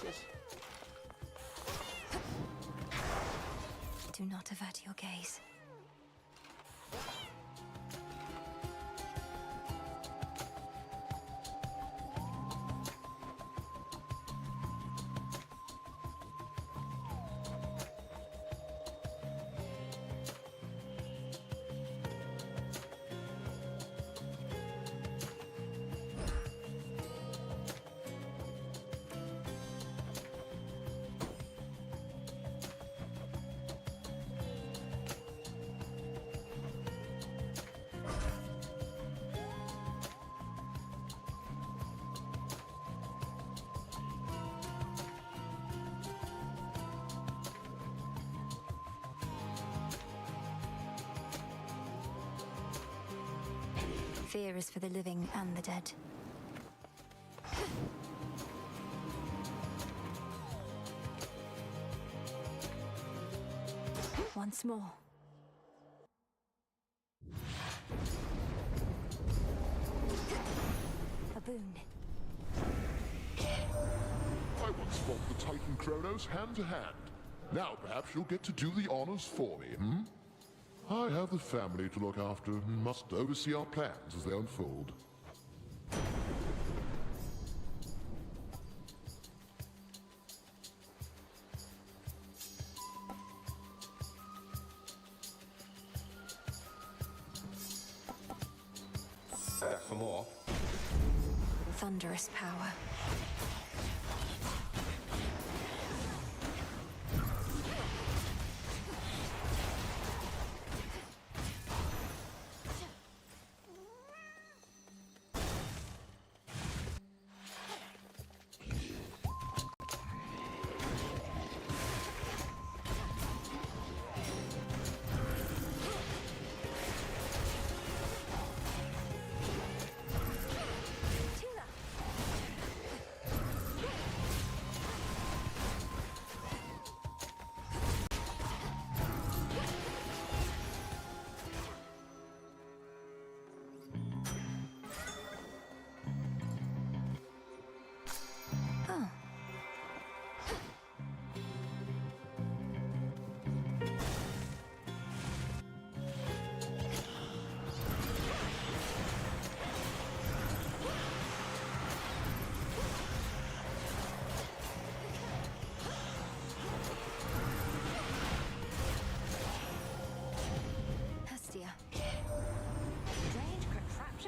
places. Do not avert your gaze. Fear is for the living and the dead. Once more. A boon. I once fought the Titan Kronos hand to hand. Now perhaps you'll get to do the honors for me, hmm? I have the family to look after and must oversee our plans as they unfold. Back for more. Thunderous power.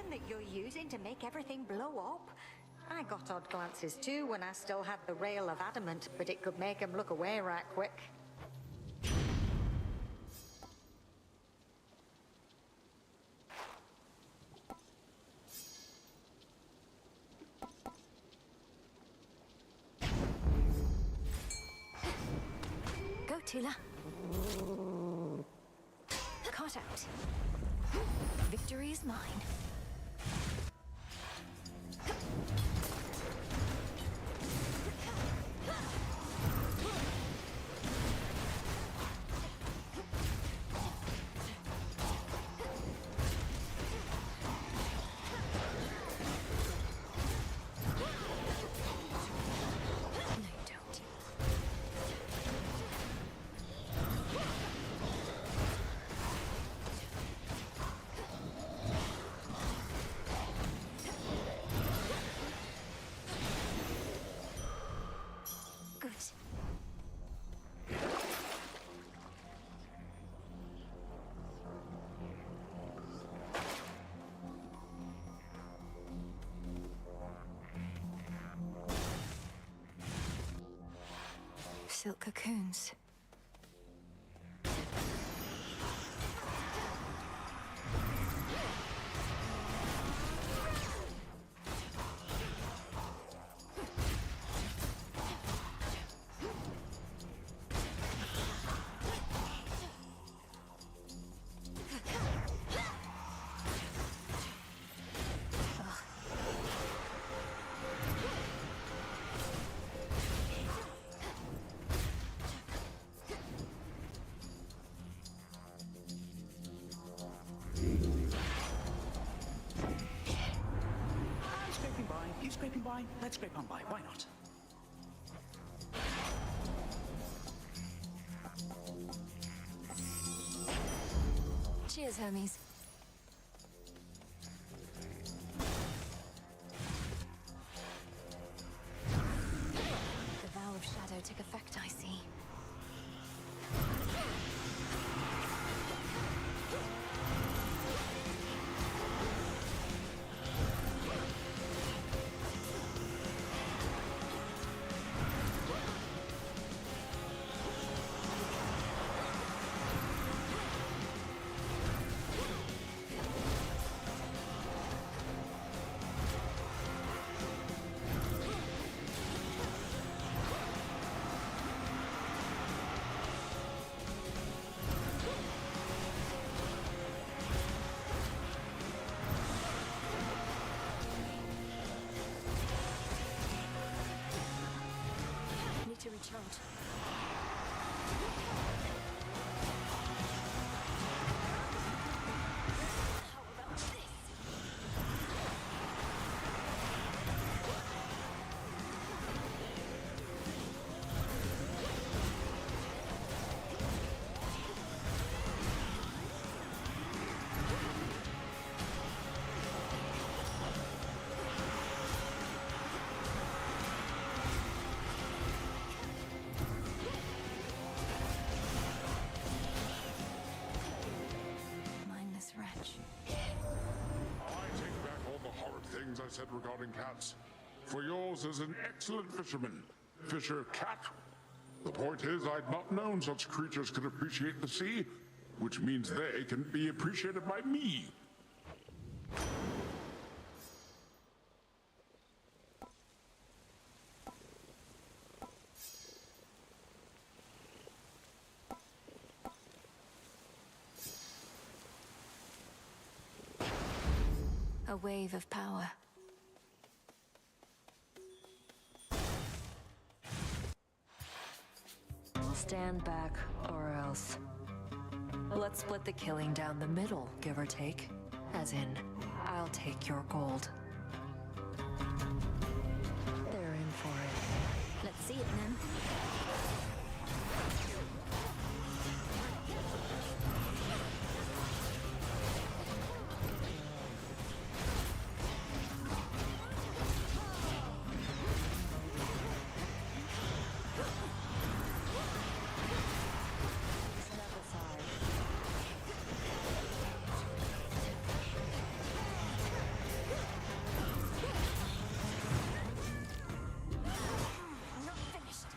That you're using to make everything blow up? I got odd glances too when I still had the rail of adamant, but it could make them look away right quick. Go, Tula. Caught out. Victory is mine. Silk cocoons. Keep scraping by. Let's scrape on by. Why not? Cheers, Hermes. The vow of shadow took effect, I see. To recharge. How about this? Mindless wretch. I take back all the horrid things I said regarding cats. For yours is an excellent fisherman. Fisher cat. The point is, I'd not known such creatures could appreciate the sea, which means they can be appreciated by me. A wave of power. Stand back, or else. Let's split the killing down the middle, give or take. As in, I'll take your gold. They're in for it. Let's see it then. Step aside. Not finished.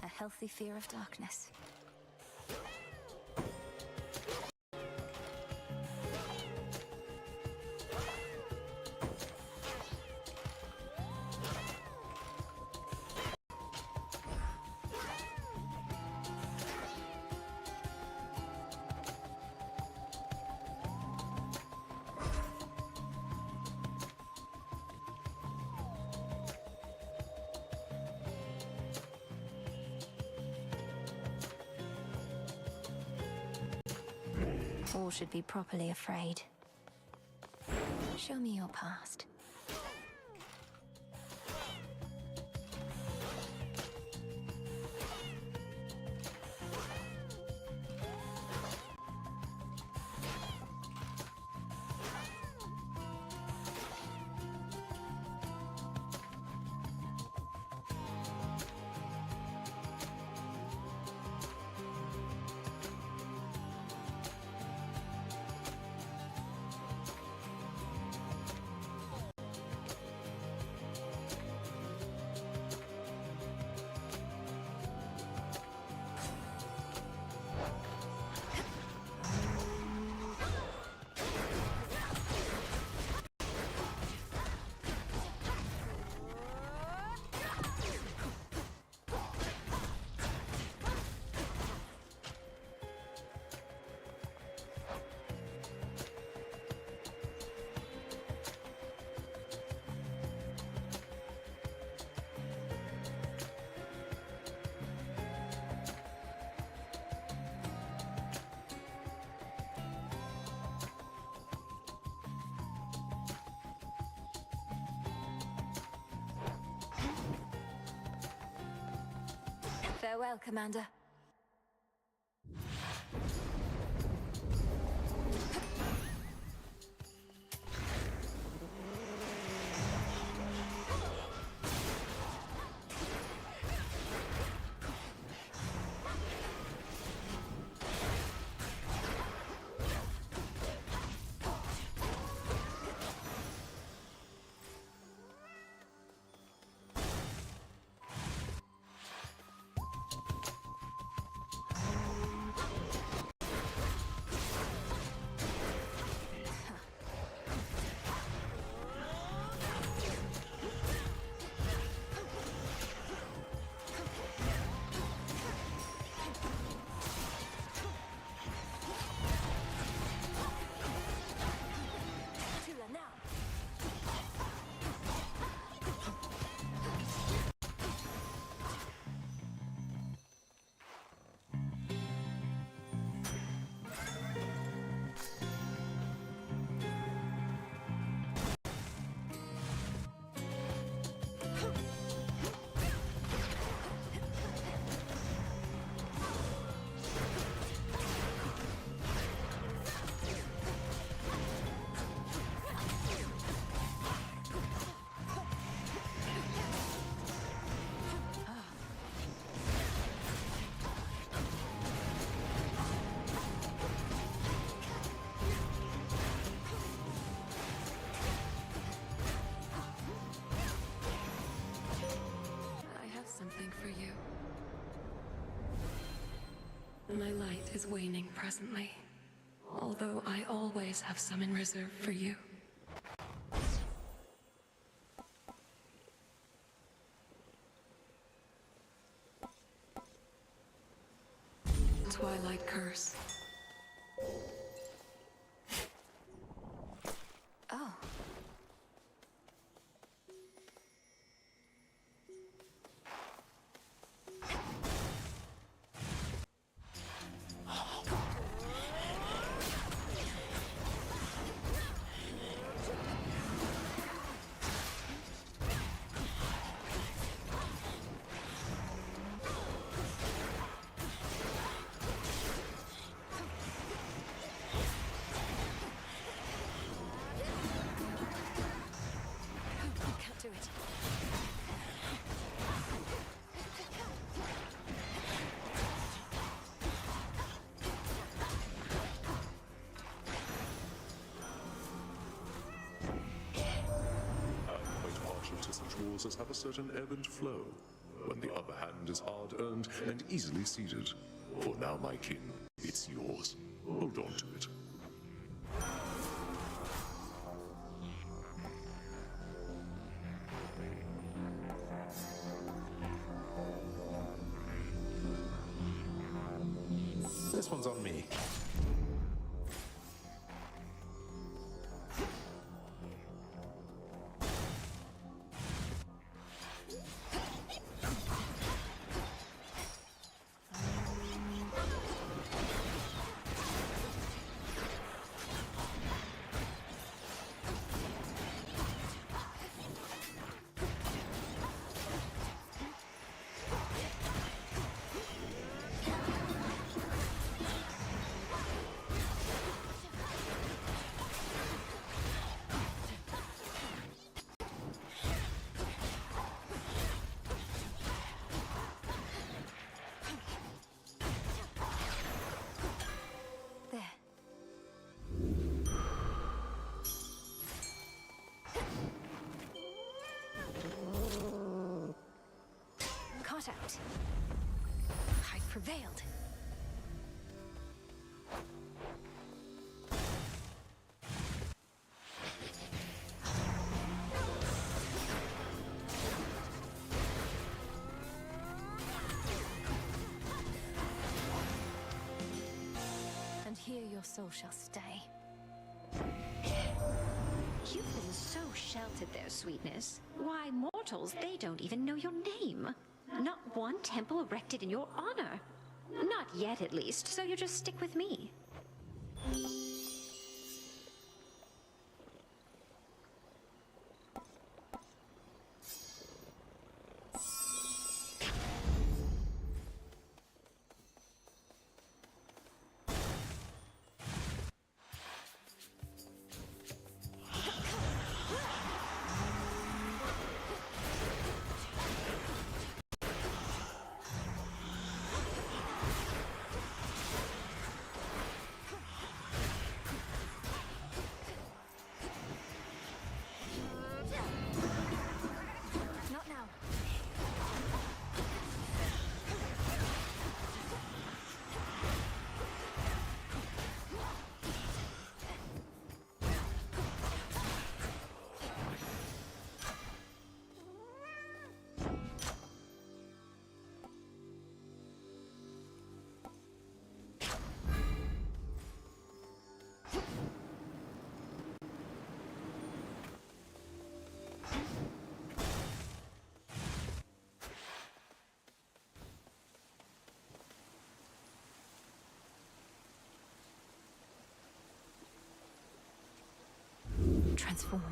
A healthy fear of darkness. All should be properly afraid. Show me your past. Farewell, Commander. Something for you. My light is waning presently, although I always have some in reserve for you. Twilight Curse. Oh. Do it. I'm quite partial to such wars as have a certain ebb and flow, when the upper hand is hard-earned and easily ceded. For now, my king, it's yours. Hold on to it. This one's on me. Out. I prevailed. And here your soul shall stay. You've been so sheltered there, sweetness. Why, mortals, they don't even know your name. Not one temple erected in your honor. Not yet, at least, so you just stick with me. transform.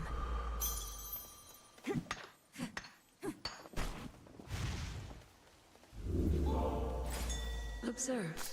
Observe.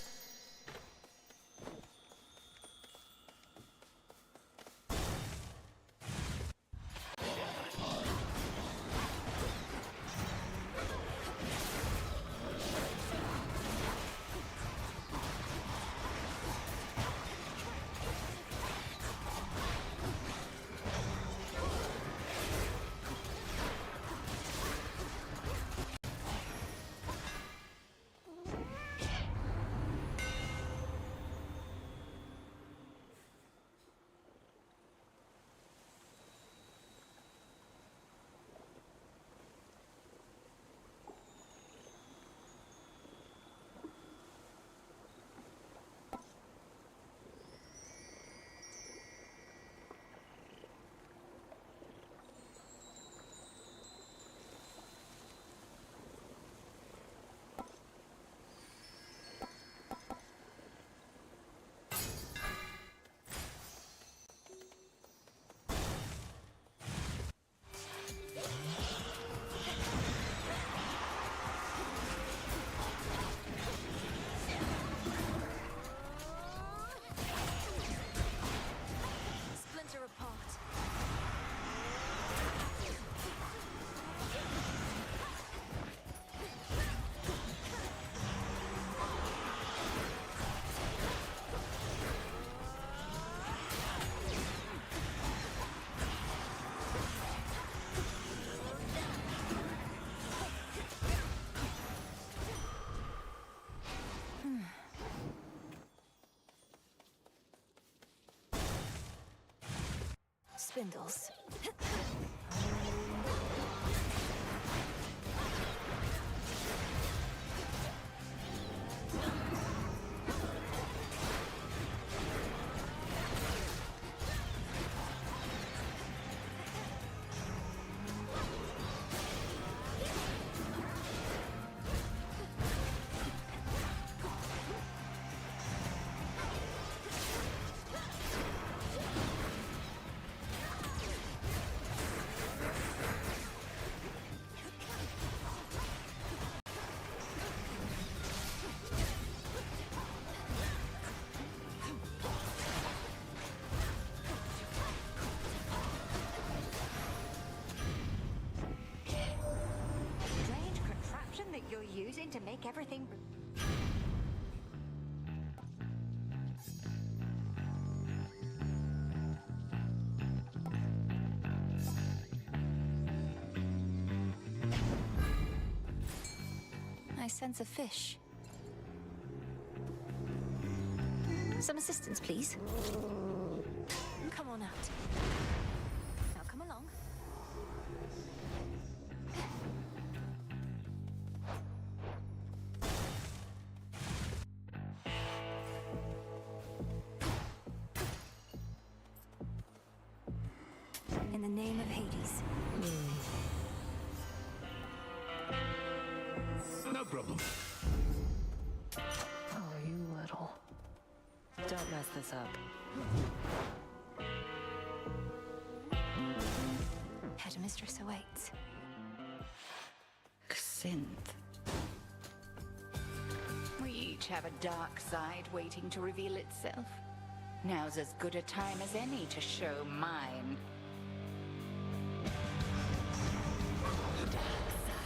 Splinter apart. Spindles. Strange contraption that you're using to make everything... I sense a fish. Some assistance, please. Come on out. Now come along. In the name of Hades. No problem. Oh, you little. Don't mess this up. Headmistress awaits. Synth. We each have a dark side waiting to reveal itself. Now's as good a time as any to show mine. Dark side.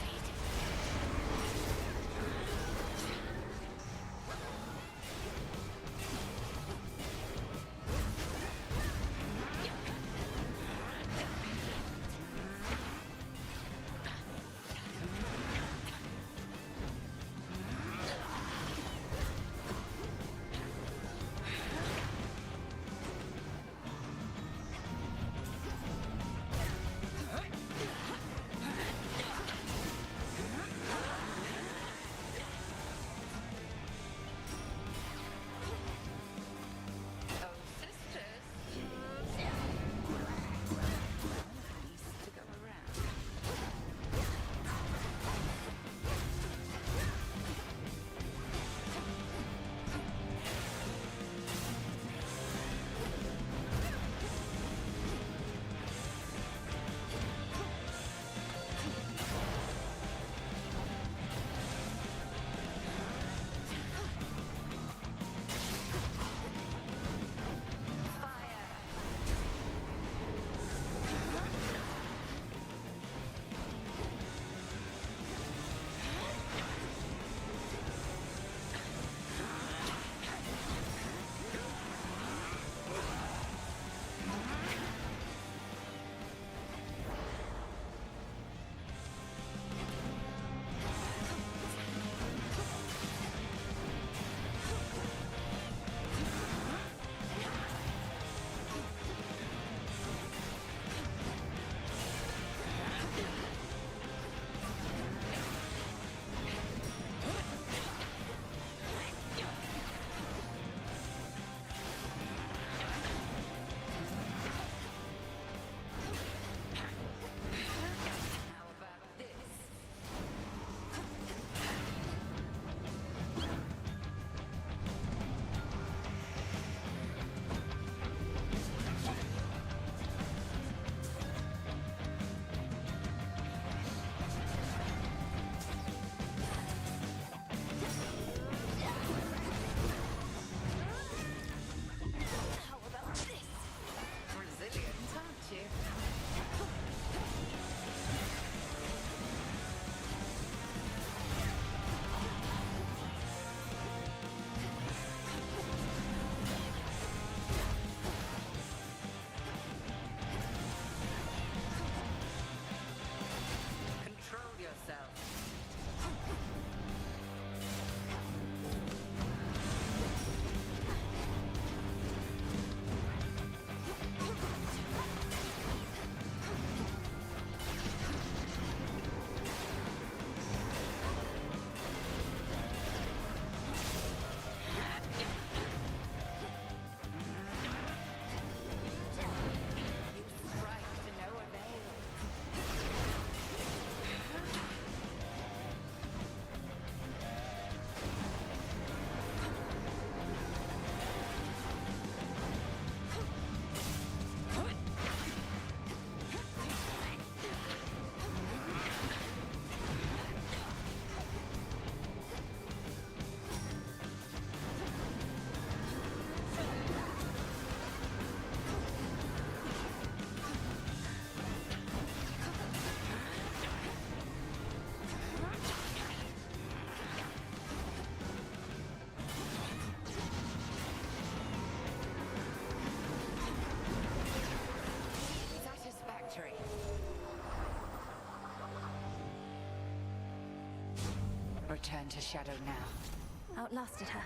Return to Shadow now. Outlasted her.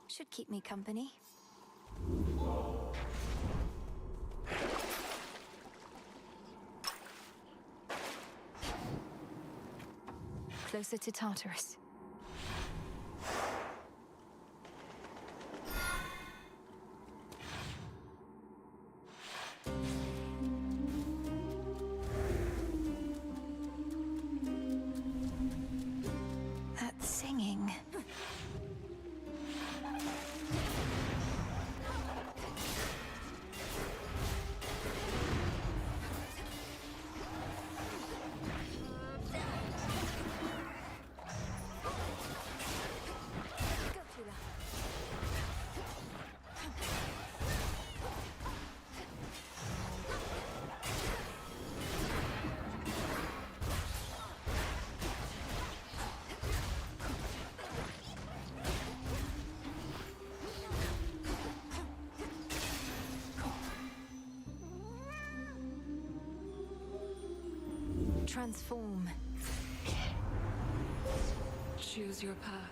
Should keep me company. Closer to Tartarus. That singing. Transform. Choose your path.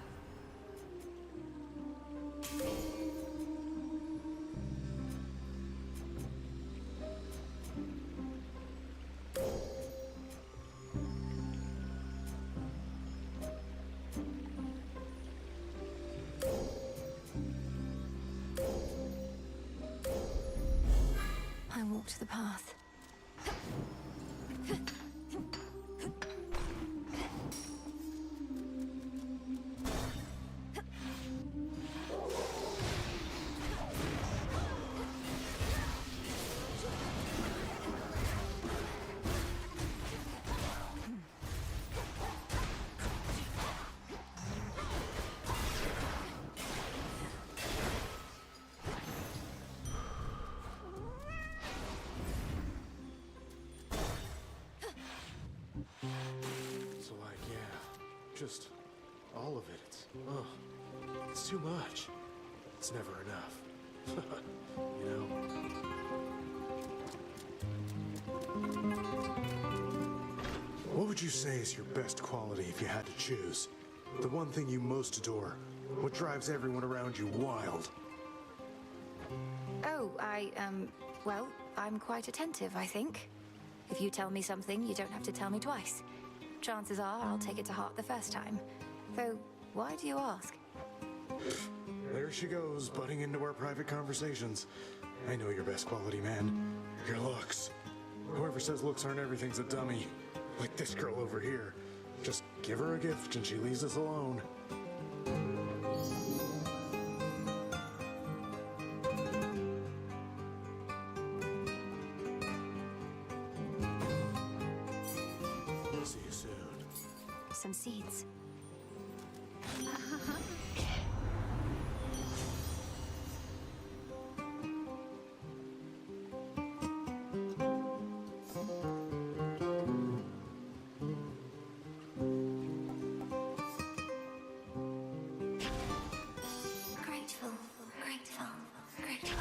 I walked the path. So like, yeah, just all of it. It's too much. It's never enough. You know? What would you say is your best quality if you had to choose? The one thing you most adore? What drives everyone around you wild? Oh, well, I'm quite attentive, I think. If you tell me something, you don't have to tell me twice. Chances are I'll take it to heart the first time. Though, why do you ask? There she goes, butting into our private conversations. I know your best quality, man. Your looks. Whoever says looks aren't everything's a dummy. Like this girl over here. Just give her a gift and she leaves us alone. See you soon. Some seeds. Grateful, grateful, grateful.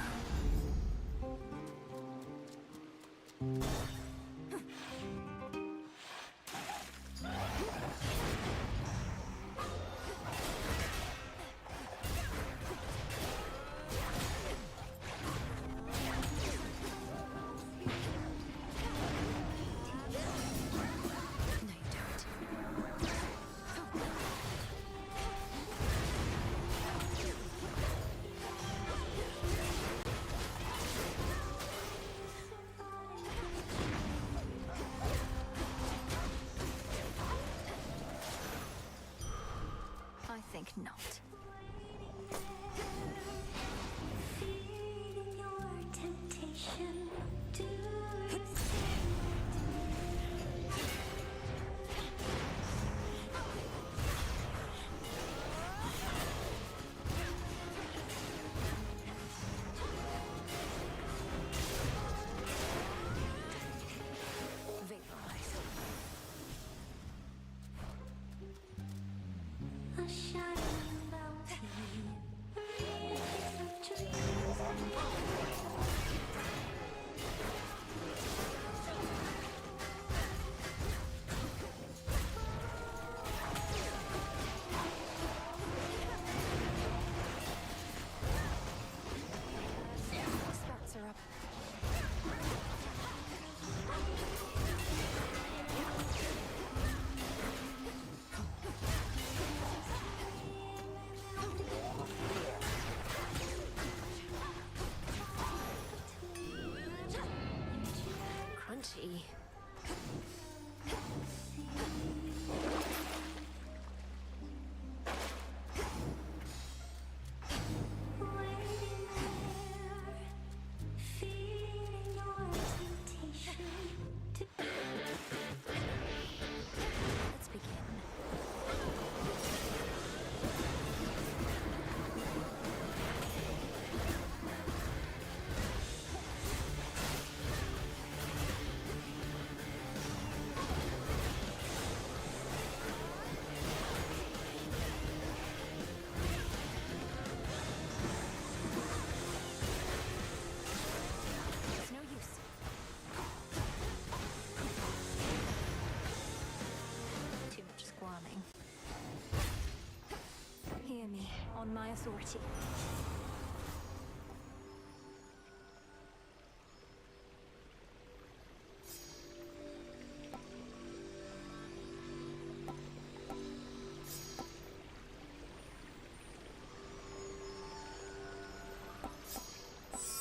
on my authority.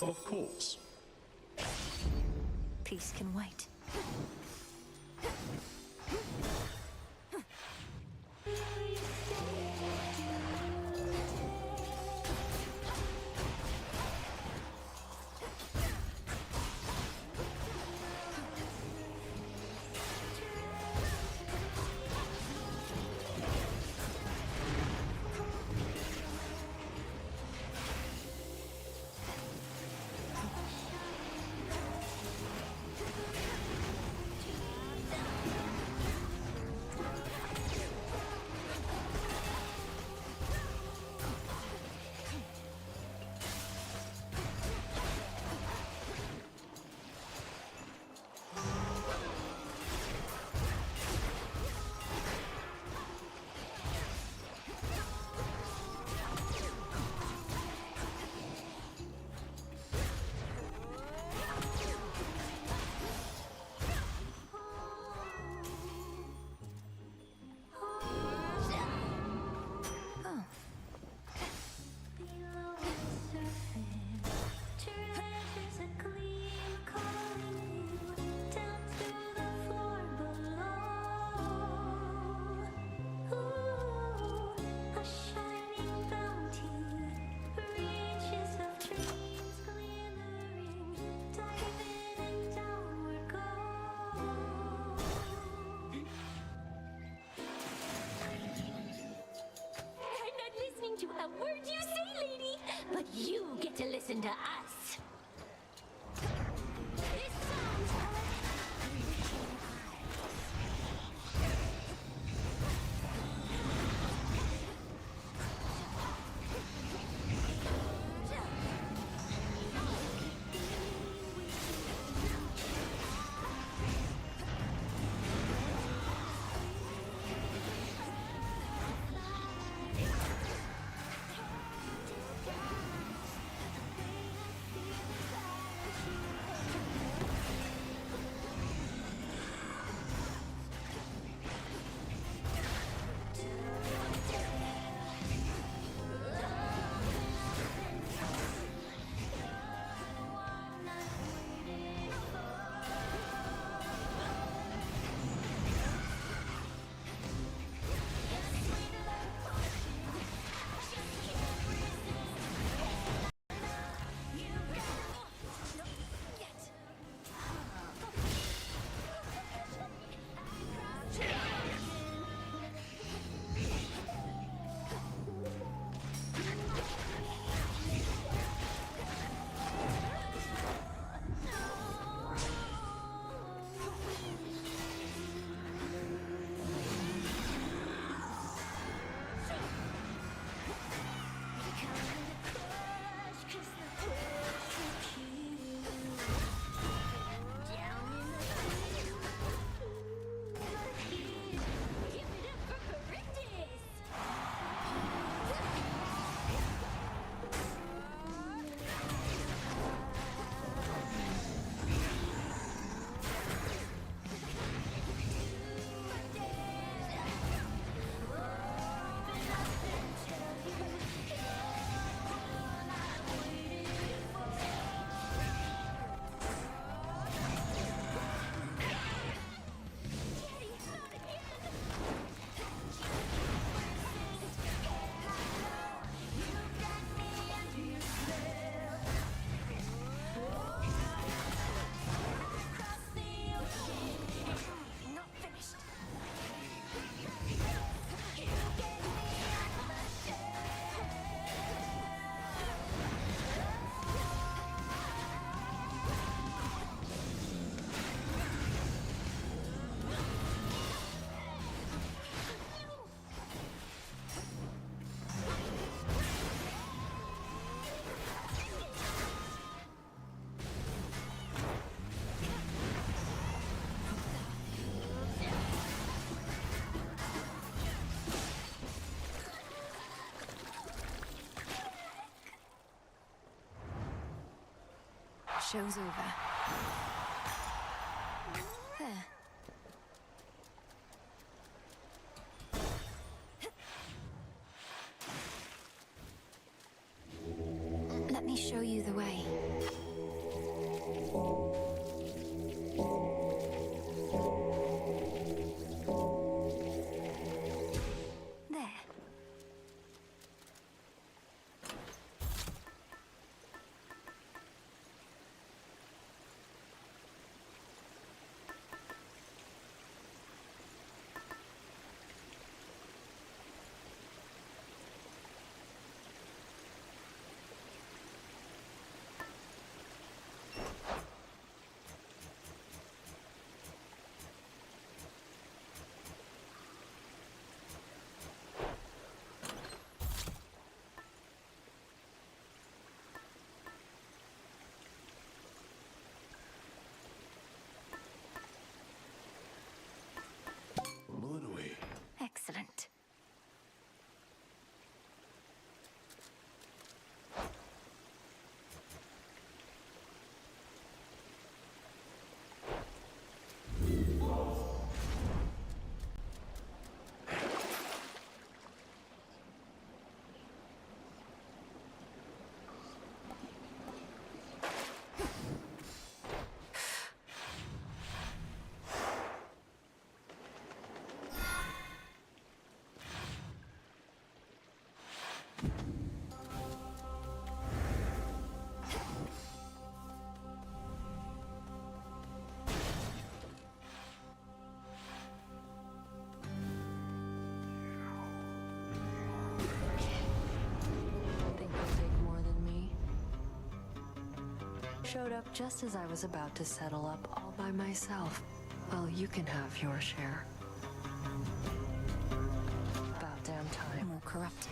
Of course. Peace can wait. show's over. There. Let me show you the way. There. Excellent. Showed up just as I was about to settle up all by myself. Well, you can have your share. About damn time. More corrupted.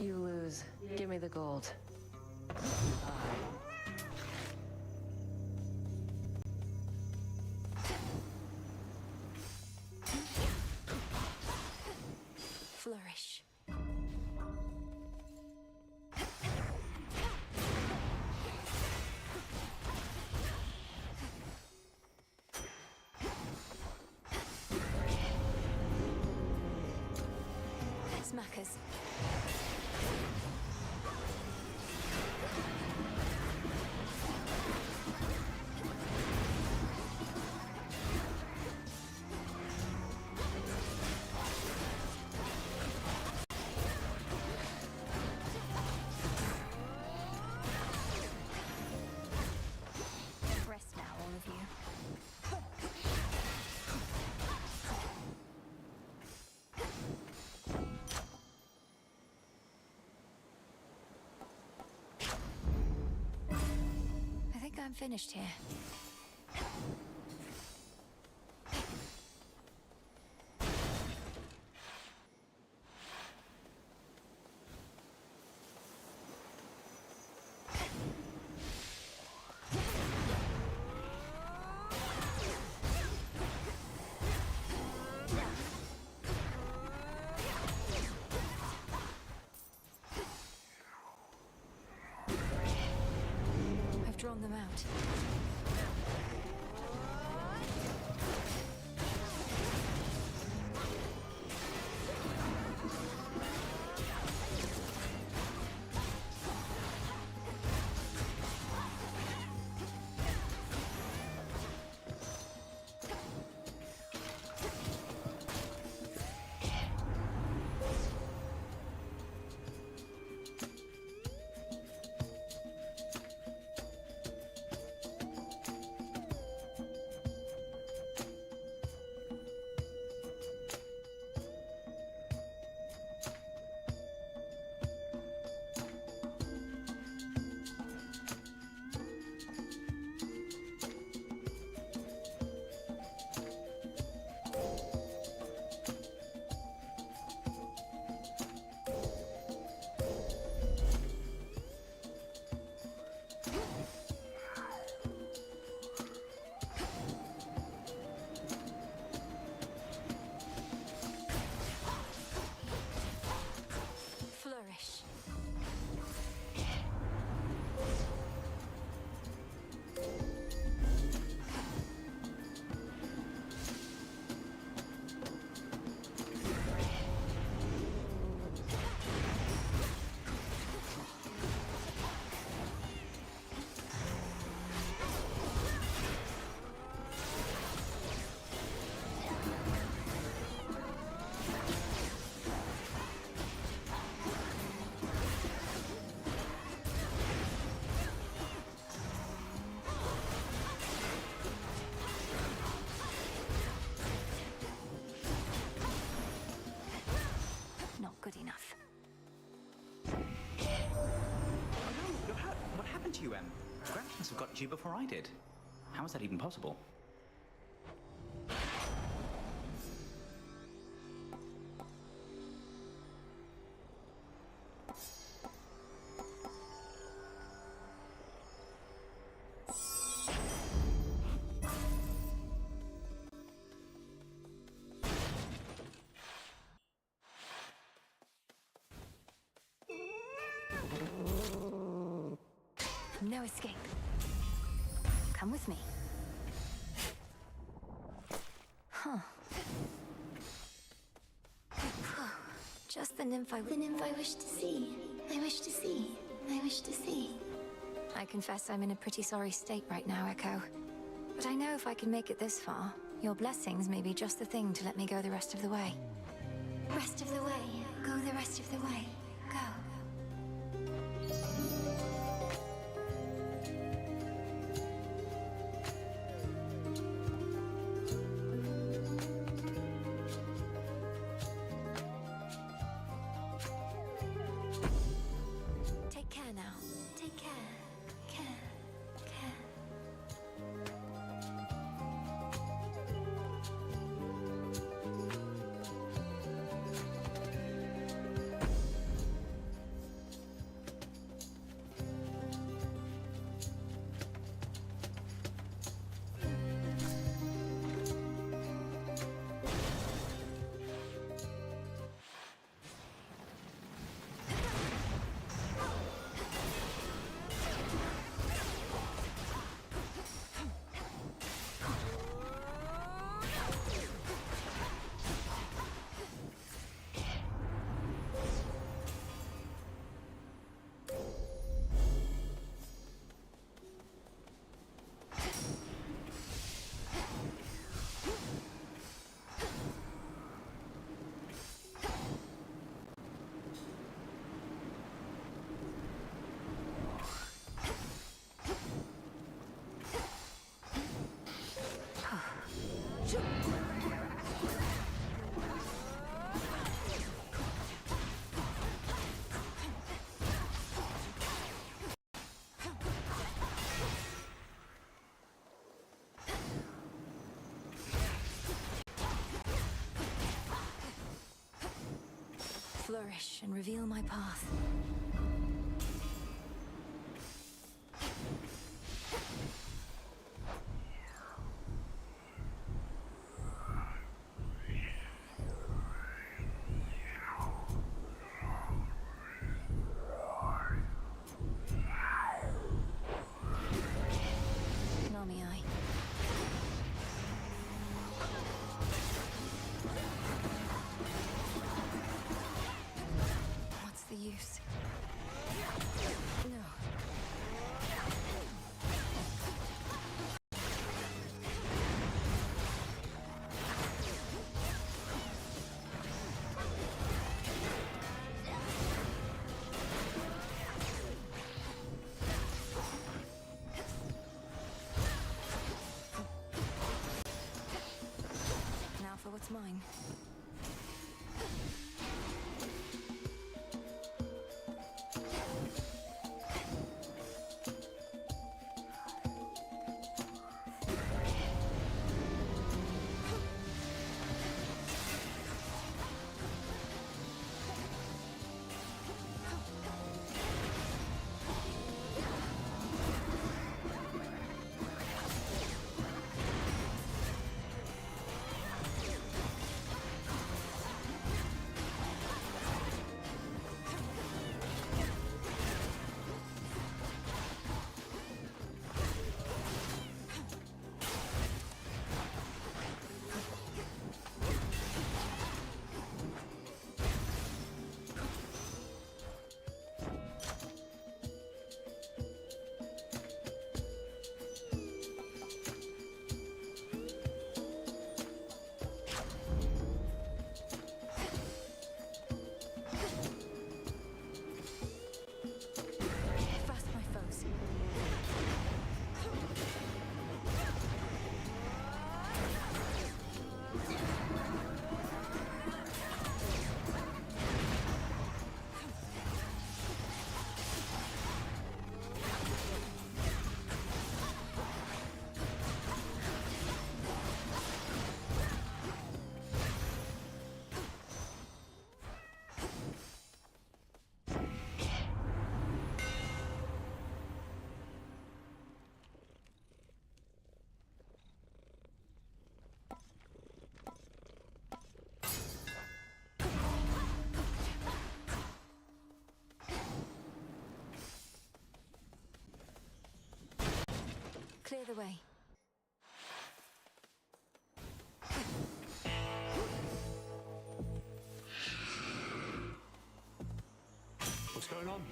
You lose. Give me the gold. Flourish. Smackers. Rest now, all of you. I think I'm finished here. I've drawn them out. you before I did. How is that even possible? No escape. Come with me. Huh. Just the nymph I wish to see. I wish to see. I wish to see. I confess I'm in a pretty sorry state right now, Echo. But I know if I can make it this far, your blessings may be just the thing to let me go the rest of the way. Rest of the way. Go the rest of the way. Go. Flourish and reveal my path. Use. No. Now for what's mine. Clear the way. What's going on?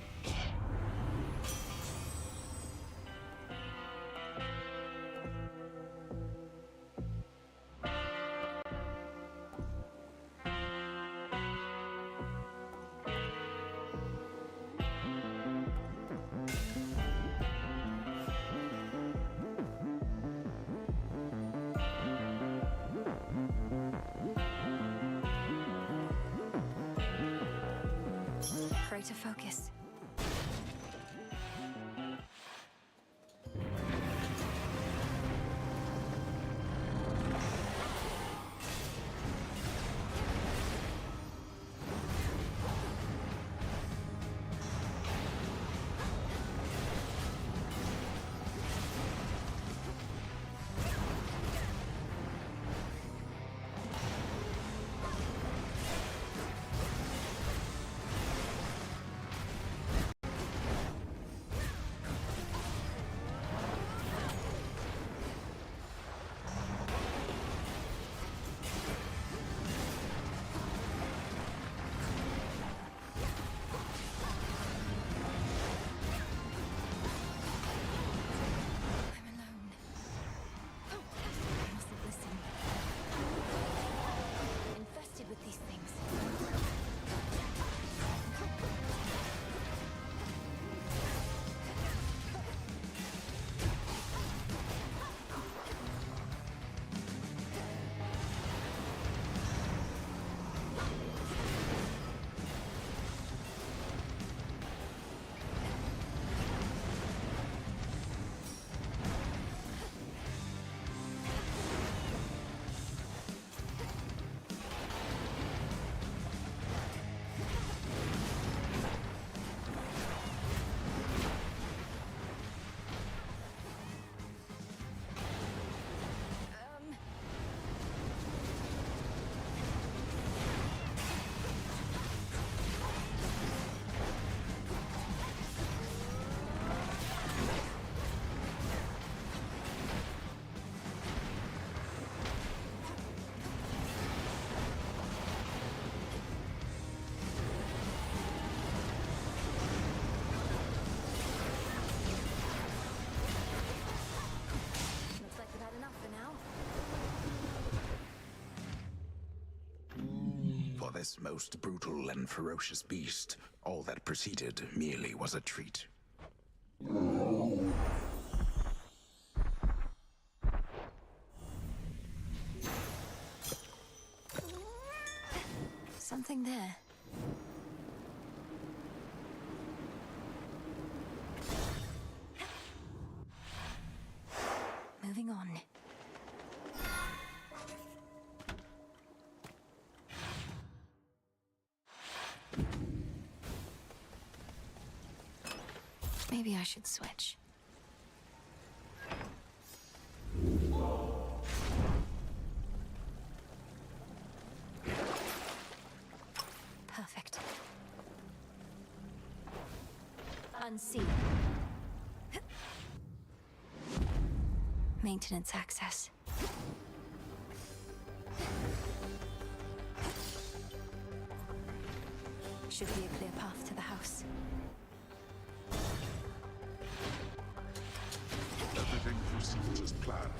Greater focus. This most brutal and ferocious beast, all that preceded merely was a treat. Something there. Moving on. Maybe I should switch. Perfect. Unseen. Maintenance access. Should be a clear path to the house. Everything proceeds as planned.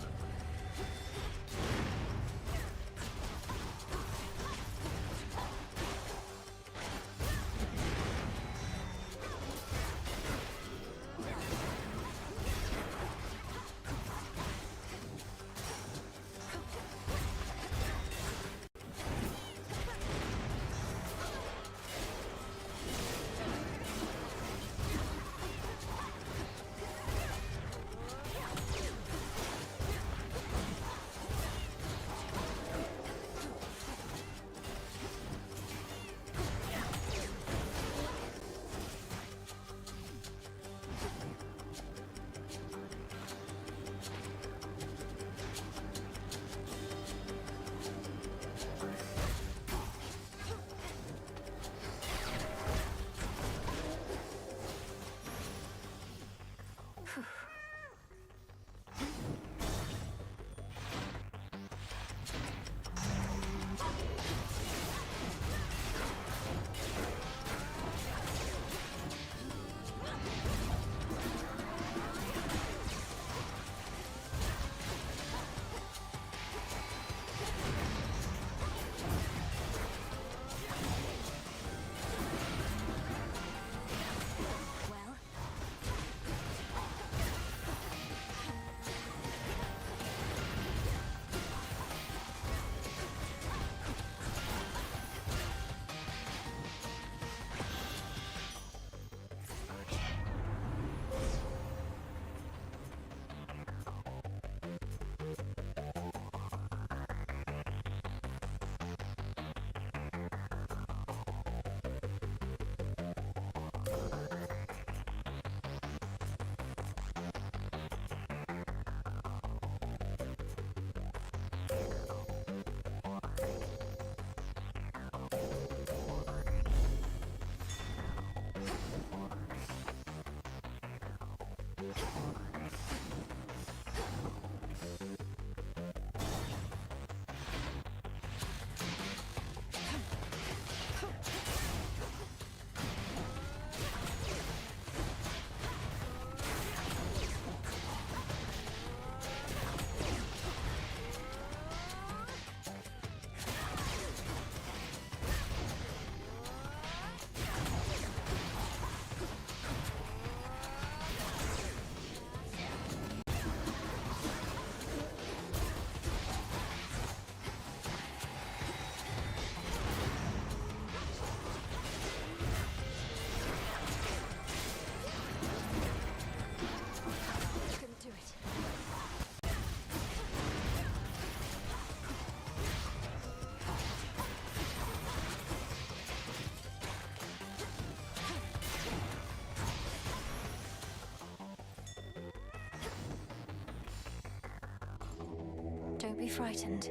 Don't be frightened.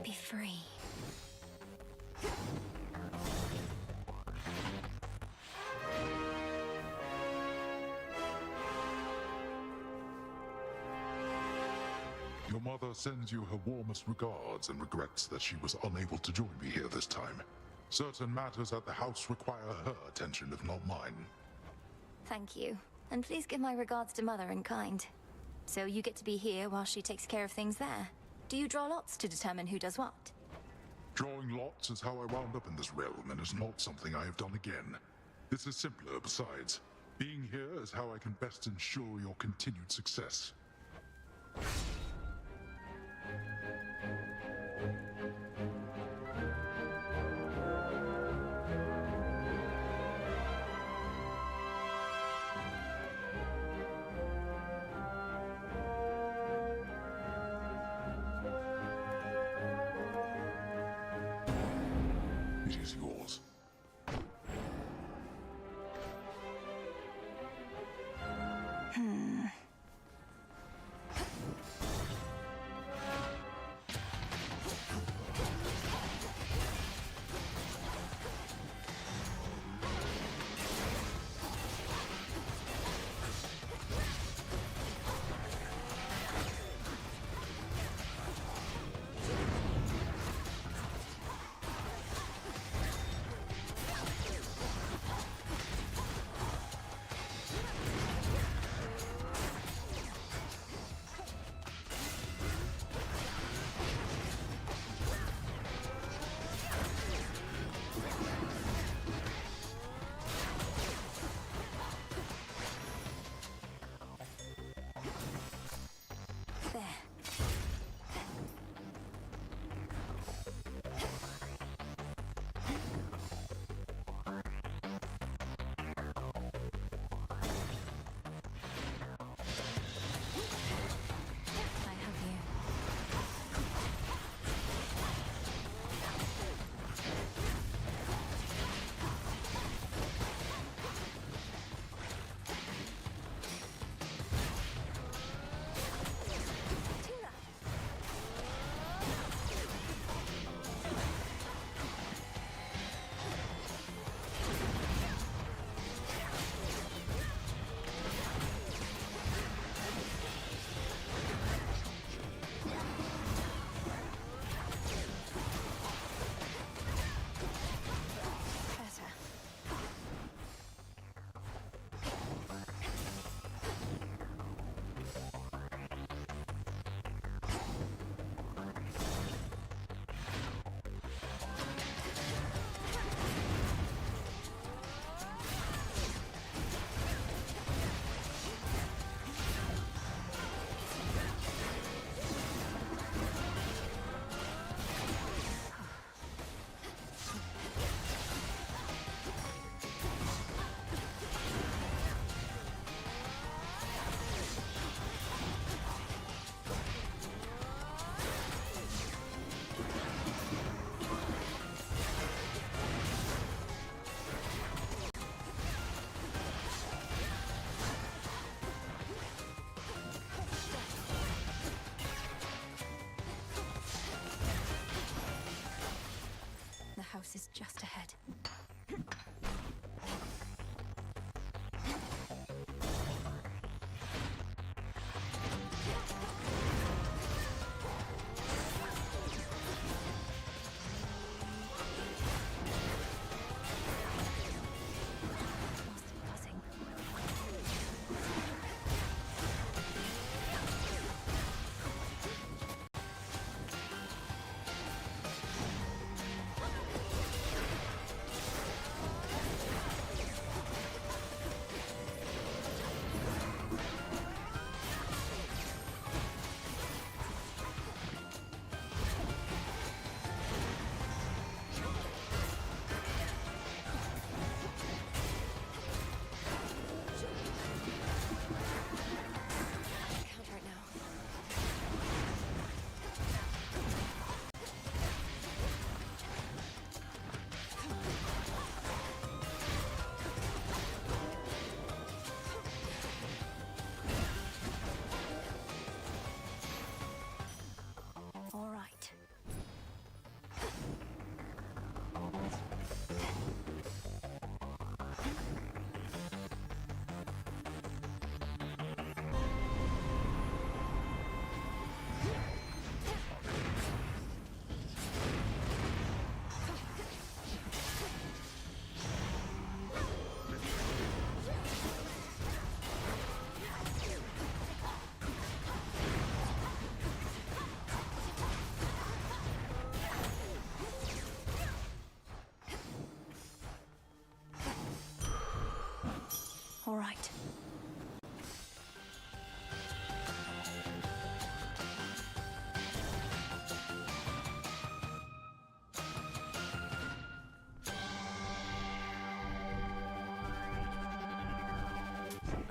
Be free. Your mother sends you her warmest regards and regrets that she was unable to join me here this time. Certain matters at the house require her attention, if not mine. Thank you. And please give my regards to Mother in kind. So you get to be here while she takes care of things there. Do you draw lots to determine who does what? Drawing lots is how I wound up in this realm, and is not something I have done again. This is simpler, besides. Being here is how I can best ensure your continued success. It is yours.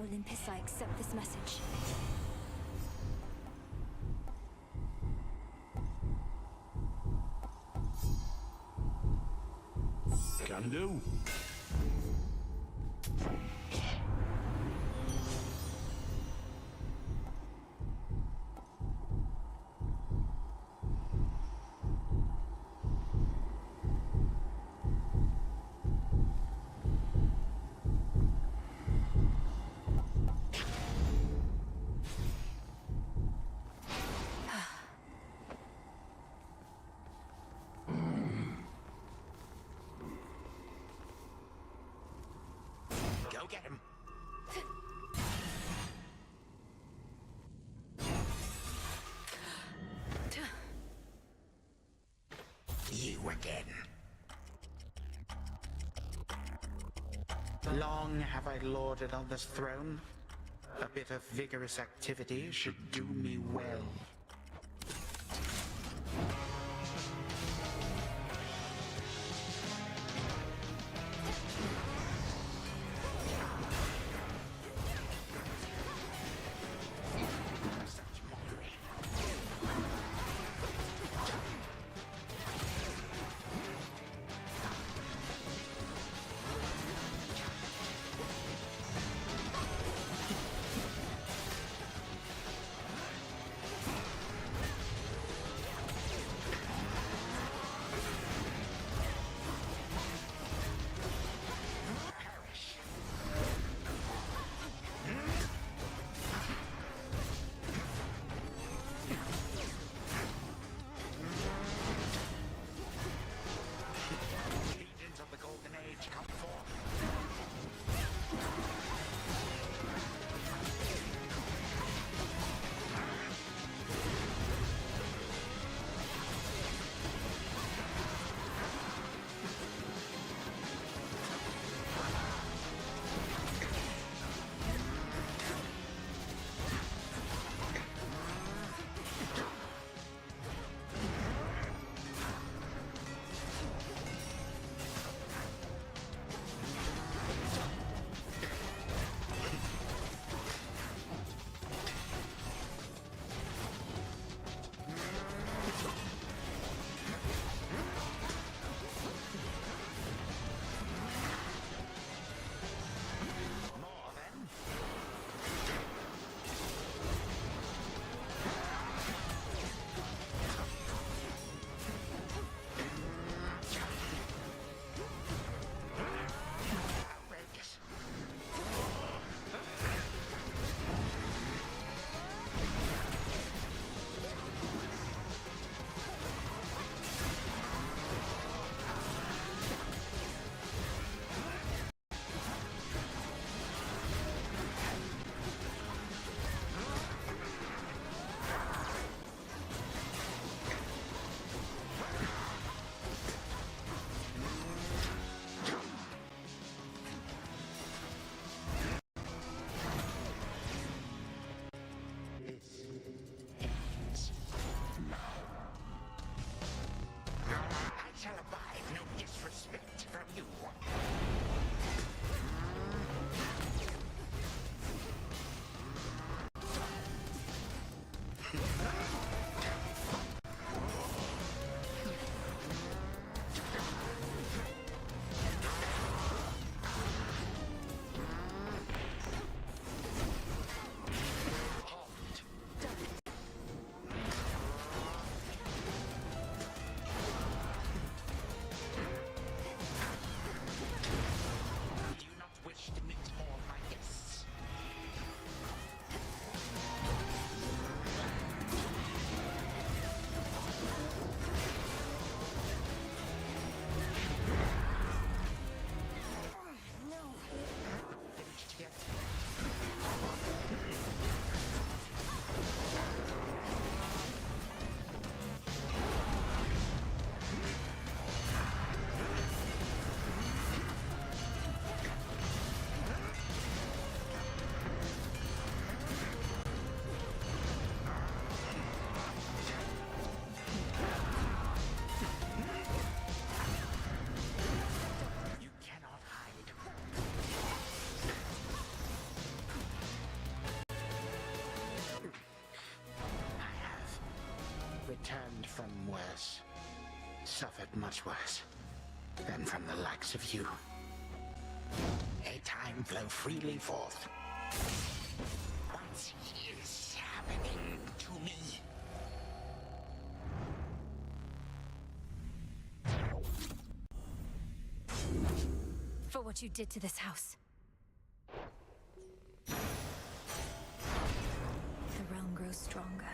Olympus, I accept this message. Can do. Go get him. You again. Long have I lorded on this throne. A bit of vigorous activity should do me well. returned from worse, suffered much worse than from the likes of you. A time flow freely forth. What is happening to me? For what you did to this house. The realm grows stronger.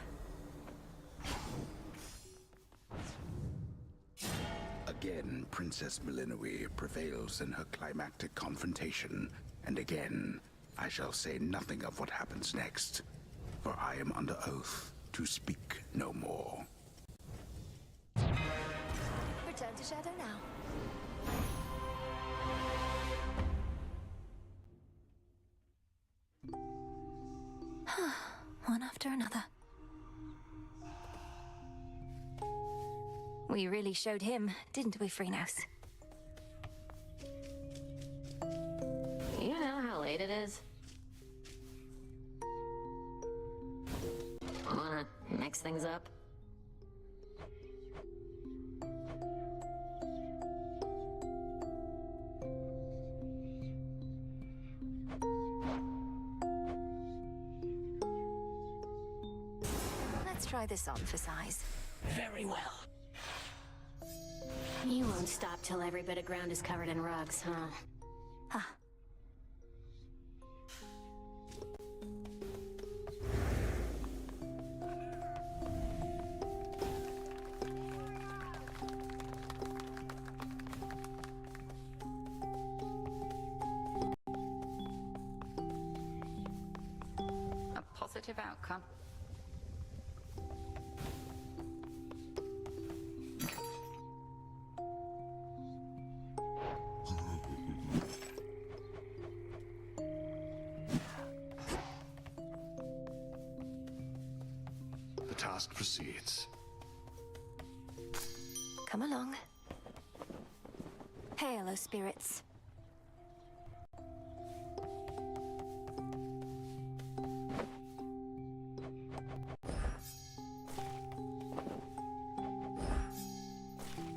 Again, Princess Milinoe prevails in her climactic confrontation, and again, I shall say nothing of what happens next, for I am under oath to speak no more. Return to Shadow now. One after another. We really showed him, didn't we, Freenos? You know how late it is? Wanna mix things up? Let's try this on for size. Very well. You won't stop till every bit of ground is covered in rugs, huh? Huh. A positive outcome. The task proceeds. Come along. Hail, O spirits.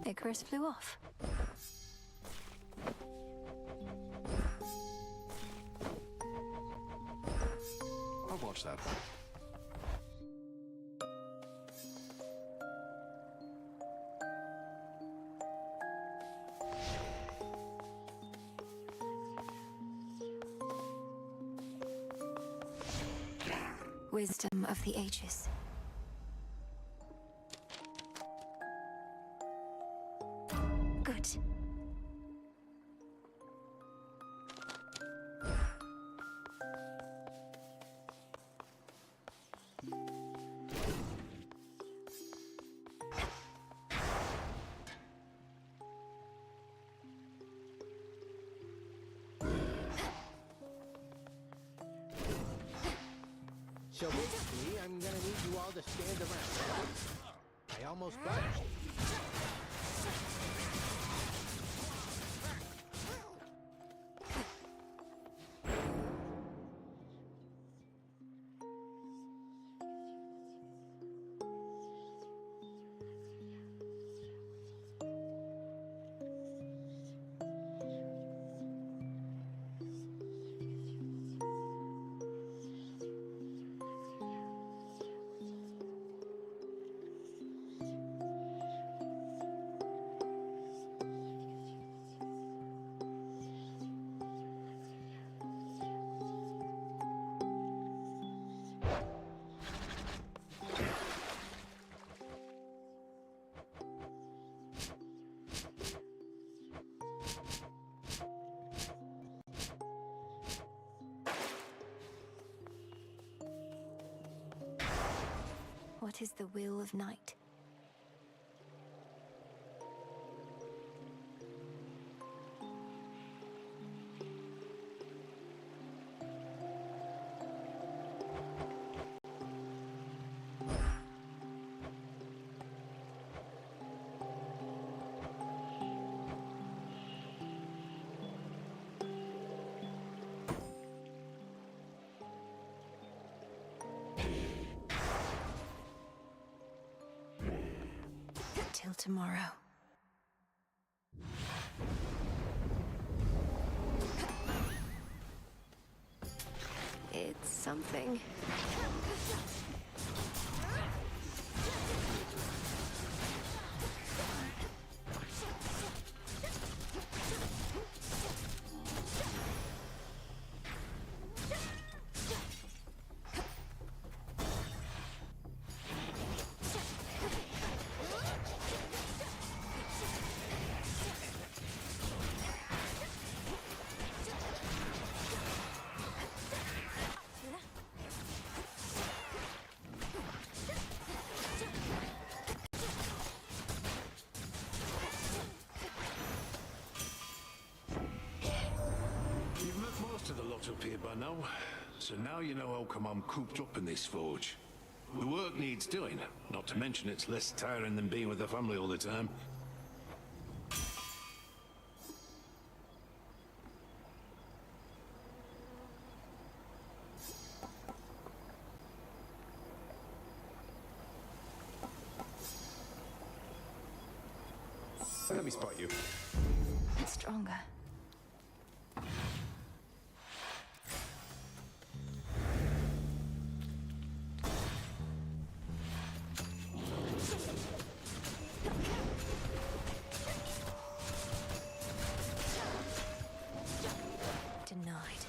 Icarus flew off. I'll watch that one. Wisdom of the ages. Good. So basically, I'm gonna need you all to stand around. I almost budged. What is the will of night? Till tomorrow. It's something. You've met most of the lot up here by now, so now you know how come I'm cooped up in this forge. The work needs doing, not to mention it's less tiring than being with the family all the time. Let me spot you. It's stronger. Denied.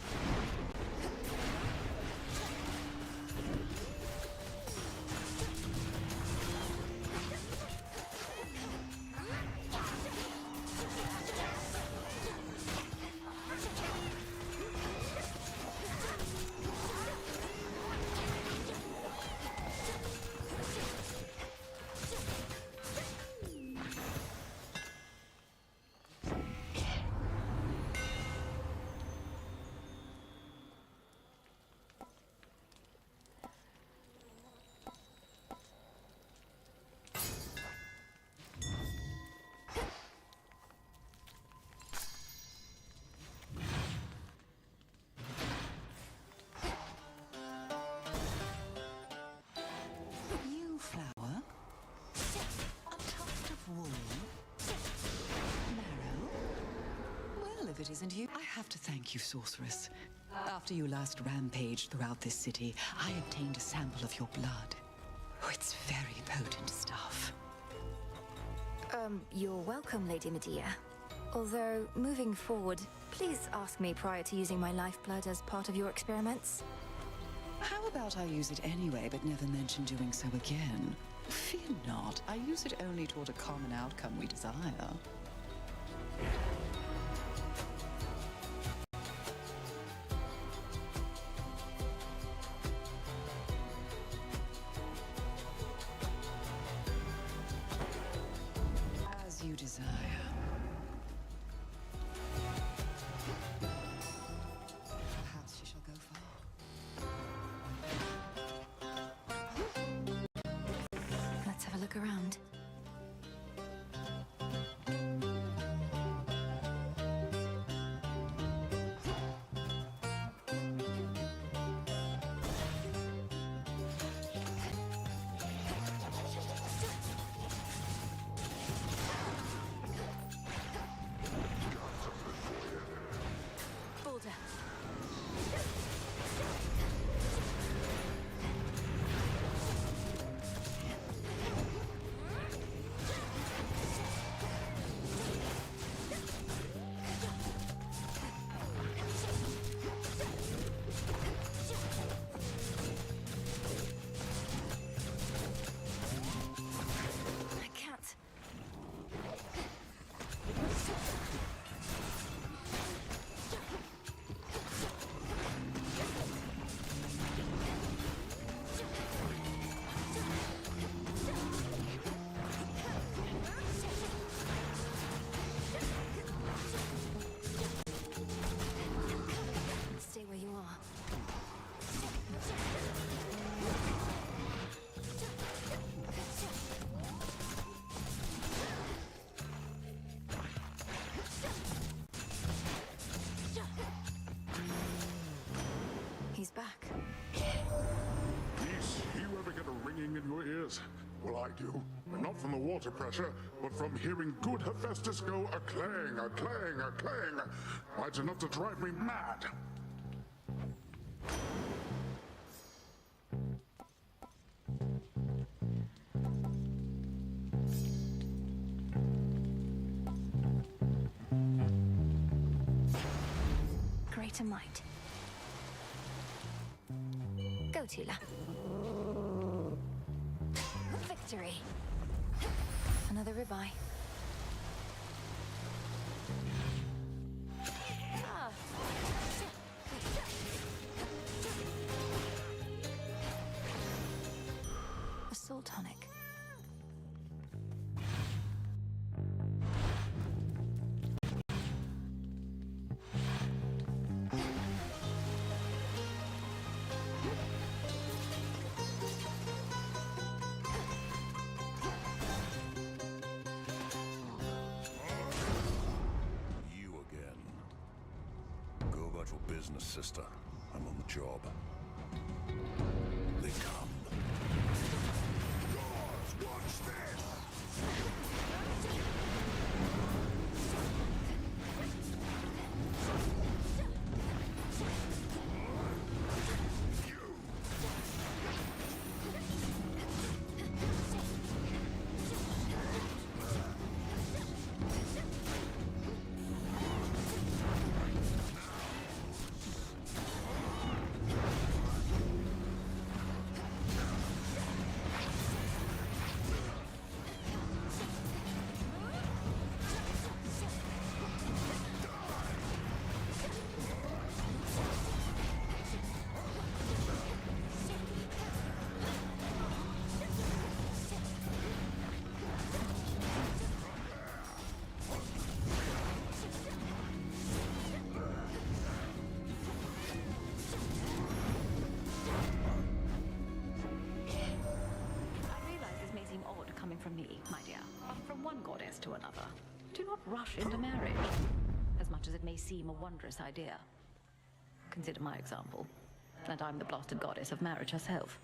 You flower? A tuft of wool? Marrow? Well, if it isn't you, I have to thank you, sorceress. After you last rampaged throughout this city, I obtained a sample of your blood. Oh, it's very potent stuff. You're welcome, Lady Medea. Although, moving forward, please ask me prior to using my lifeblood as part of your experiments. How about I use it anyway, but never mention doing so again? Fear not, I use it only toward a common outcome we desire. As you desire. Perhaps she shall go far. Let's have a look around. Boulder. I can't. Stay where you are. He's back. Peace, you ever get a ringing in your ears? Well, I do. But not from the water pressure, but from hearing good Hephaestus go a-clang, a-clang, a-clang. Why, it's enough to drive me mad. Greater might. Go, Tula. Victory. Another ribeye. Ah. A soul tonic. Business, sister. I'm on the job. They come. Guards, watch this! From me, my dear, but from one goddess to another. Do not rush into marriage, as much as it may seem a wondrous idea. Consider my example, and I'm the blasted goddess of marriage herself.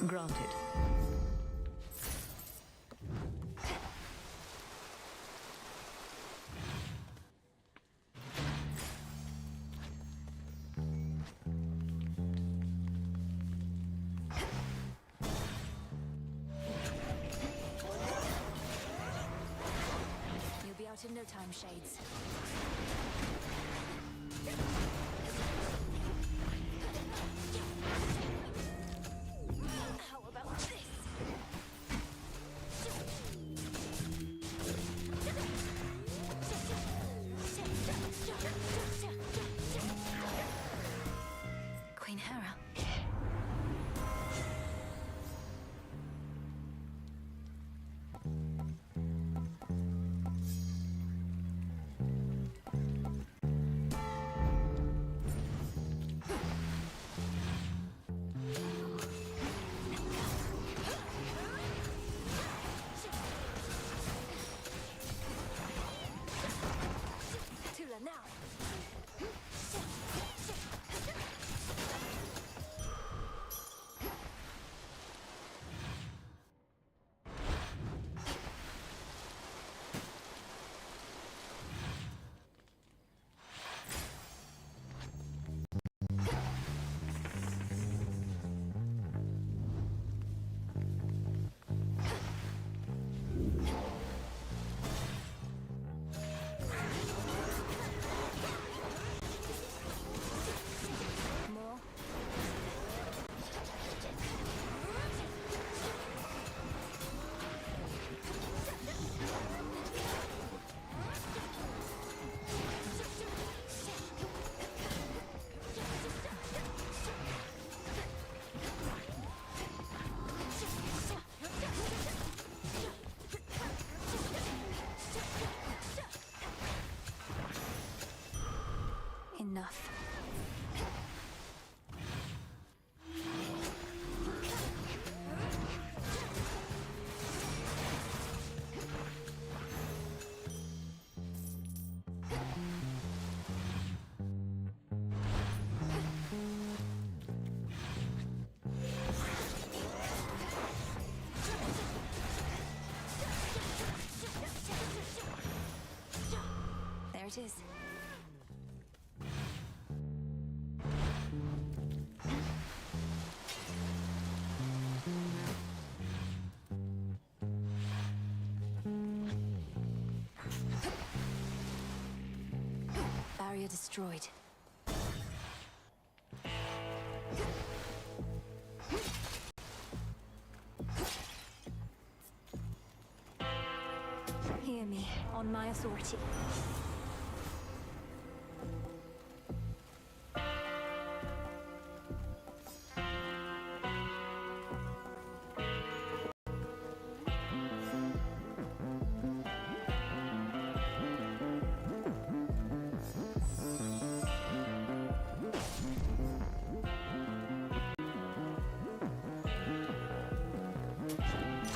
Granted. You'll be out in no time, Shades. How about this? Queen Hera. Tula now. it is. Barrier destroyed. Hear me, on my authority.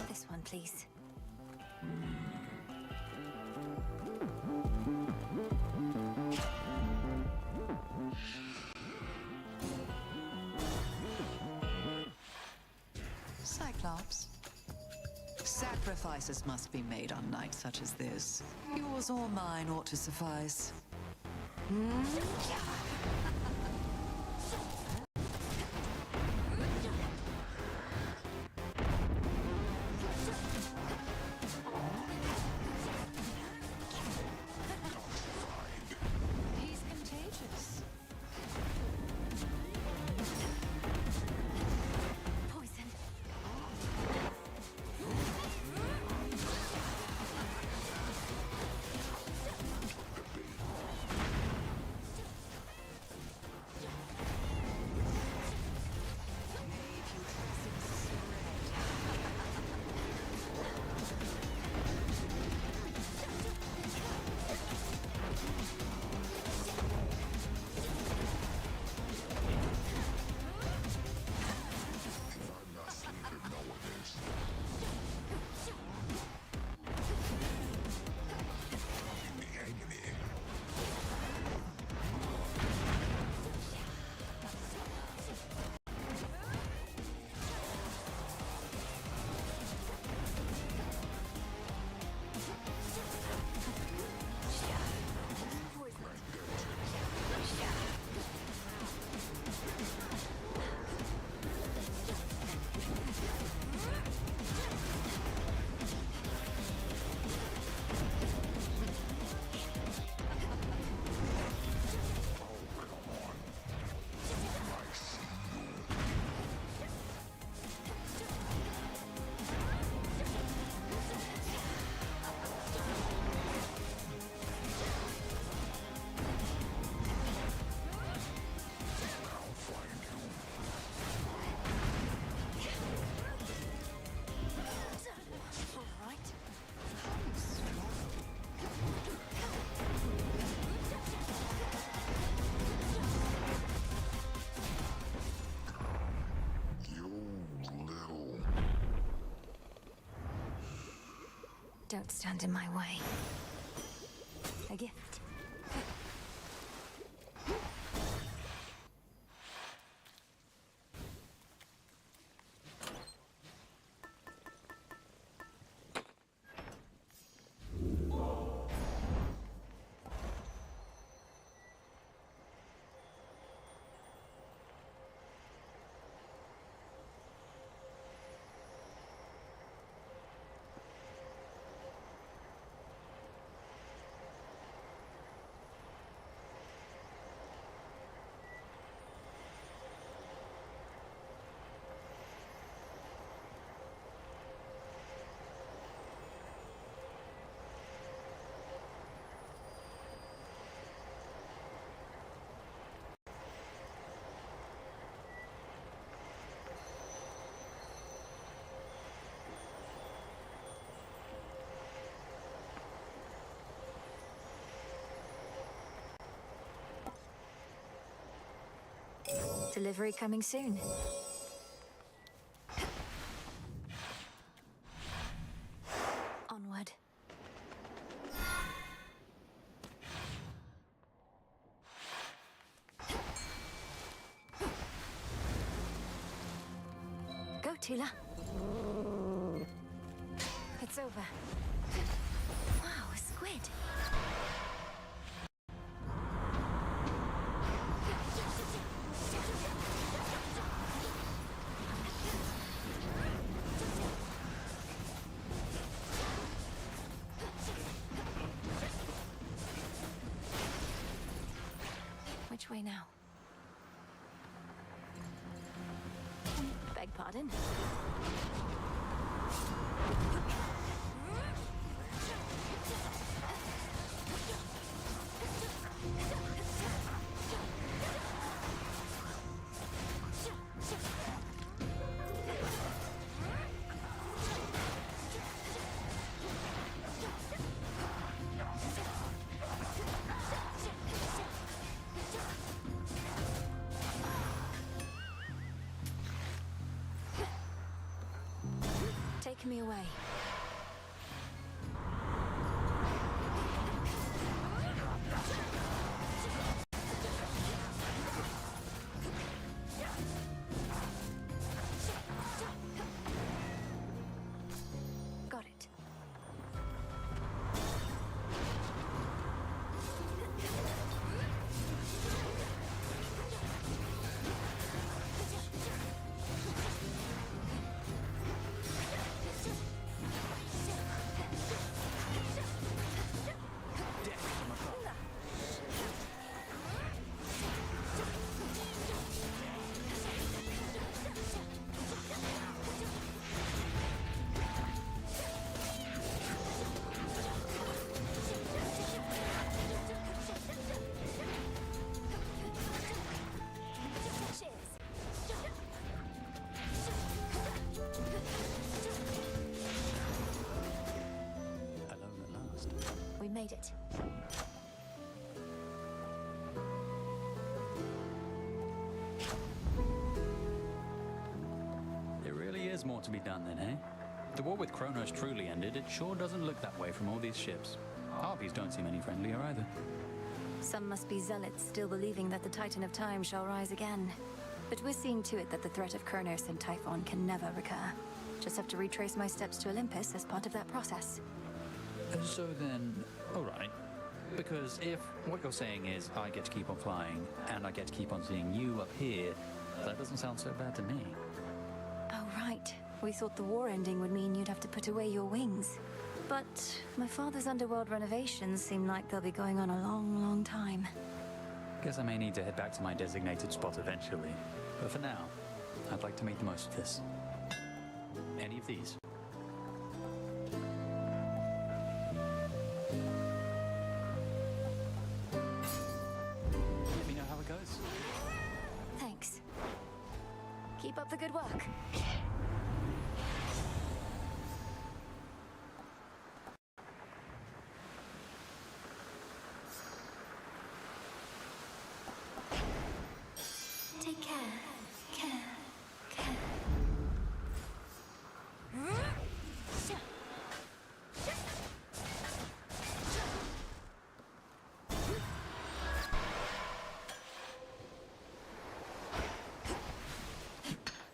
This one, please. Cyclops. Sacrifices must be made on nights such as this. Yours or mine ought to suffice. He's contagious. Poison. Don't stand in my way. A gift. Delivery coming soon. Onward. Go, Tila. It's over. Wow, a squid. Which way now? Beg pardon? Take me away. Got it. We made it. There really is more to be done then, eh? The war with Kronos truly ended, it sure doesn't look that way from all these ships. Harpies don't seem any friendlier either. Some must be zealots still believing that the Titan of Time shall rise again. But we're seeing to it that the threat of Kronos and Typhon can never recur. Just have to retrace my steps to Olympus as part of that process. So then, alright. Because if what you're saying is I get to keep on flying, and I get to keep on seeing you up here, that doesn't sound so bad to me. Oh, right. We thought the war ending would mean you'd have to put away your wings. But my father's underworld renovations seem like they'll be going on a long, long time. Guess I may need to head back to my designated spot eventually. But for now, I'd like to make the most of this. Any of these? Let me know how it goes. Thanks. Keep up the good work. Take care. Care.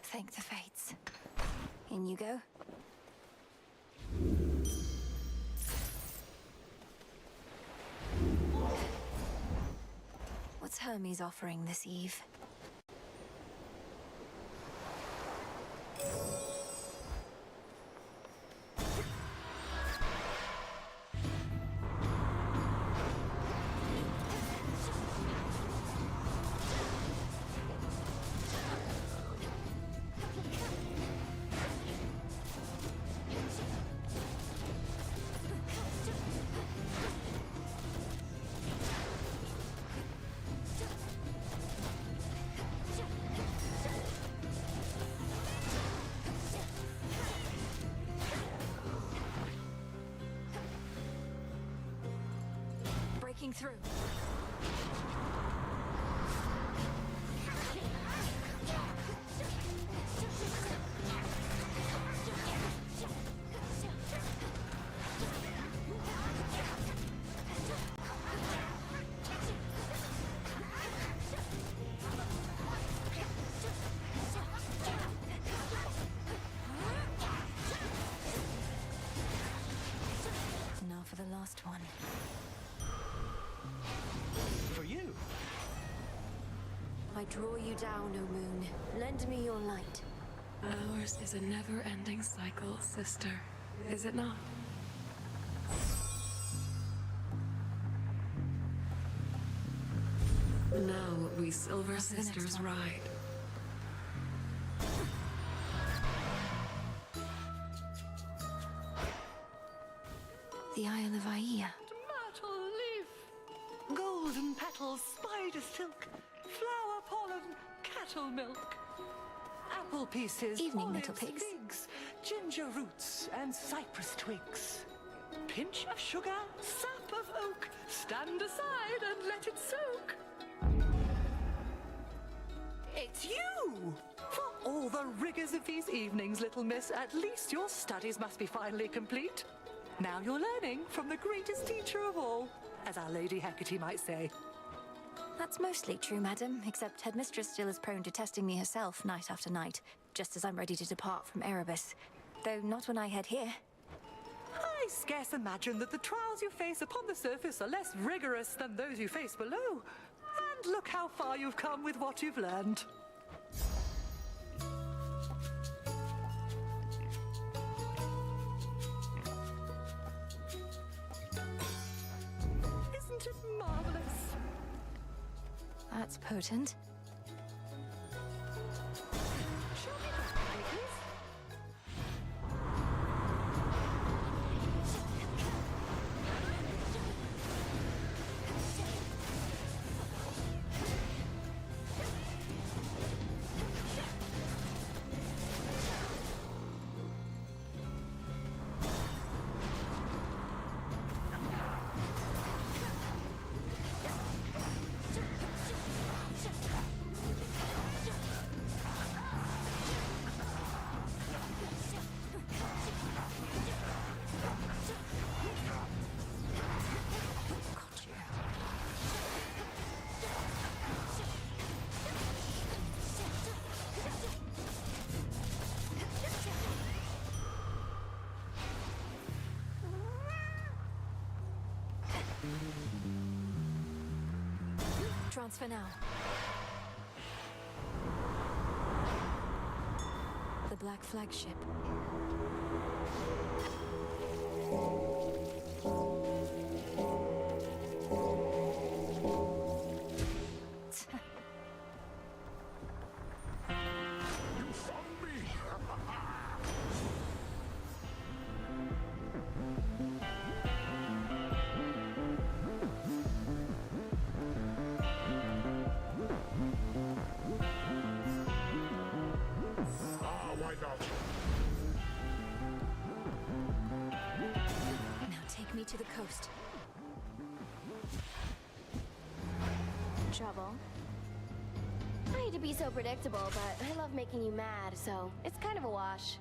Thank the fates. In you go. What's Hermes offering this eve? Breaking through. Now for the last one. For you? I draw you down, O moon. Lend me your light. Ours is a never-ending cycle, sister. Is it not? Now we Silver Sisters ride. The Isle of Aia. Myrtle leaf, golden petals, spider silk, flower pollen, cattle milk, apple pieces, Evening, olives, little pigs. figs, ginger roots, and cypress twigs. Pinch of sugar, sap of oak, stand aside and let it soak. It's you! For all the rigors of these evenings, little miss, at least your studies must be finally complete. Now you're learning from the greatest teacher of all, as our Lady Hecate might say. That's mostly true, madam, except Headmistress still is prone to testing me herself night after night, just as I'm ready to depart from Erebus. Though not when I head here. I scarce imagine that the trials you face upon the surface are less rigorous than those you face below. And look how far you've come with what you've learned. Isn't it marvelous? That's potent. Show me that, please. Transfer now. The Black Flagship. You found me! Why not? Now take me to the coast. Trouble? I hate to be so predictable, but I love making you mad, so it's kind of a wash.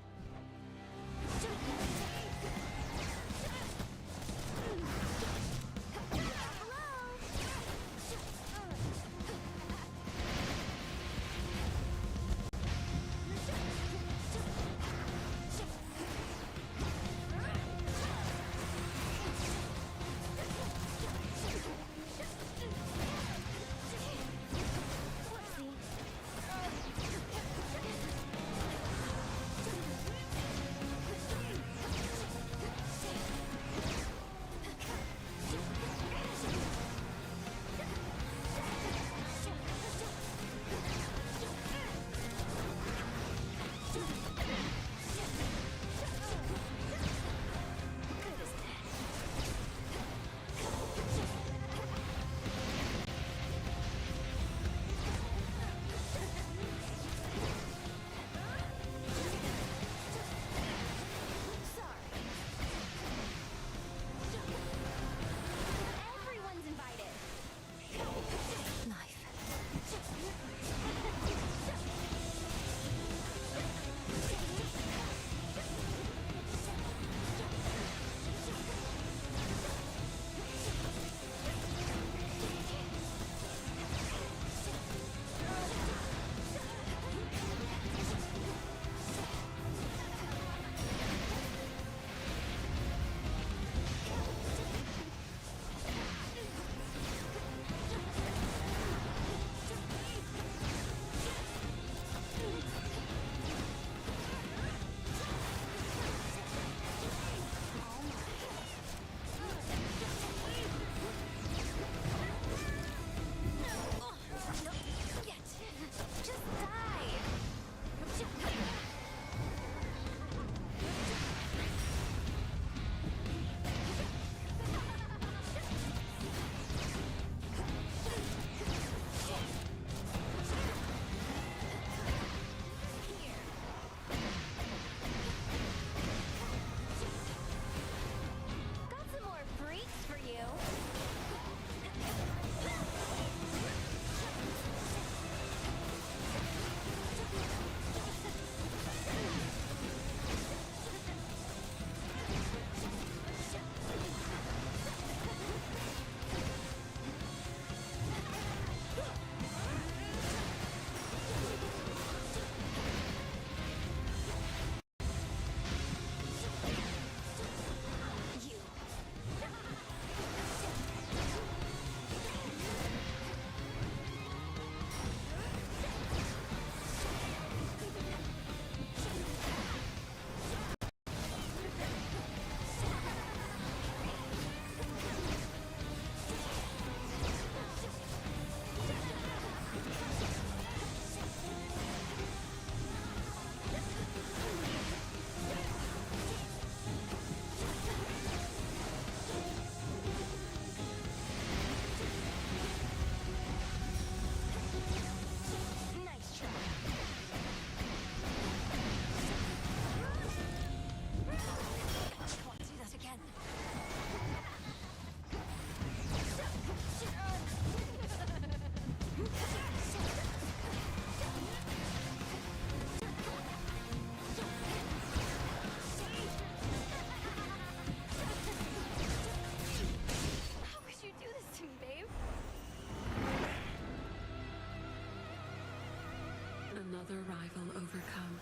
another rival overcome.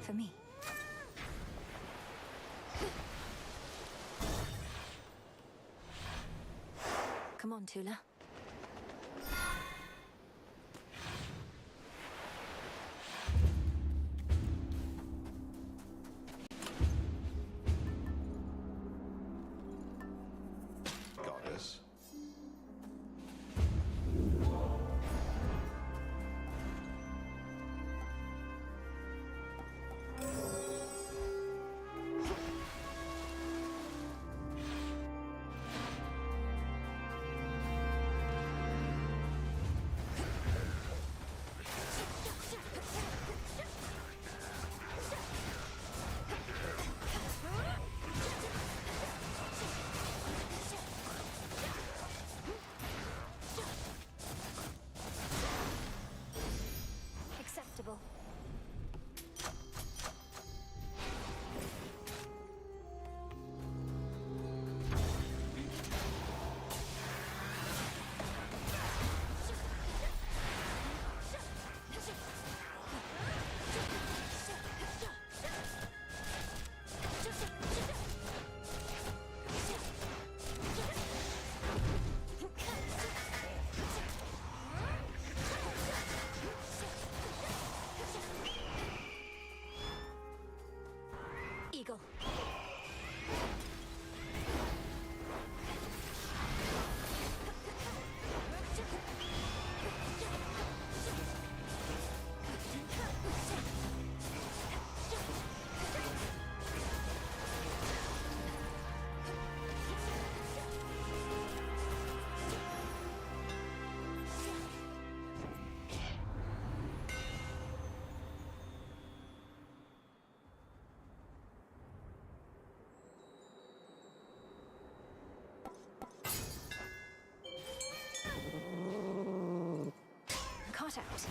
For me. Come on, Tula. Goddess. Acceptable. Eagle. Caught out.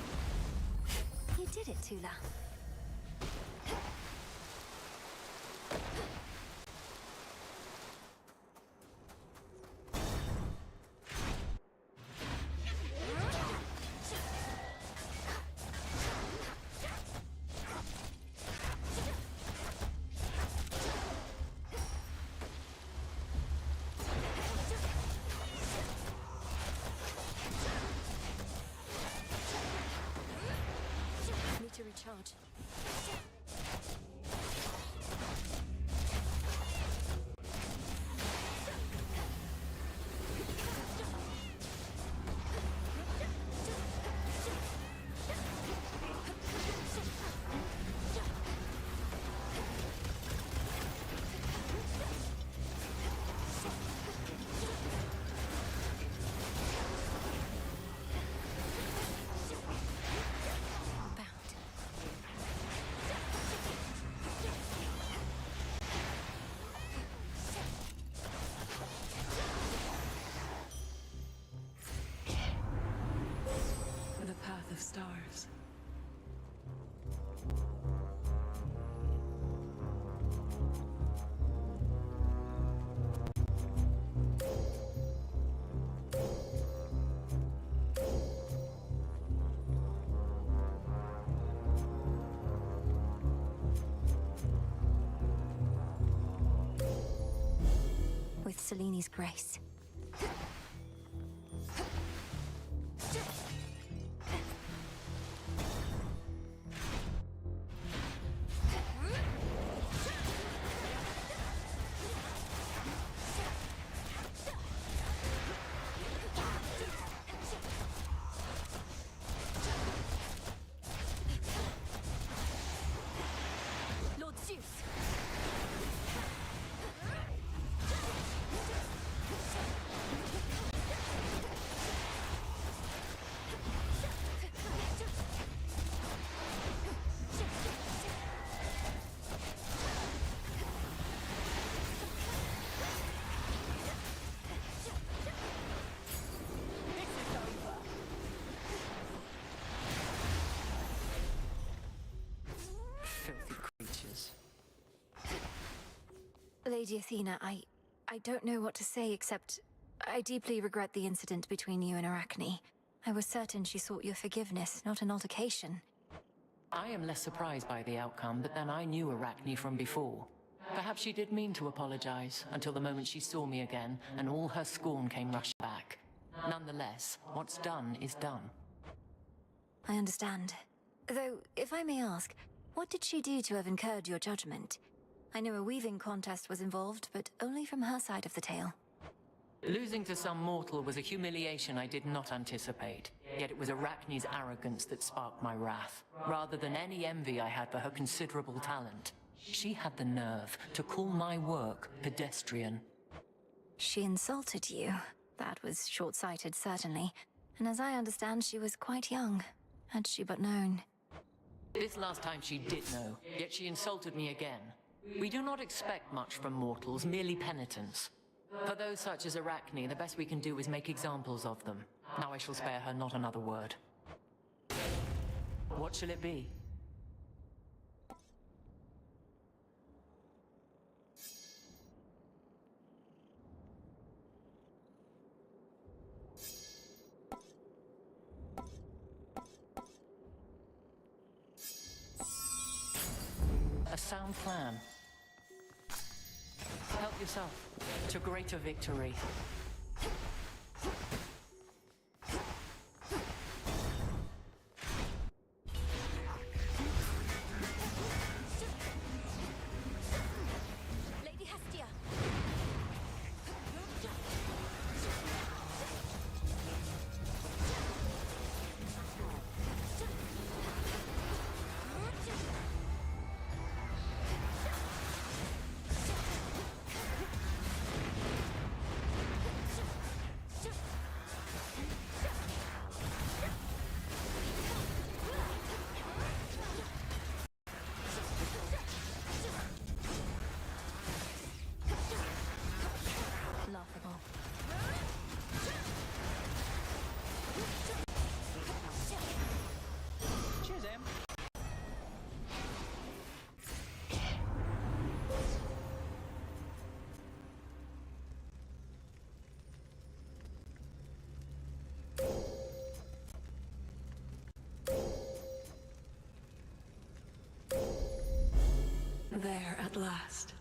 You did it, Tula. Need to recharge. The path of stars. With Seleni's grace. Lord Zeus! Filthy creatures. Lady Athena, I don't know what to say except I deeply regret the incident between you and Arachne. I was certain she sought your forgiveness, not an altercation. I am less surprised by the outcome, but then I knew Arachne from before. Perhaps she did mean to apologize, until the moment she saw me again, and all her scorn came rushing back. Nonetheless, what's done is done. I understand. Though, if I may ask, what did she do to have incurred your judgment? I know a weaving contest was involved, but only from her side of the tale. Losing to some mortal was a humiliation I did not anticipate, yet it was Arachne's arrogance that sparked my wrath, rather than any envy I had for her considerable talent. She had the nerve to call my work pedestrian. She insulted you. That was short-sighted, certainly. And as I understand, she was quite young, had she but known. This last time she did know, yet she insulted me again. We do not expect much from mortals, merely penitence. For those such as Arachne, the best we can do is make examples of them. Now I shall spare her not another word. What shall it be? A sound plan. Help yourself to greater victory. Lady Hestia! Laughable. Cheers, Em. There at last.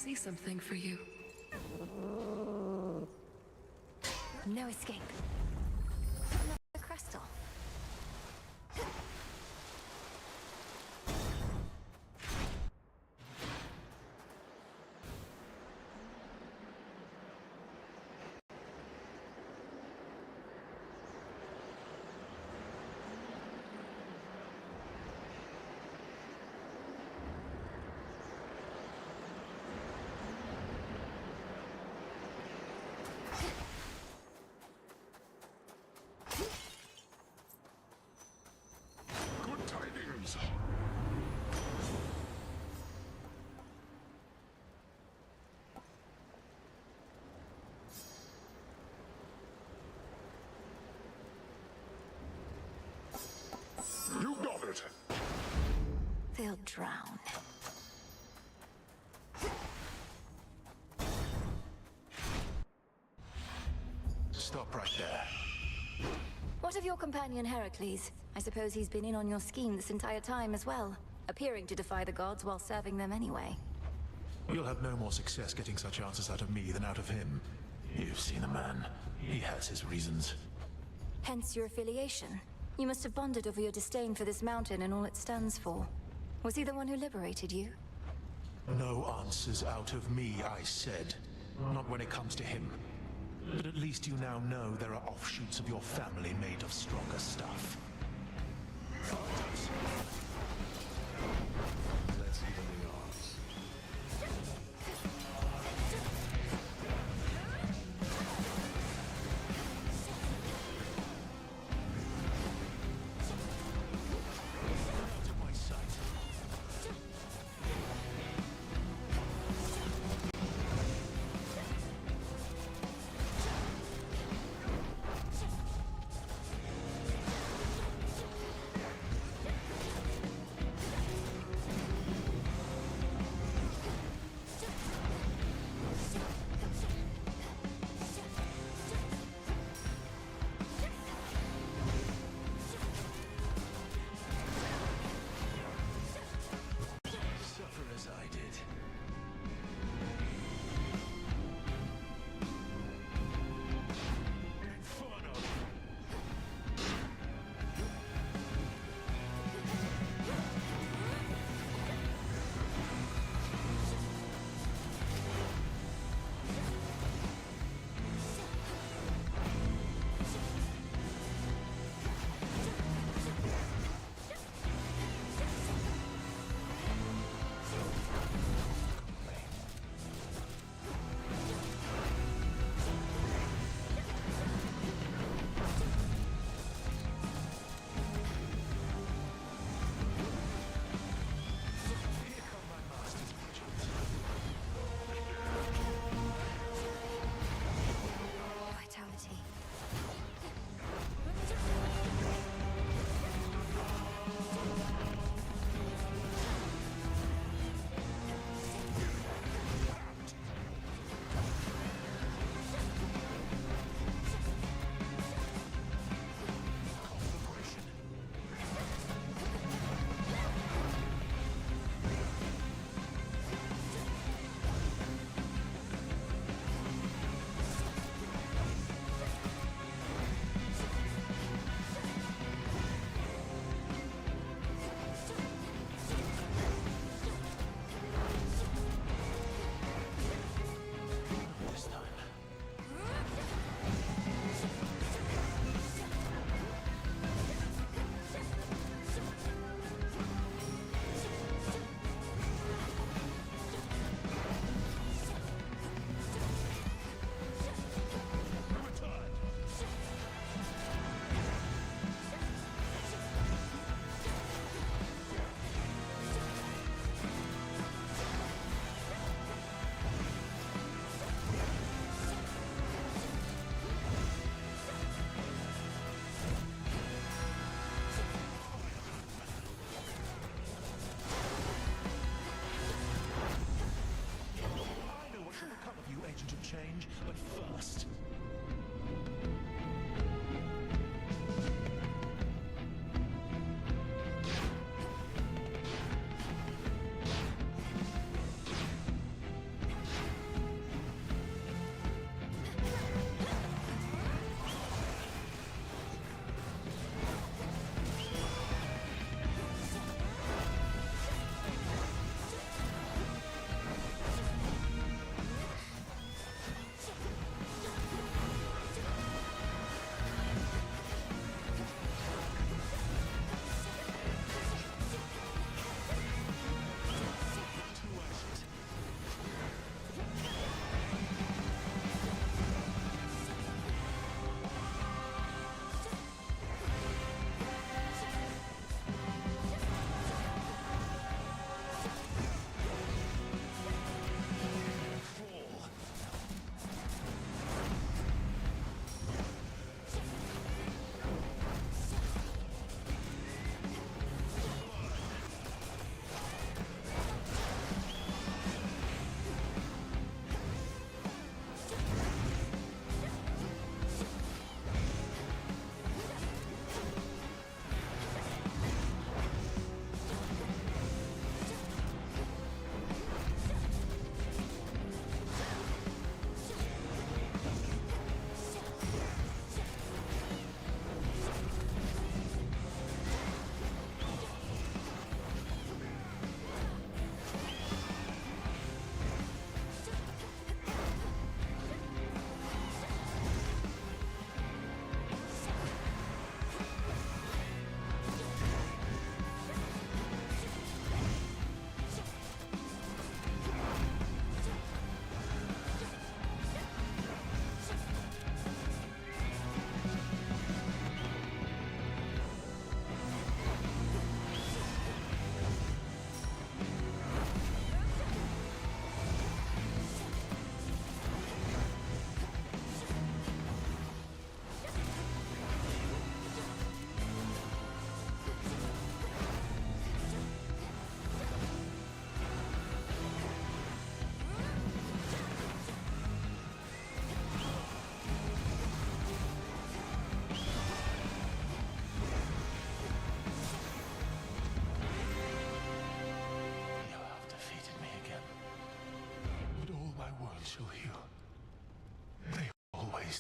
see something for you. No escape. Another crystal. Good tidings. You got it. They'll drown. Stop right there. What of your companion Heracles? I suppose he's been in on your scheme this entire time as well, appearing to defy the gods while serving them anyway. You'll have no more success getting such answers out of me than out of him. You've seen the man. He has his reasons. Hence your affiliation. You must have bonded over your disdain for this mountain and all it stands for. Was he the one who liberated you? No answers out of me, I said. Not when it comes to him. But at least you now know there are offshoots of your family made of stronger stuff. Let's even the odds. Out of my sight.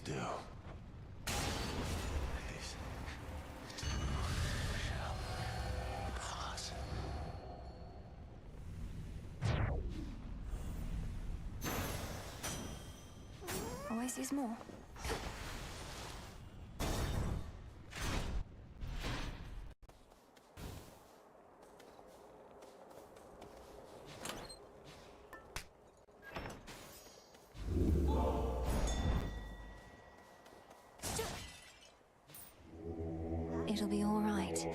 do. These two shall pass. Always use more. It'll be all right.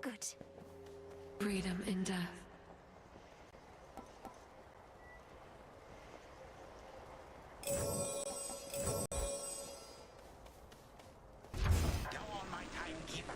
Good. Freedom in death. Go on, my timekeeper.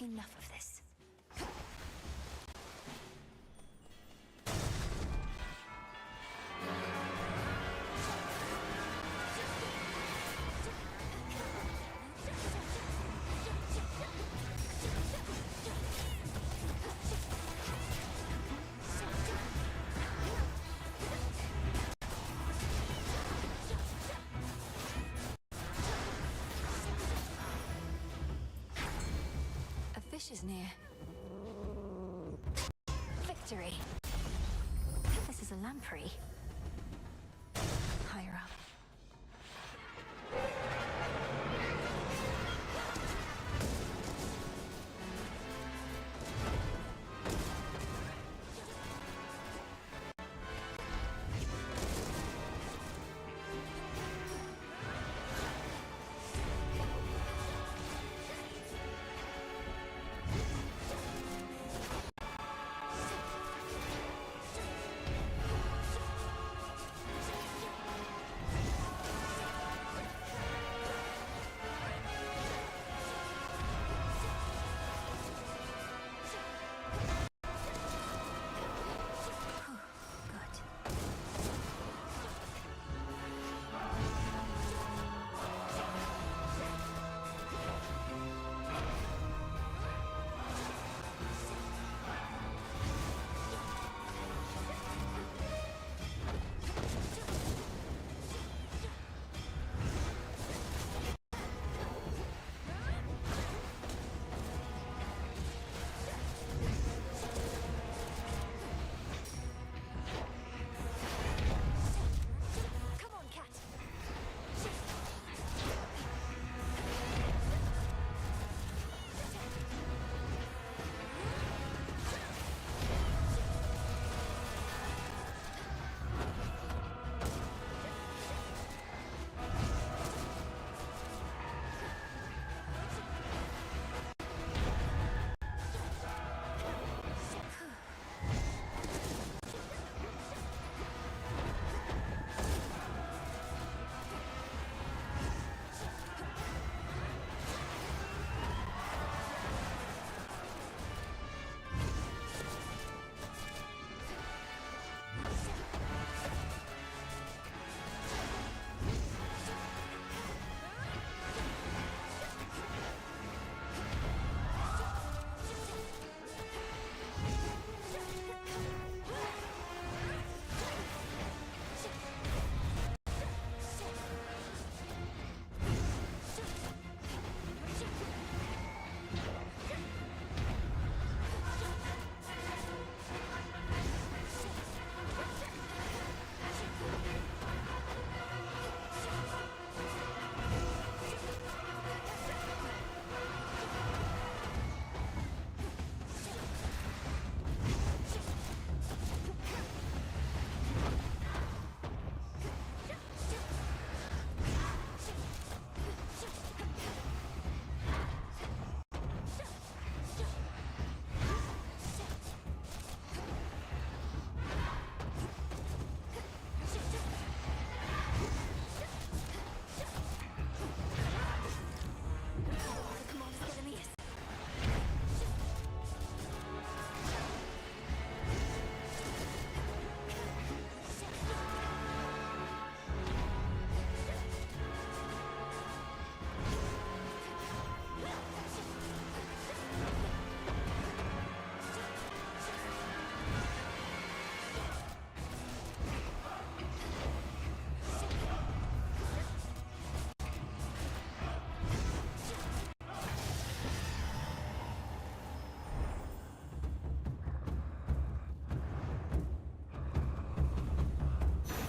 Enough of this. A fish is near. Victory. This is a lamprey. Higher up.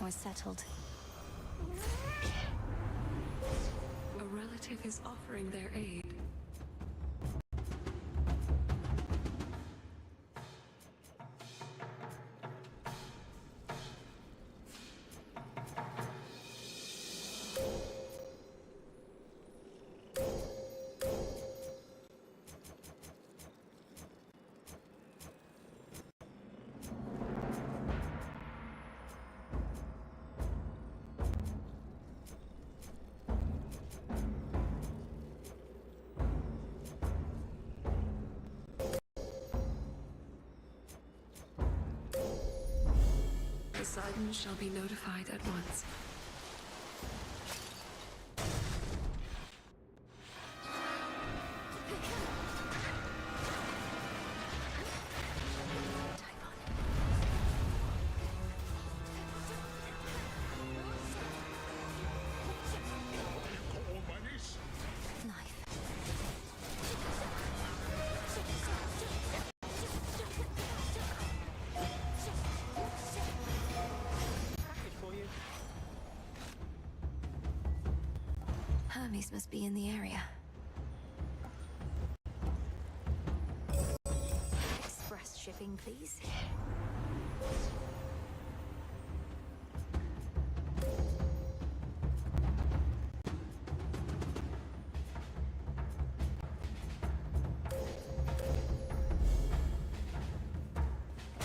was settled. A relative is offering their aid. Poseidon shall be notified at once. Hermes must be in the area. Express shipping, please.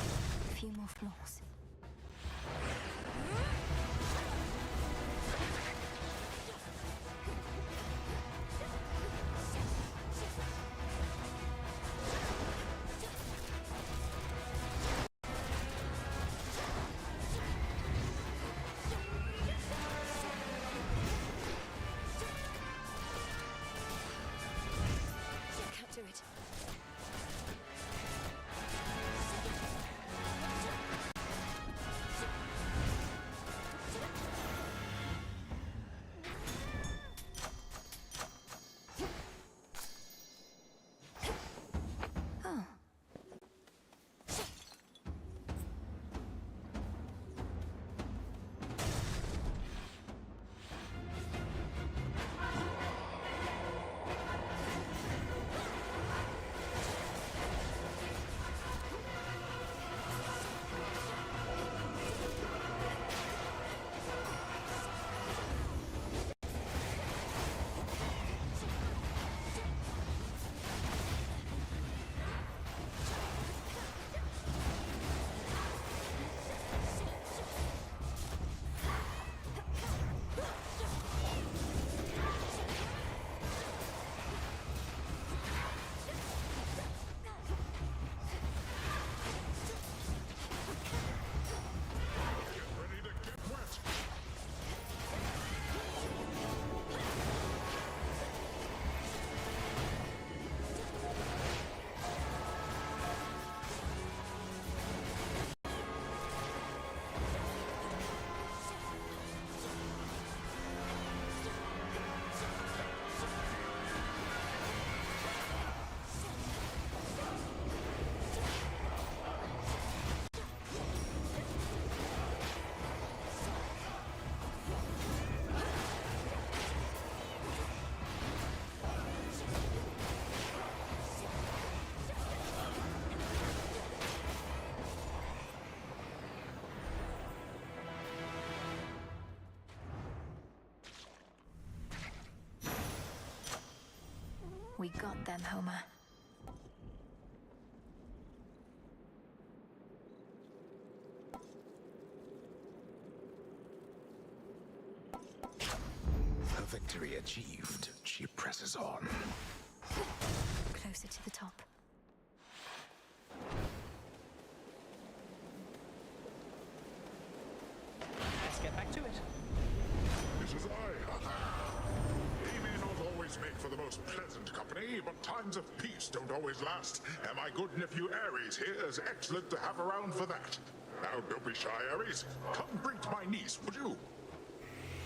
A few more floors. Do it. Oh. We got them, Homer. Her victory achieved, she presses on. Closer to the top. Let's get back to it. It is I. We may not always make for the most pleasant company, but times of peace don't always last, and my good nephew Ares here is excellent to have around for that. Now, don't be shy, Ares. Come greet my niece, would you?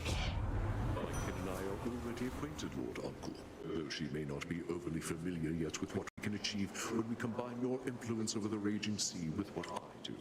My kid and I are already acquainted, Lord Uncle, though she may not be overly familiar yet with what we can achieve when we combine your influence over the raging sea with what I do.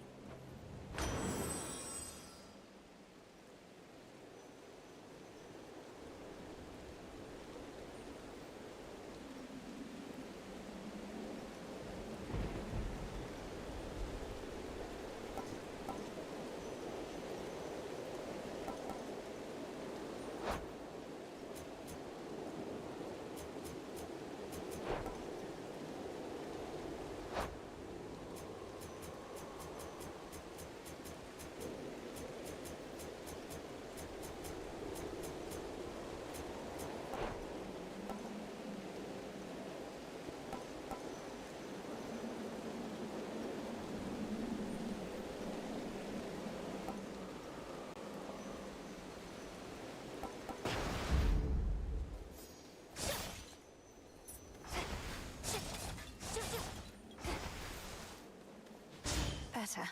better.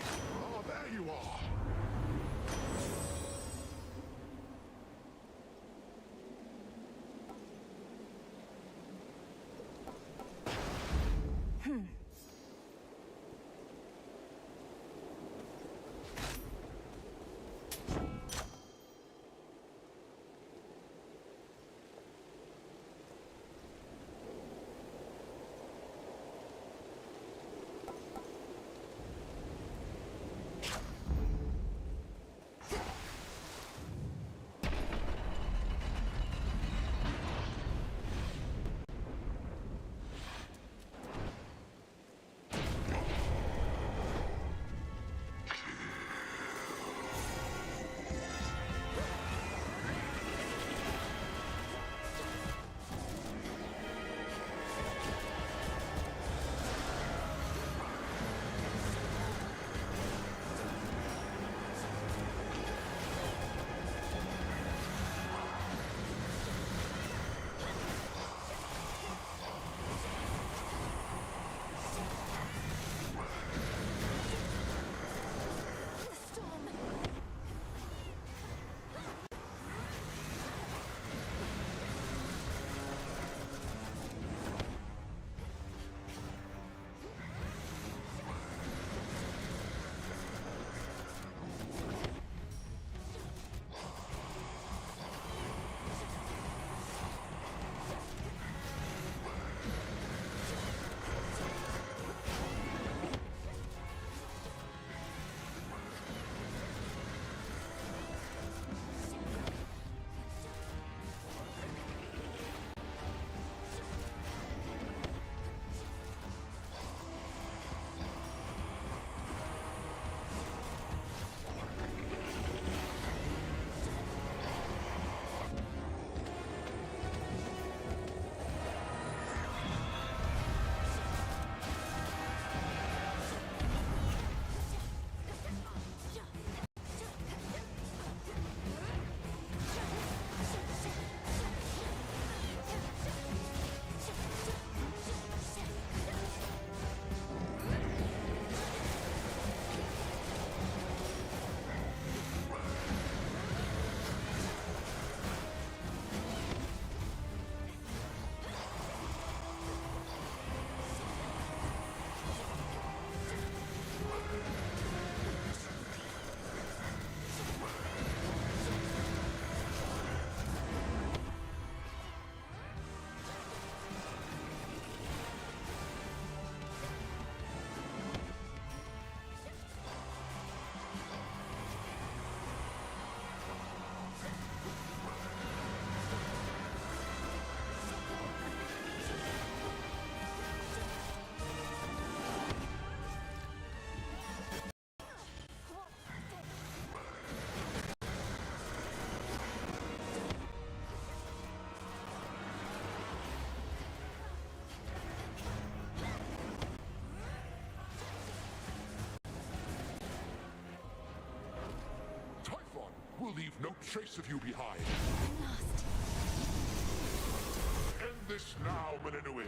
Oh, there you are. We'll leave no trace of you behind. I'm lost. End this now, Meninue.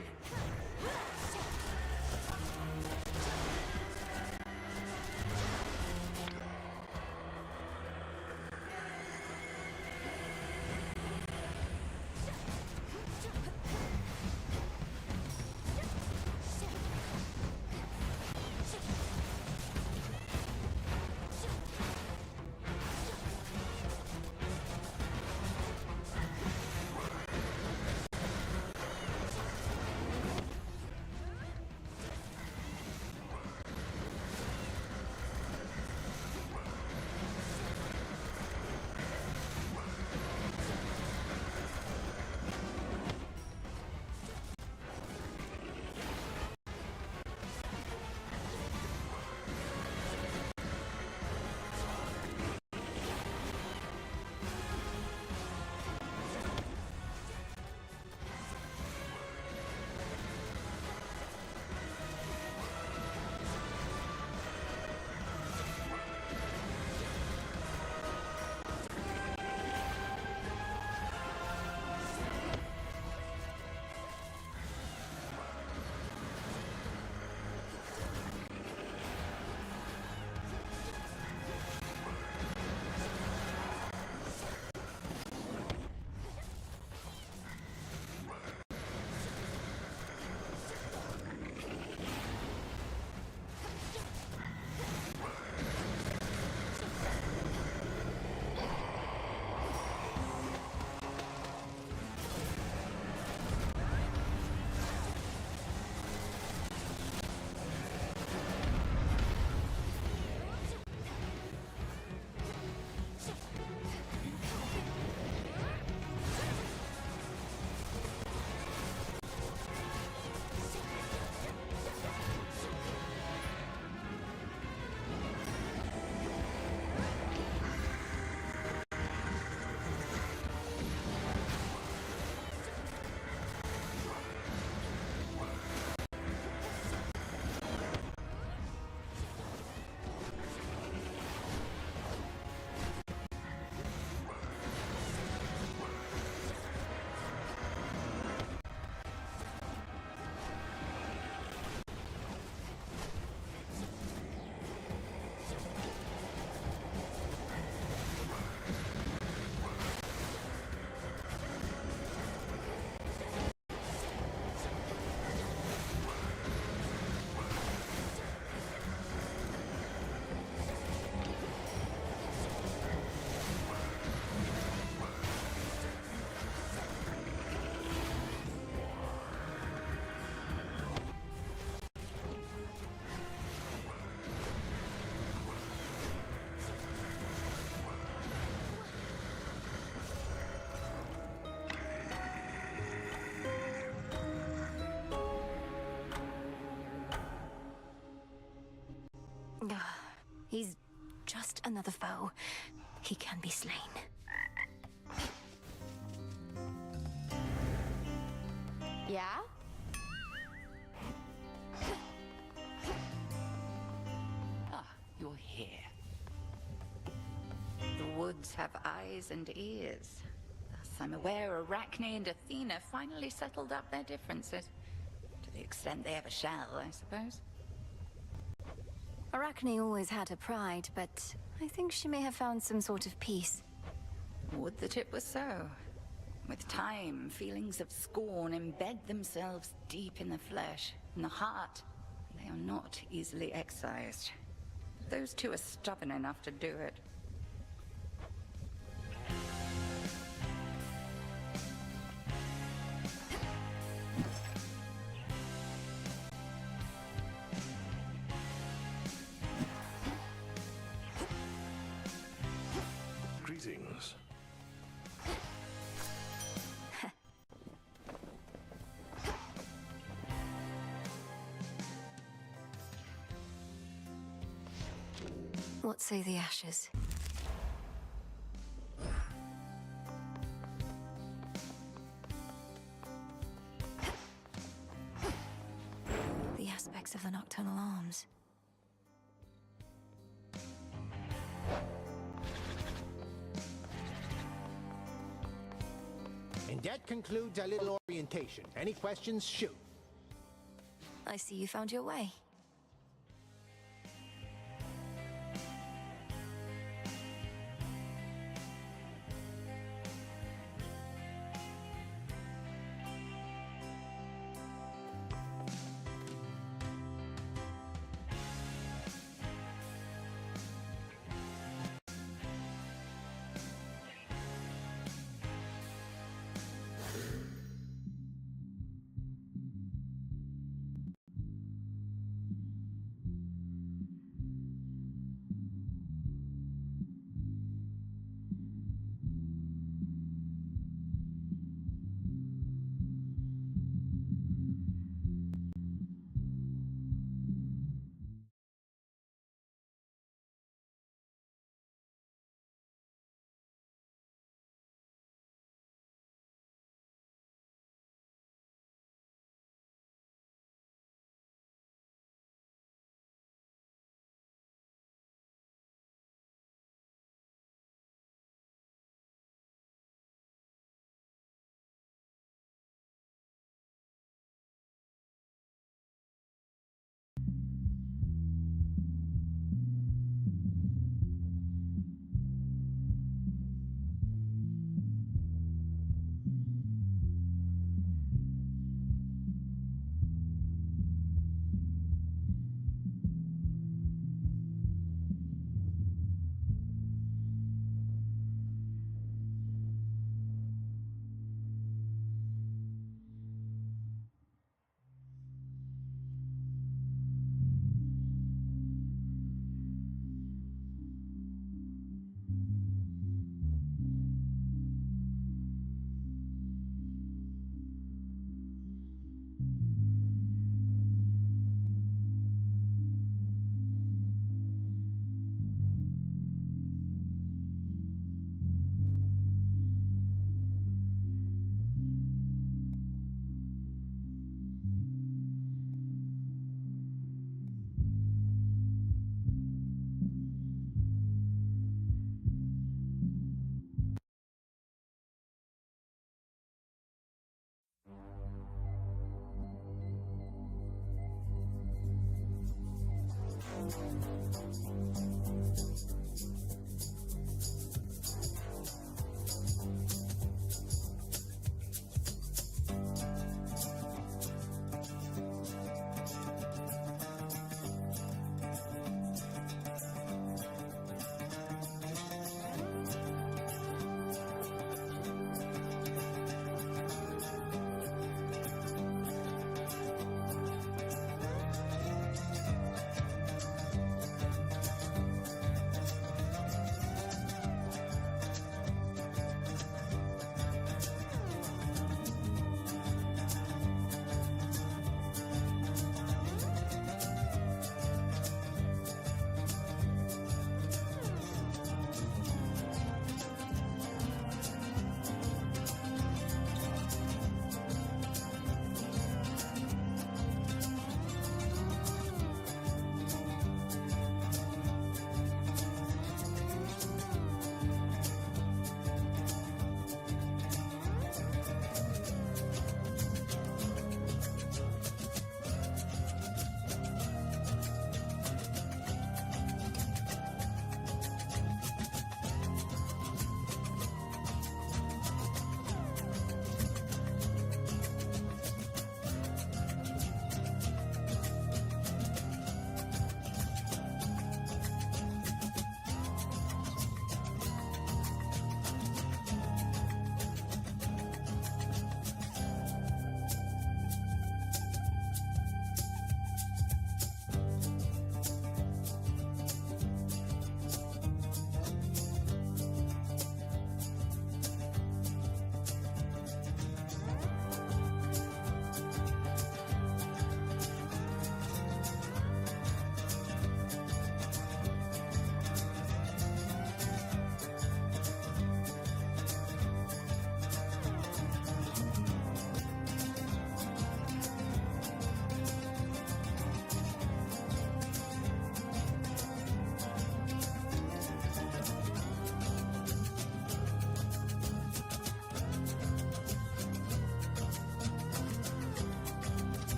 He's just another foe. He can be slain. Yeah? Ah, you're here. The woods have eyes and ears. Thus, I'm aware Arachne and Athena finally settled up their differences. To the extent they ever shall, I suppose. Arachne always had her pride, but I think she may have found some sort of peace. Would that it was so. With time, feelings of scorn embed themselves deep in the flesh, in the heart. They are not easily excised. Those two are stubborn enough to do it. Greetings. What say the ashes? The aspects of the nocturnal arms. And that concludes our little orientation. Any questions? Shoot. I see you found your way.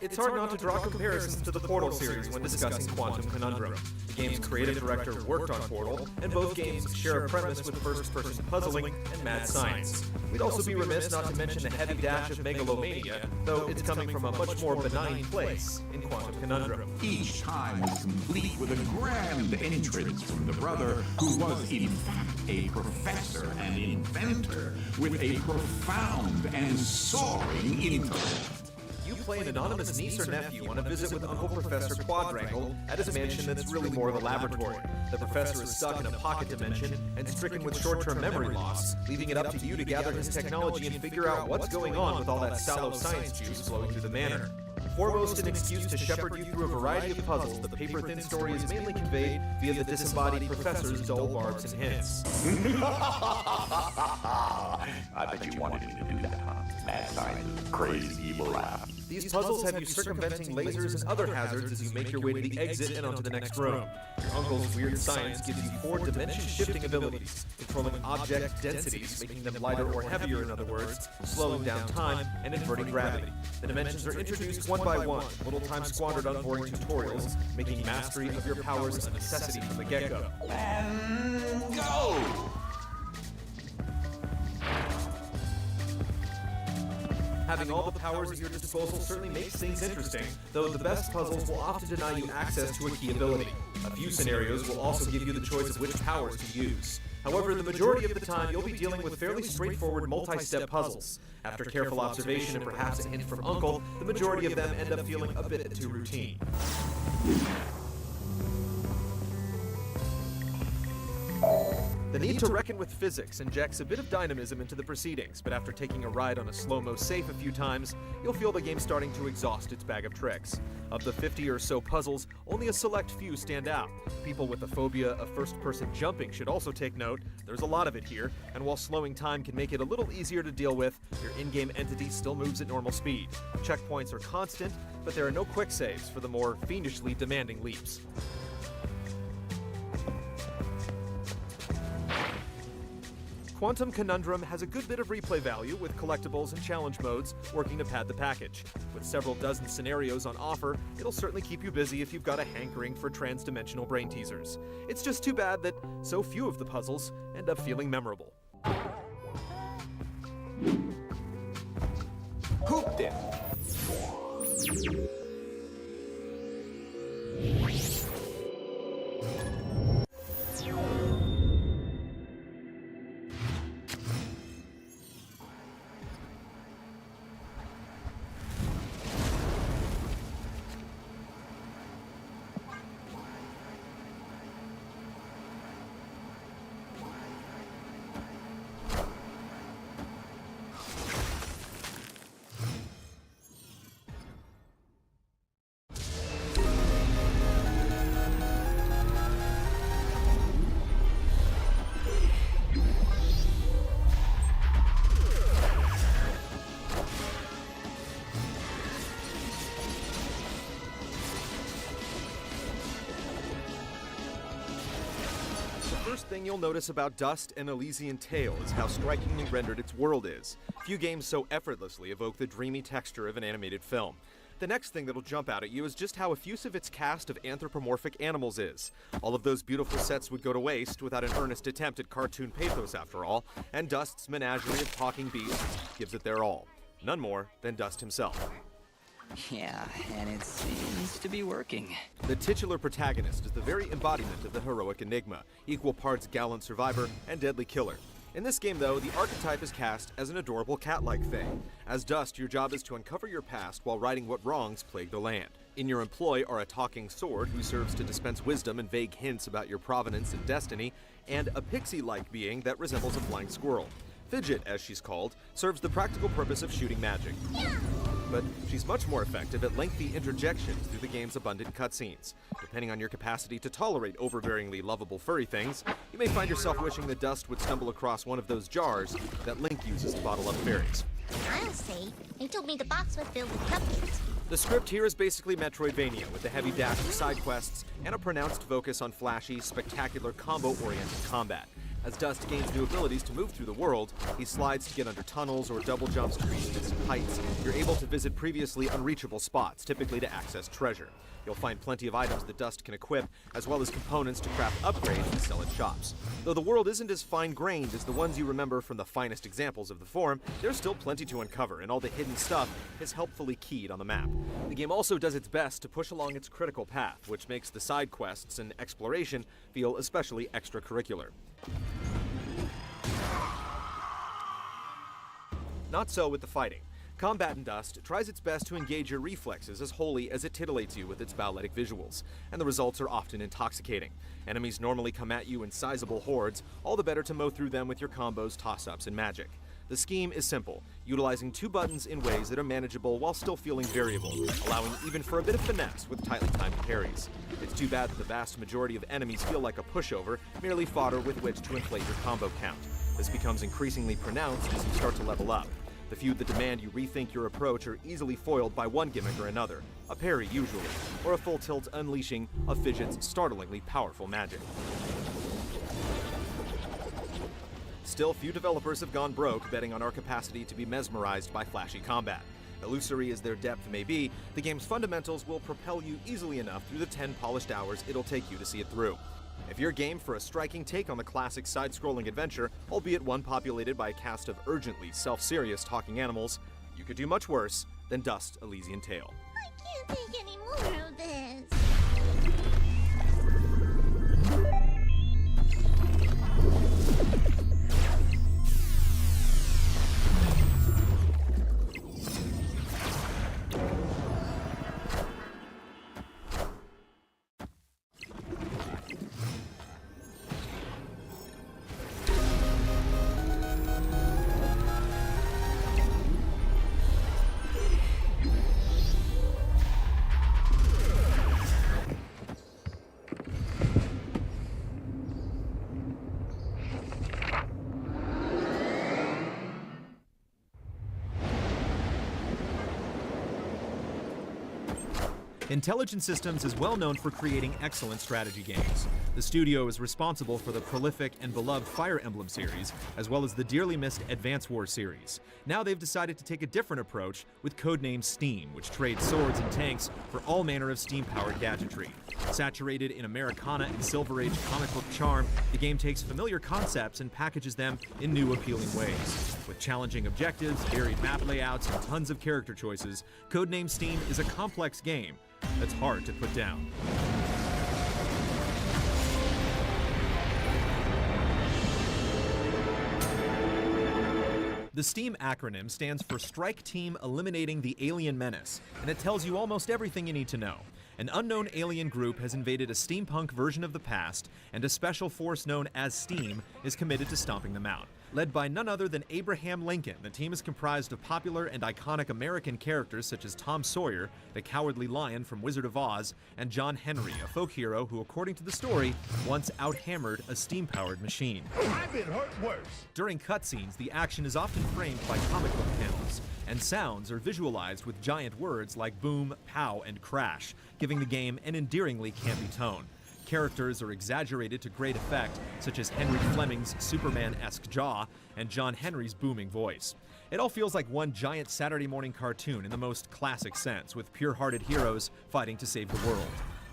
It's hard not to draw comparisons to the Portal series when discussing Quantum Conundrum. The game's creative director worked on Portal, and both games share a premise with first-person puzzling and mad science. We'd also be remiss not to mention the heavy dash of megalomania, though it's coming from a much more benign place in Quantum Conundrum. Each time was complete with a grand entrance from the brother who was in fact a professor and inventor with a profound and soaring intellect. You play an anonymous niece or nephew on a visit with Uncle Professor Quadrangle at his mansion that's really more of a laboratory. The professor is stuck in a pocket dimension and stricken with short-term memory loss, leaving it up to you to gather his technology and figure out what's going on with all that sallow science juice flowing through the manor. Foremost an excuse to shepherd you through a variety of puzzles, the paper-thin story is mainly conveyed via the disembodied professor's dull barbs and hints. I bet you wanted me to do that, huh? Mad science, crazy evil laugh. These puzzles have you circumventing lasers and other hazards as you make your way to the exit and onto the next room. Your uncle's weird science gives you 4 dimension-shifting abilities, controlling object densities, making them lighter or heavier in other words, slowing down time, and inverting gravity. The dimensions are introduced one by one, little time squandered on boring tutorials, making mastery of your powers a necessity from the get-go. And go! Having all the powers at your disposal certainly makes things interesting, though the best puzzles will often deny you access to a key ability. A few scenarios will also give you the choice of which powers to use. However, the majority of the time you'll be dealing with fairly straightforward multi-step puzzles. After careful observation and perhaps a hint from Uncle, the majority of them end up feeling a bit too routine. The need to reckon with physics injects a bit of dynamism into the proceedings, but after taking a ride on a slow-mo safe a few times, you'll feel the game starting to exhaust its bag of tricks. Of the 50 or so puzzles, only a select few stand out. People with a phobia of first-person jumping should also take note. There's a lot of it here, and while slowing time can make it a little easier to deal with, your in-game entity still moves at normal speed. Checkpoints are constant, but there are no quick saves for the more fiendishly demanding leaps. Quantum Conundrum has a good bit of replay value with collectibles and challenge modes working to pad the package. With several dozen scenarios on offer, it'll certainly keep you busy if you've got a hankering for trans-dimensional brain teasers. It's just too bad that so few of the puzzles end up feeling memorable. Hooped it! First thing you'll notice about Dust and Elysian Tale is how strikingly rendered its world is. Few games so effortlessly evoke the dreamy texture of an animated film. The next thing that'll jump out at you is just how effusive its cast of anthropomorphic animals is. All of those beautiful sets would go to waste without an earnest attempt at cartoon pathos after all, and Dust's menagerie of talking beasts gives it their all. None more than Dust himself. Yeah, and it seems to be working. The titular protagonist is the very embodiment of the heroic enigma, equal parts gallant survivor and deadly killer. In this game, though, the archetype is cast as an adorable cat-like thing. As Dust, your job is to uncover your past while righting what wrongs plague the land. In your employ are a talking sword who serves to dispense wisdom and vague hints about your provenance and destiny, and a pixie-like being that resembles a flying squirrel. Fidget, as she's called, serves the practical purpose of shooting magic. But she's much more effective at lengthy interjections through the game's abundant cutscenes. Depending on your capacity to tolerate overbearingly lovable furry things, you may find yourself wishing that Dust would stumble across one of those jars that Link uses to bottle up fairies. I'll say. They told me the box was filled with cupcakes. The script here is basically Metroidvania, with a heavy dash of side quests and a pronounced focus on flashy, spectacular, combo-oriented combat. As Dust gains new abilities to move through the world, he slides to get under tunnels or double jumps to reach distant heights. You're able to visit previously unreachable spots, typically to access treasure. You'll find plenty of items that Dust can equip, as well as components to craft upgrades and sell at shops. Though the world isn't as fine-grained as the ones you remember from the finest examples of the forum, there's still plenty to uncover, and all the hidden stuff is helpfully keyed on the map. The game also does its best to push along its critical path, which makes the side quests and exploration feel especially extracurricular. Not so with the fighting. Combat in Dust tries its best to engage your reflexes as wholly as it titillates you with its balletic visuals, and the results are often intoxicating. Enemies normally come at you in sizable hordes, all the better to mow through them with your combos, toss-ups, and magic. The scheme is simple, utilizing 2 buttons in ways that are manageable while still feeling variable, allowing even for a bit of finesse with tightly timed parries. It's too bad that the vast majority of enemies feel like a pushover, merely fodder with which to inflate your combo count. This becomes increasingly pronounced as you start to level up. The few that demand you rethink your approach are easily foiled by one gimmick or another, a parry usually, or a full tilt unleashing of Fidget's startlingly powerful magic. Still, few developers have gone broke betting on our capacity to be mesmerized by flashy combat. Illusory as their depth may be, the game's fundamentals will propel you easily enough through the 10 polished hours it'll take you to see it through. If you're game for a striking take on the classic side-scrolling adventure, albeit one populated by a cast of urgently self-serious talking animals, you could do much worse than Dust Elysian Tale. I can't take any more of this. Intelligent Systems is well known for creating excellent strategy games. The studio is responsible for the prolific and beloved Fire Emblem series, as well as the dearly missed Advance Wars series. Now they've decided to take a different approach with codenamed Steam, which trades swords and tanks for all manner of steam-powered gadgetry. Saturated in Americana and Silver Age comic book charm, the game takes familiar concepts and packages them in new appealing ways. With challenging objectives, varied map layouts, and tons of character choices, codenamed Steam is a complex game that's hard to put down. The STEAM acronym stands for Strike Team Eliminating the Alien Menace, and it tells you almost everything you need to know. An unknown alien group has invaded a steampunk version of the past, and a special force known as STEAM is committed to stomping them out. Led by none other than Abraham Lincoln, the team is comprised of popular and iconic American characters such as Tom Sawyer, the Cowardly Lion from Wizard of Oz, and John Henry, a folk hero who, according to the story, once out-hammered a steam-powered machine. I've been hurt worse. During cutscenes, the action is often framed by comic book panels, and sounds are visualized with giant words like boom, pow, and crash, giving the game an endearingly campy tone. Characters are exaggerated to great effect, such as Henry Fleming's Superman-esque jaw and John Henry's booming voice. It all feels like one giant Saturday morning cartoon in the most classic sense, with pure-hearted heroes fighting to save the world.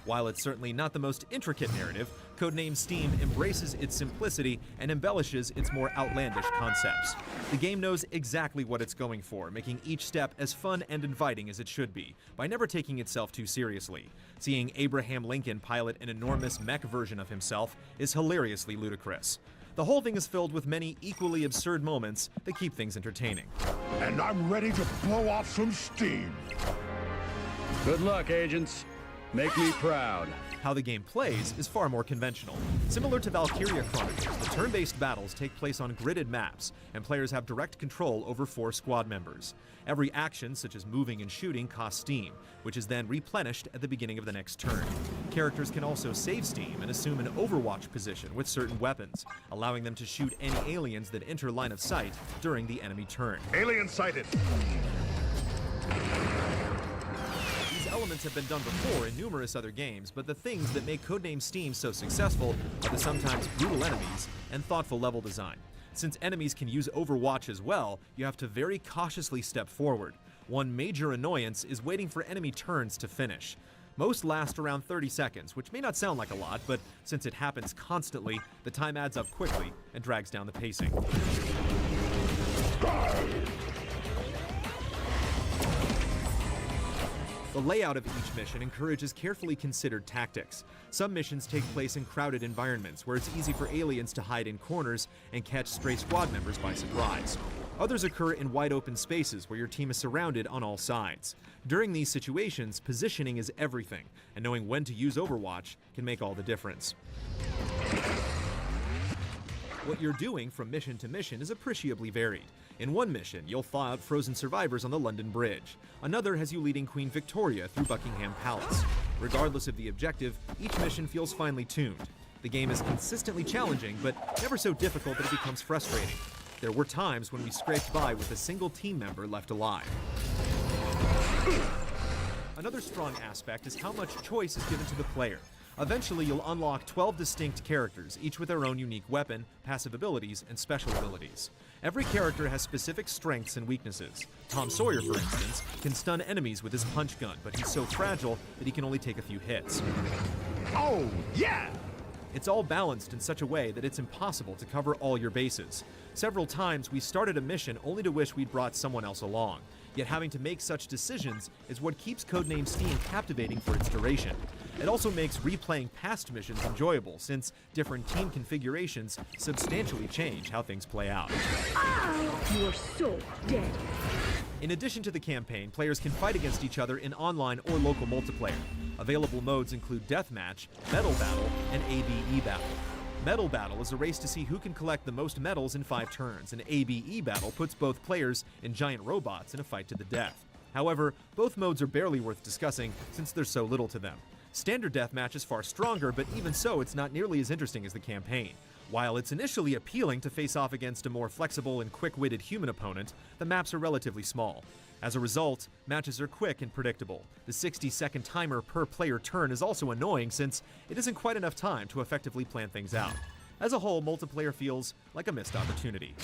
While it's certainly not the most intricate narrative, codenamed Steam embraces its simplicity and embellishes its more outlandish concepts. The game knows exactly what it's going for, making each step as fun and inviting as it should be, by never taking itself too seriously. Seeing Abraham Lincoln pilot an enormous mech version of himself is hilariously ludicrous. The whole thing is filled with many equally absurd moments that keep things entertaining. And I'm ready to blow off some steam. Good luck, agents. Make me proud. How the game plays is far more conventional. Similar to Valkyria Chronicles, the turn-based battles take place on gridded maps, and players have direct control over 4 squad members. Every action, such as moving and shooting, costs steam, which is then replenished at the beginning of the next turn. Characters can also save steam and assume an overwatch position with certain weapons, allowing them to shoot any aliens that enter line of sight during the enemy turn. Alien sighted. elements have been done before in numerous other games, but the things that make Codename Steam so successful are the sometimes brutal enemies and thoughtful level design. Since enemies can use Overwatch as well, you have to very cautiously step forward. One major annoyance is waiting for enemy turns to finish. Most last around 30 seconds, which may not sound like a lot, but since it happens constantly, the time adds up quickly and drags down the pacing. The layout of each mission encourages carefully considered tactics. Some missions take place in crowded environments where it's easy for aliens to hide in corners and catch stray squad members by surprise. Others occur in wide open spaces where your team is surrounded on all sides. During these situations, positioning is everything, and knowing when to use Overwatch can make all the difference. What you're doing from mission to mission is appreciably varied. In one mission, you'll thaw out frozen survivors on the London Bridge. Another has you leading Queen Victoria through Buckingham Palace. Regardless of the objective, each mission feels finely tuned. The game is consistently challenging, but never so difficult that it becomes frustrating. There were times when we scraped by with a single team member left alive. Another strong aspect is how much choice is given to the player. Eventually, you'll unlock 12 distinct characters, each with their own unique weapon, passive abilities, and special abilities. Every character has specific strengths and weaknesses. Tom Sawyer, for instance, can stun enemies with his punch gun, but he's so fragile that he can only take a few hits. Oh, yeah! It's all balanced in such a way that it's impossible to cover all your bases. Several times, we started a mission only to wish we'd brought someone else along. Yet having to make such decisions is what keeps Codename Steam captivating for its duration. It also makes replaying past missions enjoyable, since different team configurations substantially change how things play out. Oh, you're so dead. In addition to the campaign, players can fight against each other in online or local multiplayer. Available modes include Deathmatch, Medal Battle, and ABE Battle. Medal Battle is a race to see who can collect the most medals in 5 turns, and ABE Battle puts both players in giant robots in a fight to the death. However, both modes are barely worth discussing since there's so little to them. Standard Deathmatch is far stronger, but even so, it's not nearly as interesting as the campaign. While it's initially appealing to face off against a more flexible and quick-witted human opponent, the maps are relatively small. As a result, matches are quick and predictable. The 60-second timer per player turn is also annoying since it isn't quite enough time to effectively plan things out. As a whole, multiplayer feels like a missed opportunity.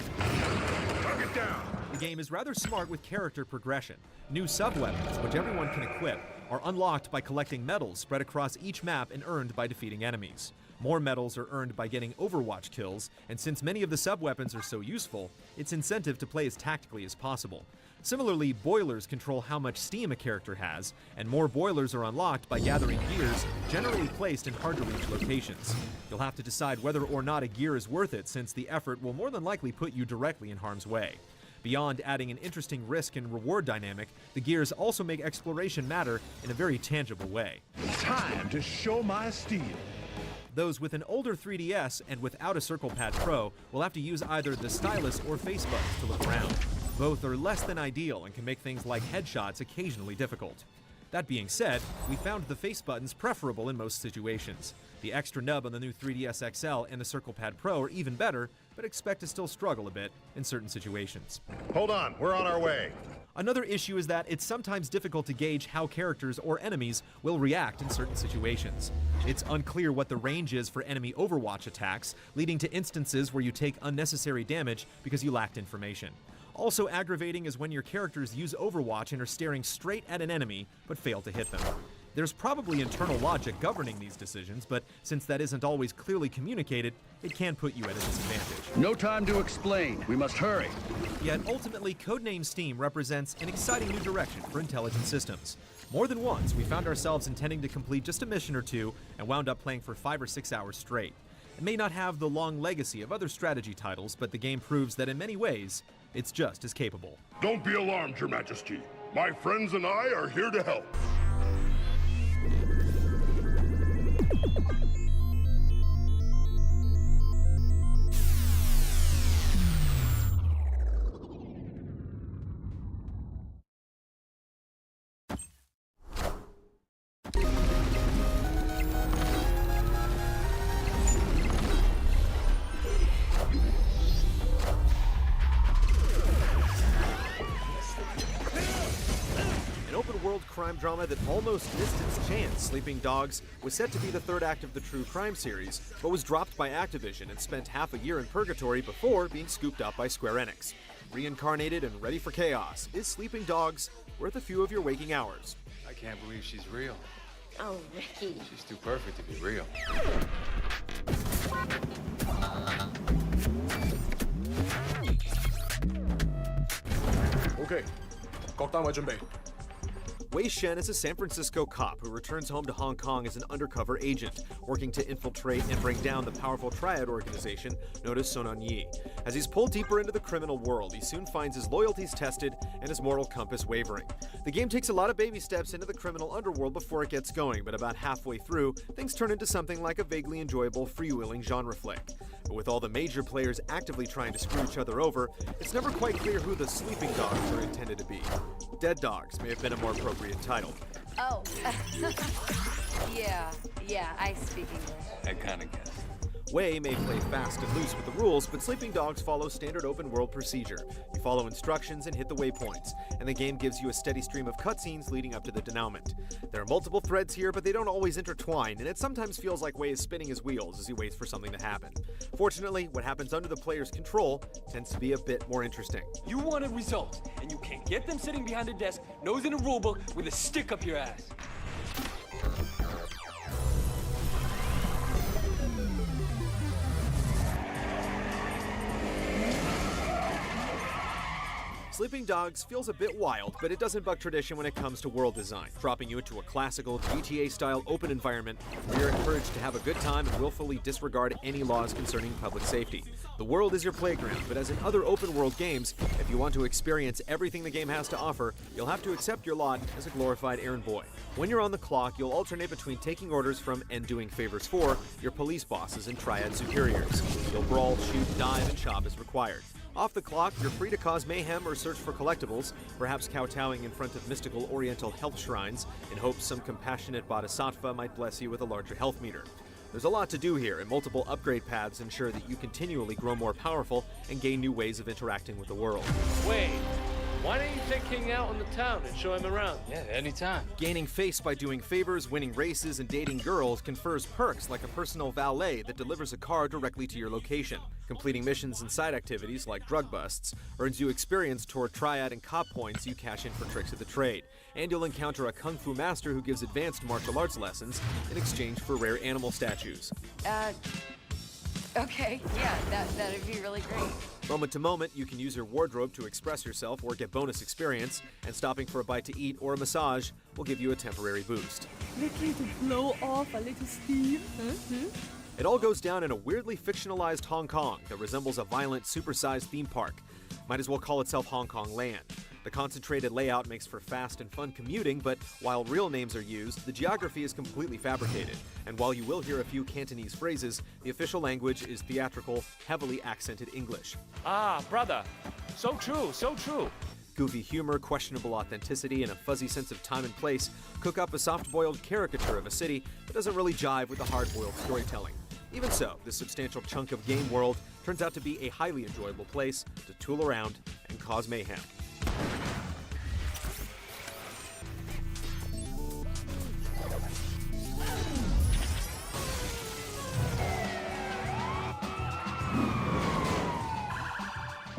Target down! The game is rather smart with character progression. New sub-weapons, which everyone can equip, are unlocked by collecting medals spread across each map and earned by defeating enemies. More medals are earned by getting Overwatch kills, and since many of the sub-weapons are so useful, it's incentive to play as tactically as possible. Similarly, boilers control how much steam a character has, and more boilers are unlocked by gathering gears generally placed in hard-to-reach locations. You'll have to decide whether or not a gear is worth it, since the effort will more than likely put you directly in harm's way. Beyond adding an interesting risk and reward dynamic, the gears also make exploration matter in a very tangible way. Time to show my steel. Those with an older 3DS and without a Circle Pad Pro will have to use either the stylus or face buttons to look around. Both are less than ideal and can make things like headshots occasionally difficult. That being said, we found the face buttons preferable in most situations. The extra nub on the new 3DS XL and the Circle Pad Pro are even better, but expect to still struggle a bit in certain situations. Hold on, we're on our way. Another issue is that it's sometimes difficult to gauge how characters or enemies will react in certain situations. It's unclear what the range is for enemy Overwatch attacks, leading to instances where you take unnecessary damage because you lacked information. Also aggravating is when your characters use Overwatch and are staring straight at an enemy, but fail to hit them. There's probably internal logic governing these decisions, but since that isn't always clearly communicated, it can put you at a disadvantage. No time to explain. We must hurry. Yet ultimately, Codename Steam represents an exciting new direction for intelligent systems. More than once, we found ourselves intending to complete just a mission or two and wound up playing for 5 or 6 hours straight. It may not have the long legacy of other strategy titles, but the game proves that in many ways, it's just as capable. Don't be alarmed, Your Majesty. My friends and I are here to help. crime drama that almost missed its chance. Sleeping Dogs was set to be the third act of the true crime series, but was dropped by Activision and spent half a year in purgatory before being scooped up by Square Enix. Reincarnated and ready for chaos, is Sleeping Dogs worth a few of your waking hours? I can't believe she's real. Oh, Ricky. She's too perfect to be real. OK，各單位準備。 Wei Shen is a San Francisco cop who returns home to Hong Kong as an undercover agent, working to infiltrate and bring down the powerful triad organization known as Sonan Yi. As he's pulled deeper into the criminal world, he soon finds his loyalties tested and his moral compass wavering. The game takes a lot of baby steps into the criminal underworld before it gets going, but about halfway through, things turn into something like a vaguely enjoyable freewheeling genre flick. But with all the major players actively trying to screw each other over, it's never quite clear who the sleeping dogs are intended to be. Dead Dogs may have been a more appropriate title. Oh, yeah, I speak English. I kind of guessed. Wei may play fast and loose with the rules, but Sleeping Dogs follow standard open-world procedure. You follow instructions and hit the waypoints, and the game gives you a steady stream of cutscenes leading up to the denouement. There are multiple threads here, but they don't always intertwine, and it sometimes feels like Wei is spinning his wheels as he waits for something to happen. Fortunately, what happens under the player's control tends to be a bit more interesting. You wanted results, and you can't get them sitting behind a desk, nose in a rulebook, with a stick up your ass. Sleeping Dogs feels a bit wild, but it doesn't buck tradition when it comes to world design, dropping you into a classical GTA-style open environment where you're encouraged to have a good time and willfully disregard any laws concerning public safety. The world is your playground, but as in other open-world games, if you want to experience everything the game has to offer, you'll have to accept your lot as a glorified errand boy. When you're on the clock, you'll alternate between taking orders from and doing favors for your police bosses and triad superiors. You'll brawl, shoot, dive, and chop as required. Off the clock, you're free to cause mayhem or search for collectibles, perhaps kowtowing in front of mystical oriental health shrines in hopes some compassionate bodhisattva might bless you with a larger health meter. There's a lot to do here, and multiple upgrade paths ensure that you continually grow more powerful and gain new ways of interacting with the world. Wait, why don't you take King out in the town and show him around? Yeah, anytime. Gaining face by doing favors, winning races, and dating girls confers perks like a personal valet that delivers a car directly to your location. Completing missions and side activities like drug busts earns you experience toward triad and cop points you cash in for tricks of the trade. And you'll encounter a kung fu master who gives advanced martial arts lessons in exchange for rare animal statues. Okay, yeah, that'd be really great. Moment to moment, you can use your wardrobe to express yourself or get bonus experience, and stopping for a bite to eat or a massage will give you a temporary boost. Looking to blow off a little steam? It all goes down in a weirdly fictionalized Hong Kong that resembles a violent, supersized theme park. Might as well call itself Hong Kong Land. The concentrated layout makes for fast and fun commuting, but while real names are used, the geography is completely fabricated. And while you will hear a few Cantonese phrases, the official language is theatrical, heavily accented English. Ah, brother. So true, so true. Goofy humor, questionable authenticity, and a fuzzy sense of time and place cook up a soft-boiled caricature of a city that doesn't really jive with the hard-boiled storytelling. Even so, this substantial chunk of game world turns out to be a highly enjoyable place to tool around and cause mayhem.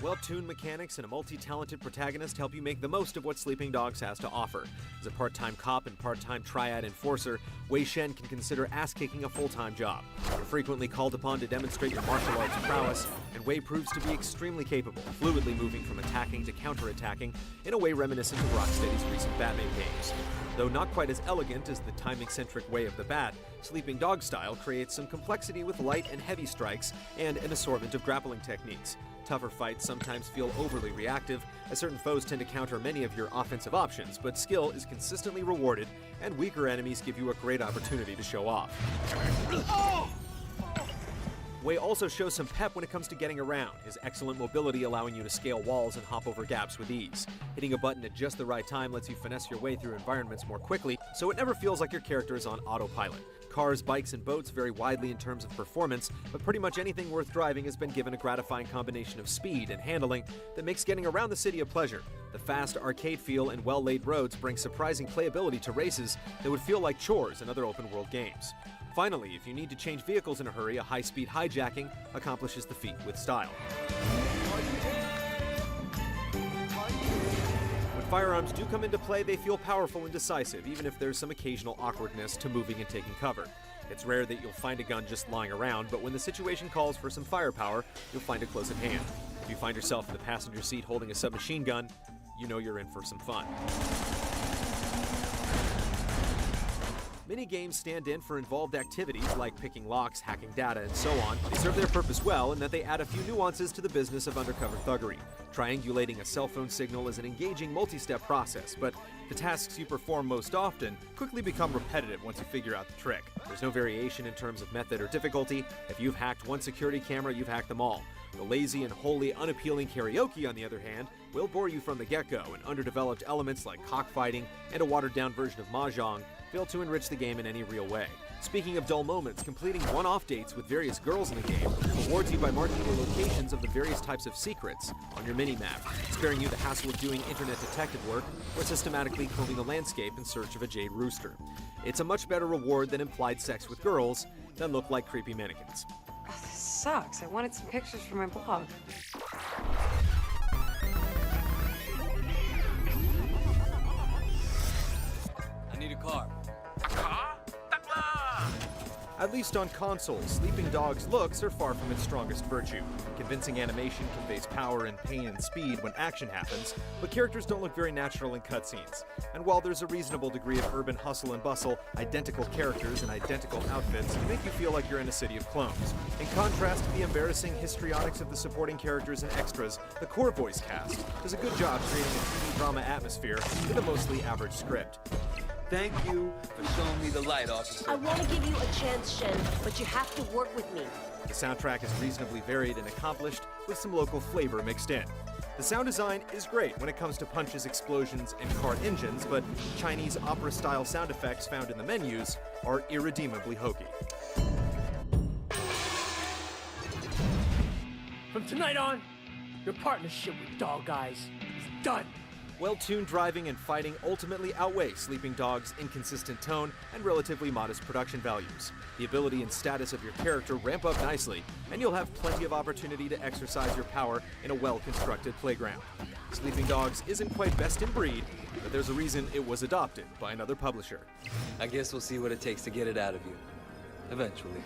Well-tuned mechanics and a multi-talented protagonist help you make the most of what Sleeping Dogs has to offer. As a part-time cop and part-time triad enforcer, Wei Shen can consider ass-kicking a full-time job. You're frequently called upon to demonstrate your martial arts prowess, and Wei proves to be extremely capable, fluidly moving from attacking to counter-attacking in a way reminiscent of Rocksteady's recent Batman games. Though not quite as elegant as the time-eccentric way of the Bat, Sleeping Dog style creates some complexity with light and heavy strikes and an assortment of grappling techniques. Tougher fights sometimes feel overly reactive, as certain foes tend to counter many of your offensive options, but skill is consistently rewarded, and weaker enemies give you a great opportunity to show off. Wei also shows some pep when it comes to getting around, his excellent mobility allowing you to scale walls and hop over gaps with ease. Hitting a button at just the right time lets you finesse your way through environments more quickly, so it never feels like your character is on autopilot. Cars, bikes, and boats vary widely in terms of performance, but pretty much anything worth driving has been given a gratifying combination of speed and handling that makes getting around the city a pleasure. The fast arcade feel and well-laid roads bring surprising playability to races that would feel like chores in other open-world games. Finally, if you need to change vehicles in a hurry, a high-speed hijacking accomplishes the feat with style. When firearms do come into play, they feel powerful and decisive, even if there's some occasional awkwardness to moving and taking cover. It's rare that you'll find a gun just lying around, but when the situation calls for some firepower, you'll find it close at hand. If you find yourself in the passenger seat holding a submachine gun, you know you're in for some fun. Mini-games stand in for involved activities like picking locks, hacking data, and so on. They serve their purpose well in that they add a few nuances to the business of undercover thuggery. Triangulating a cell phone signal is an engaging multi-step process, but the tasks you perform most often quickly become repetitive once you figure out the trick. There's no variation in terms of method or difficulty. If you've hacked one security camera, you've hacked them all. The lazy and wholly unappealing karaoke, on the other hand, will bore you from the get-go, and underdeveloped elements like cockfighting and a watered-down version of Mahjong fail to enrich the game in any real way. Speaking of dull moments, completing one-off dates with various girls in the game rewards you by marking the locations of the various types of secrets on your mini-map, sparing you the hassle of doing internet detective work or systematically combing the landscape in search of a jade rooster. It's a much better reward than implied sex with girls that look like creepy mannequins. Oh, this sucks. I wanted some pictures for my blog. I need a car. At least on consoles, Sleeping Dog's looks are far from its strongest virtue. Convincing animation conveys power and pain and speed when action happens, but characters don't look very natural in cutscenes. And while there's a reasonable degree of urban hustle and bustle, identical characters and identical outfits make you feel like you're in a city of clones. In contrast to the embarrassing histrionics of the supporting characters and extras, the core voice cast does a good job creating a TV drama atmosphere with a mostly average script. Thank you for showing me the light, officer. I want to give you a chance, Shen, but you have to work with me. The soundtrack is reasonably varied and accomplished, with some local flavor mixed in. The sound design is great when it comes to punches, explosions, and car engines, but Chinese opera-style sound effects found in the menus are irredeemably hokey. From tonight on, your partnership with Dog Eyes is done. Well-tuned driving and fighting ultimately outweigh Sleeping Dog's inconsistent tone and relatively modest production values. The ability and status of your character ramp up nicely, and you'll have plenty of opportunity to exercise your power in a well-constructed playground. Sleeping Dogs isn't quite best in breed, but there's a reason it was adopted by another publisher. I guess we'll see what it takes to get it out of you. Eventually.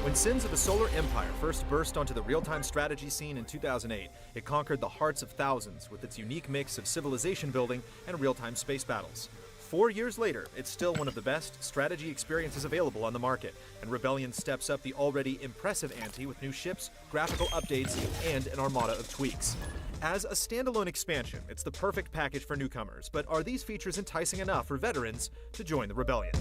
When Sins of the Solar Empire first burst onto the real-time strategy scene in 2008, it conquered the hearts of thousands with its unique mix of civilization building and real-time space battles. 4 years later, it's still one of the best strategy experiences available on the market, and Rebellion steps up the already impressive ante with new ships, graphical updates, and an armada of tweaks. As a standalone expansion, it's the perfect package for newcomers, but are these features enticing enough for veterans to join the Rebellion?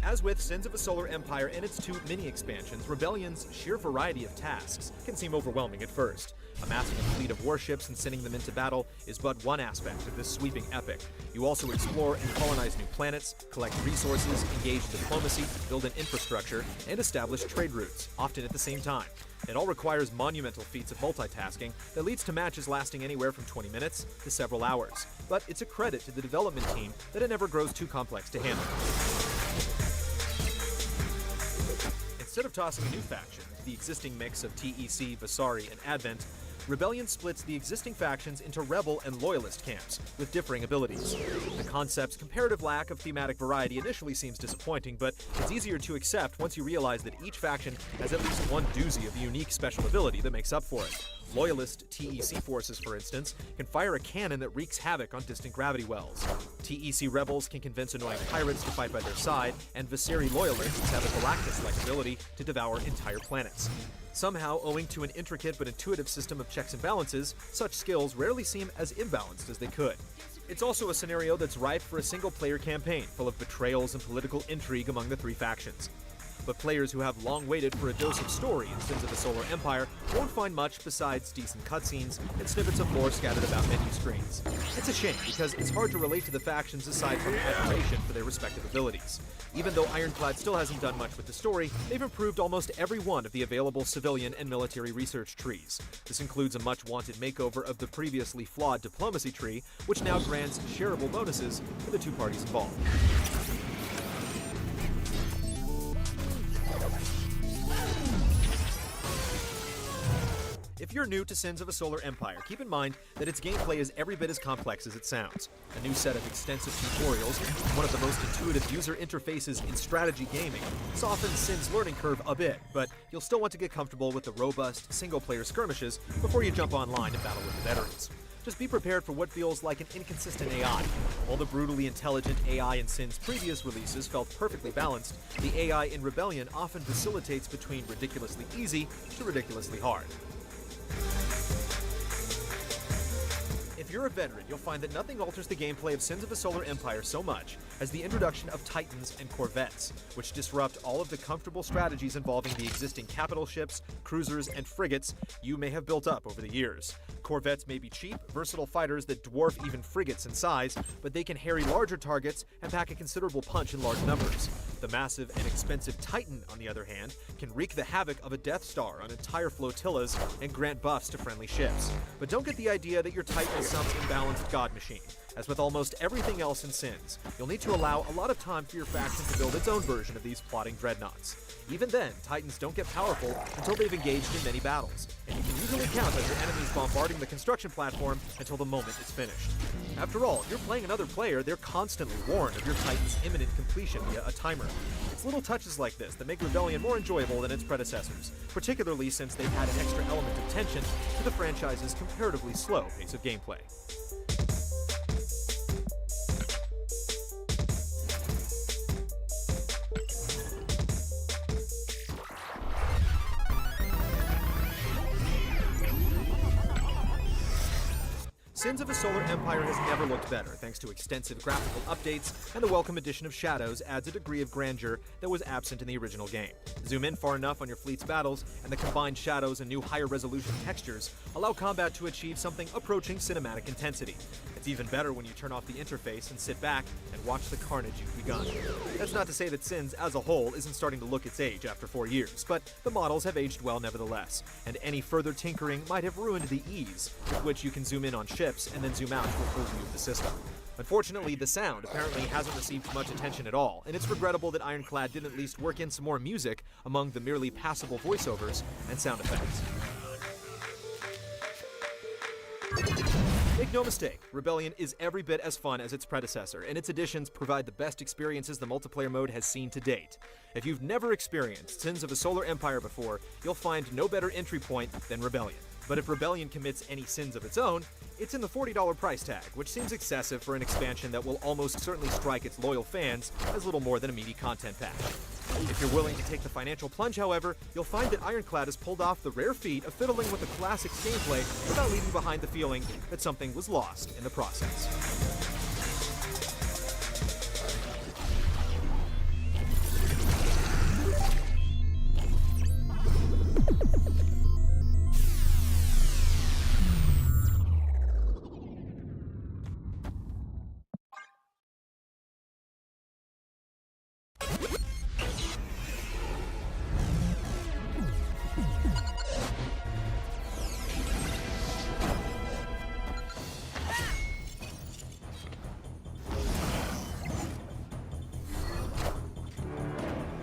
As with Sins of a Solar Empire and its 2 mini-expansions, Rebellion's sheer variety of tasks can seem overwhelming at first. Amassing a fleet of warships and sending them into battle is but one aspect of this sweeping epic. You also explore and colonize new planets, collect resources, engage in diplomacy, build an infrastructure, and establish trade routes, often at the same time. It all requires monumental feats of multitasking that leads to matches lasting anywhere from 20 minutes to several hours. But it's a credit to the development team that it never grows too complex to handle. Instead of tossing a new faction, the existing mix of TEC, Vasari, and Advent, Rebellion splits the existing factions into Rebel and Loyalist camps, with differing abilities. The concept's comparative lack of thematic variety initially seems disappointing, but it's easier to accept once you realize that each faction has at least one doozy of unique special ability that makes up for it. Loyalist TEC forces, for instance, can fire a cannon that wreaks havoc on distant gravity wells. TEC rebels can convince annoying pirates to fight by their side, and Viserys loyalists have a Galactus-like ability to devour entire planets. Somehow, owing to an intricate but intuitive system of checks and balances, such skills rarely seem as imbalanced as they could. It's also a scenario that's ripe for a single-player campaign, full of betrayals and political intrigue among the three factions. But players who have long waited for a dose of story in Sins of the Solar Empire won't find much besides decent cutscenes and snippets of lore scattered about menu screens. It's a shame, because it's hard to relate to the factions aside from admiration for their respective abilities. Even though Ironclad still hasn't done much with the story, they've improved almost every one of the available civilian and military research trees. This includes a much-wanted makeover of the previously flawed diplomacy tree, which now grants shareable bonuses for the two parties involved. If you're new to Sins of a Solar Empire, keep in mind that its gameplay is every bit as complex as it sounds. A new set of extensive tutorials, one of the most intuitive user interfaces in strategy gaming, softens Sin's learning curve a bit, but you'll still want to get comfortable with the robust, single-player skirmishes before you jump online and battle with the veterans. Just be prepared for what feels like an inconsistent AI. While the brutally intelligent AI in Sin's previous releases felt perfectly balanced, the AI in Rebellion often vacillates between ridiculously easy to ridiculously hard. If you're a veteran, you'll find that nothing alters the gameplay of Sins of a Solar Empire so much as the introduction of Titans and Corvettes, which disrupt all of the comfortable strategies involving the existing capital ships, cruisers, and frigates you may have built up over the years. Corvettes may be cheap, versatile fighters that dwarf even frigates in size, but they can harry larger targets and pack a considerable punch in large numbers. The massive and expensive Titan, on the other hand, can wreak the havoc of a Death Star on entire flotillas and grant buffs to friendly ships. But don't get the idea that your Titan is some imbalanced god machine. As with almost everything else in Sins, you'll need to allow a lot of time for your faction to build its own version of these plotting dreadnoughts. Even then, Titans don't get powerful until they've engaged in many battles, and you can usually count on your enemies bombarding the construction platform until the moment it's finished. After all, if you're playing another player, they're constantly warned of your Titan's imminent completion via a timer. It's little touches like this that make Rebellion more enjoyable than its predecessors, particularly since they've had an extra element of tension to the franchise's comparatively slow pace of gameplay. Sins of a Solar Empire has never looked better, thanks to extensive graphical updates, and the welcome addition of shadows adds a degree of grandeur that was absent in the original game. Zoom in far enough on your fleet's battles, and the combined shadows and new higher resolution textures allow combat to achieve something approaching cinematic intensity. It's even better when you turn off the interface and sit back and watch the carnage you've begun. That's not to say that Sins as a whole isn't starting to look its age after 4 years, but the models have aged well nevertheless, and any further tinkering might have ruined the ease with which you can zoom in on ships and then zoom out to a full view of the system. Unfortunately, the sound apparently hasn't received much attention at all, and it's regrettable that Ironclad didn't at least work in some more music among the merely passable voiceovers and sound effects. Make no mistake, Rebellion is every bit as fun as its predecessor, and its additions provide the best experiences the multiplayer mode has seen to date. If you've never experienced Sins of a Solar Empire before, you'll find no better entry point than Rebellion. But if Rebellion commits any sins of its own, it's in the $40 price tag, which seems excessive for an expansion that will almost certainly strike its loyal fans as little more than a meaty content pack. If you're willing to take the financial plunge, however, you'll find that Ironclad has pulled off the rare feat of fiddling with the classic's gameplay without leaving behind the feeling that something was lost in the process.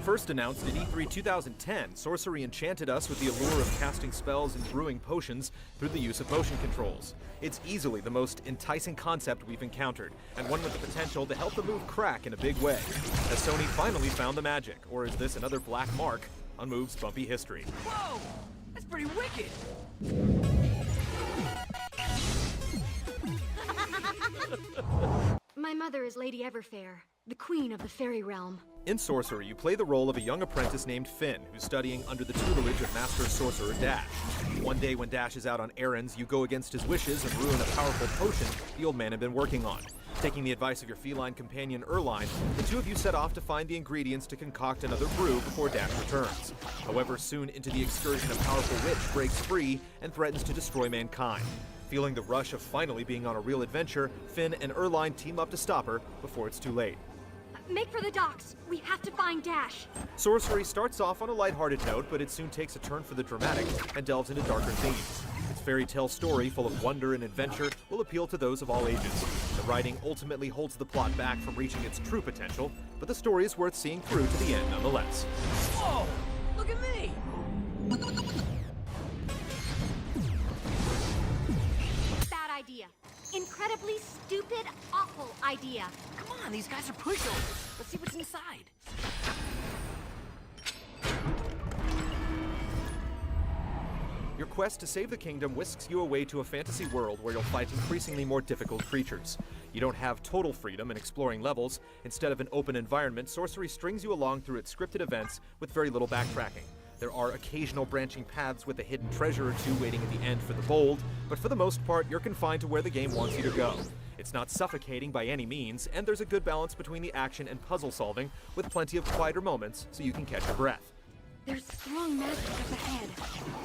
First announced at E3 2010, sorcery enchanted us with the allure of casting spells and brewing potions through the use of motion controls. It's easily the most enticing concept we've encountered, and one with the potential to help the move crack in a big way. Has Sony finally found the magic, or is this another black mark on Move's bumpy history? Whoa! That's pretty wicked. My mother is Lady Everfair, the queen of the fairy realm. In Sorcery, you play the role of a young apprentice named Finn, who's studying under the tutelage of Master Sorcerer Dash. One day when Dash is out on errands, you go against his wishes and ruin a powerful potion the old man had been working on. Taking the advice of your feline companion Erline, the two of you set off to find the ingredients to concoct another brew before Dash returns. However, soon into the excursion, a powerful witch breaks free and threatens to destroy mankind. Feeling the rush of finally being on a real adventure, Finn and Erline team up to stop her before it's too late. Make for the docks. We have to find Dash. Sorcery starts off on a lighthearted note, but it soon takes a turn for the dramatic and delves into darker themes. Its fairy tale story, full of wonder and adventure, will appeal to those of all ages. The writing ultimately holds the plot back from reaching its true potential, but the story is worth seeing through to the end nonetheless. Whoa! Look at me! Bad idea. Incredibly stupid, awful idea. Come on, these guys are pushovers. Let's see what's inside. Your quest to save the kingdom whisks you away to a fantasy world where you'll fight increasingly more difficult creatures. You don't have total freedom in exploring levels. Instead of an open environment, Sorcery strings you along through its scripted events with very little backtracking. There are occasional branching paths with a hidden treasure or two waiting at the end for the bold, but for the most part, you're confined to where the game wants you to go. It's not suffocating by any means, and there's a good balance between the action and puzzle solving, with plenty of quieter moments so you can catch your breath. There's strong magic up ahead.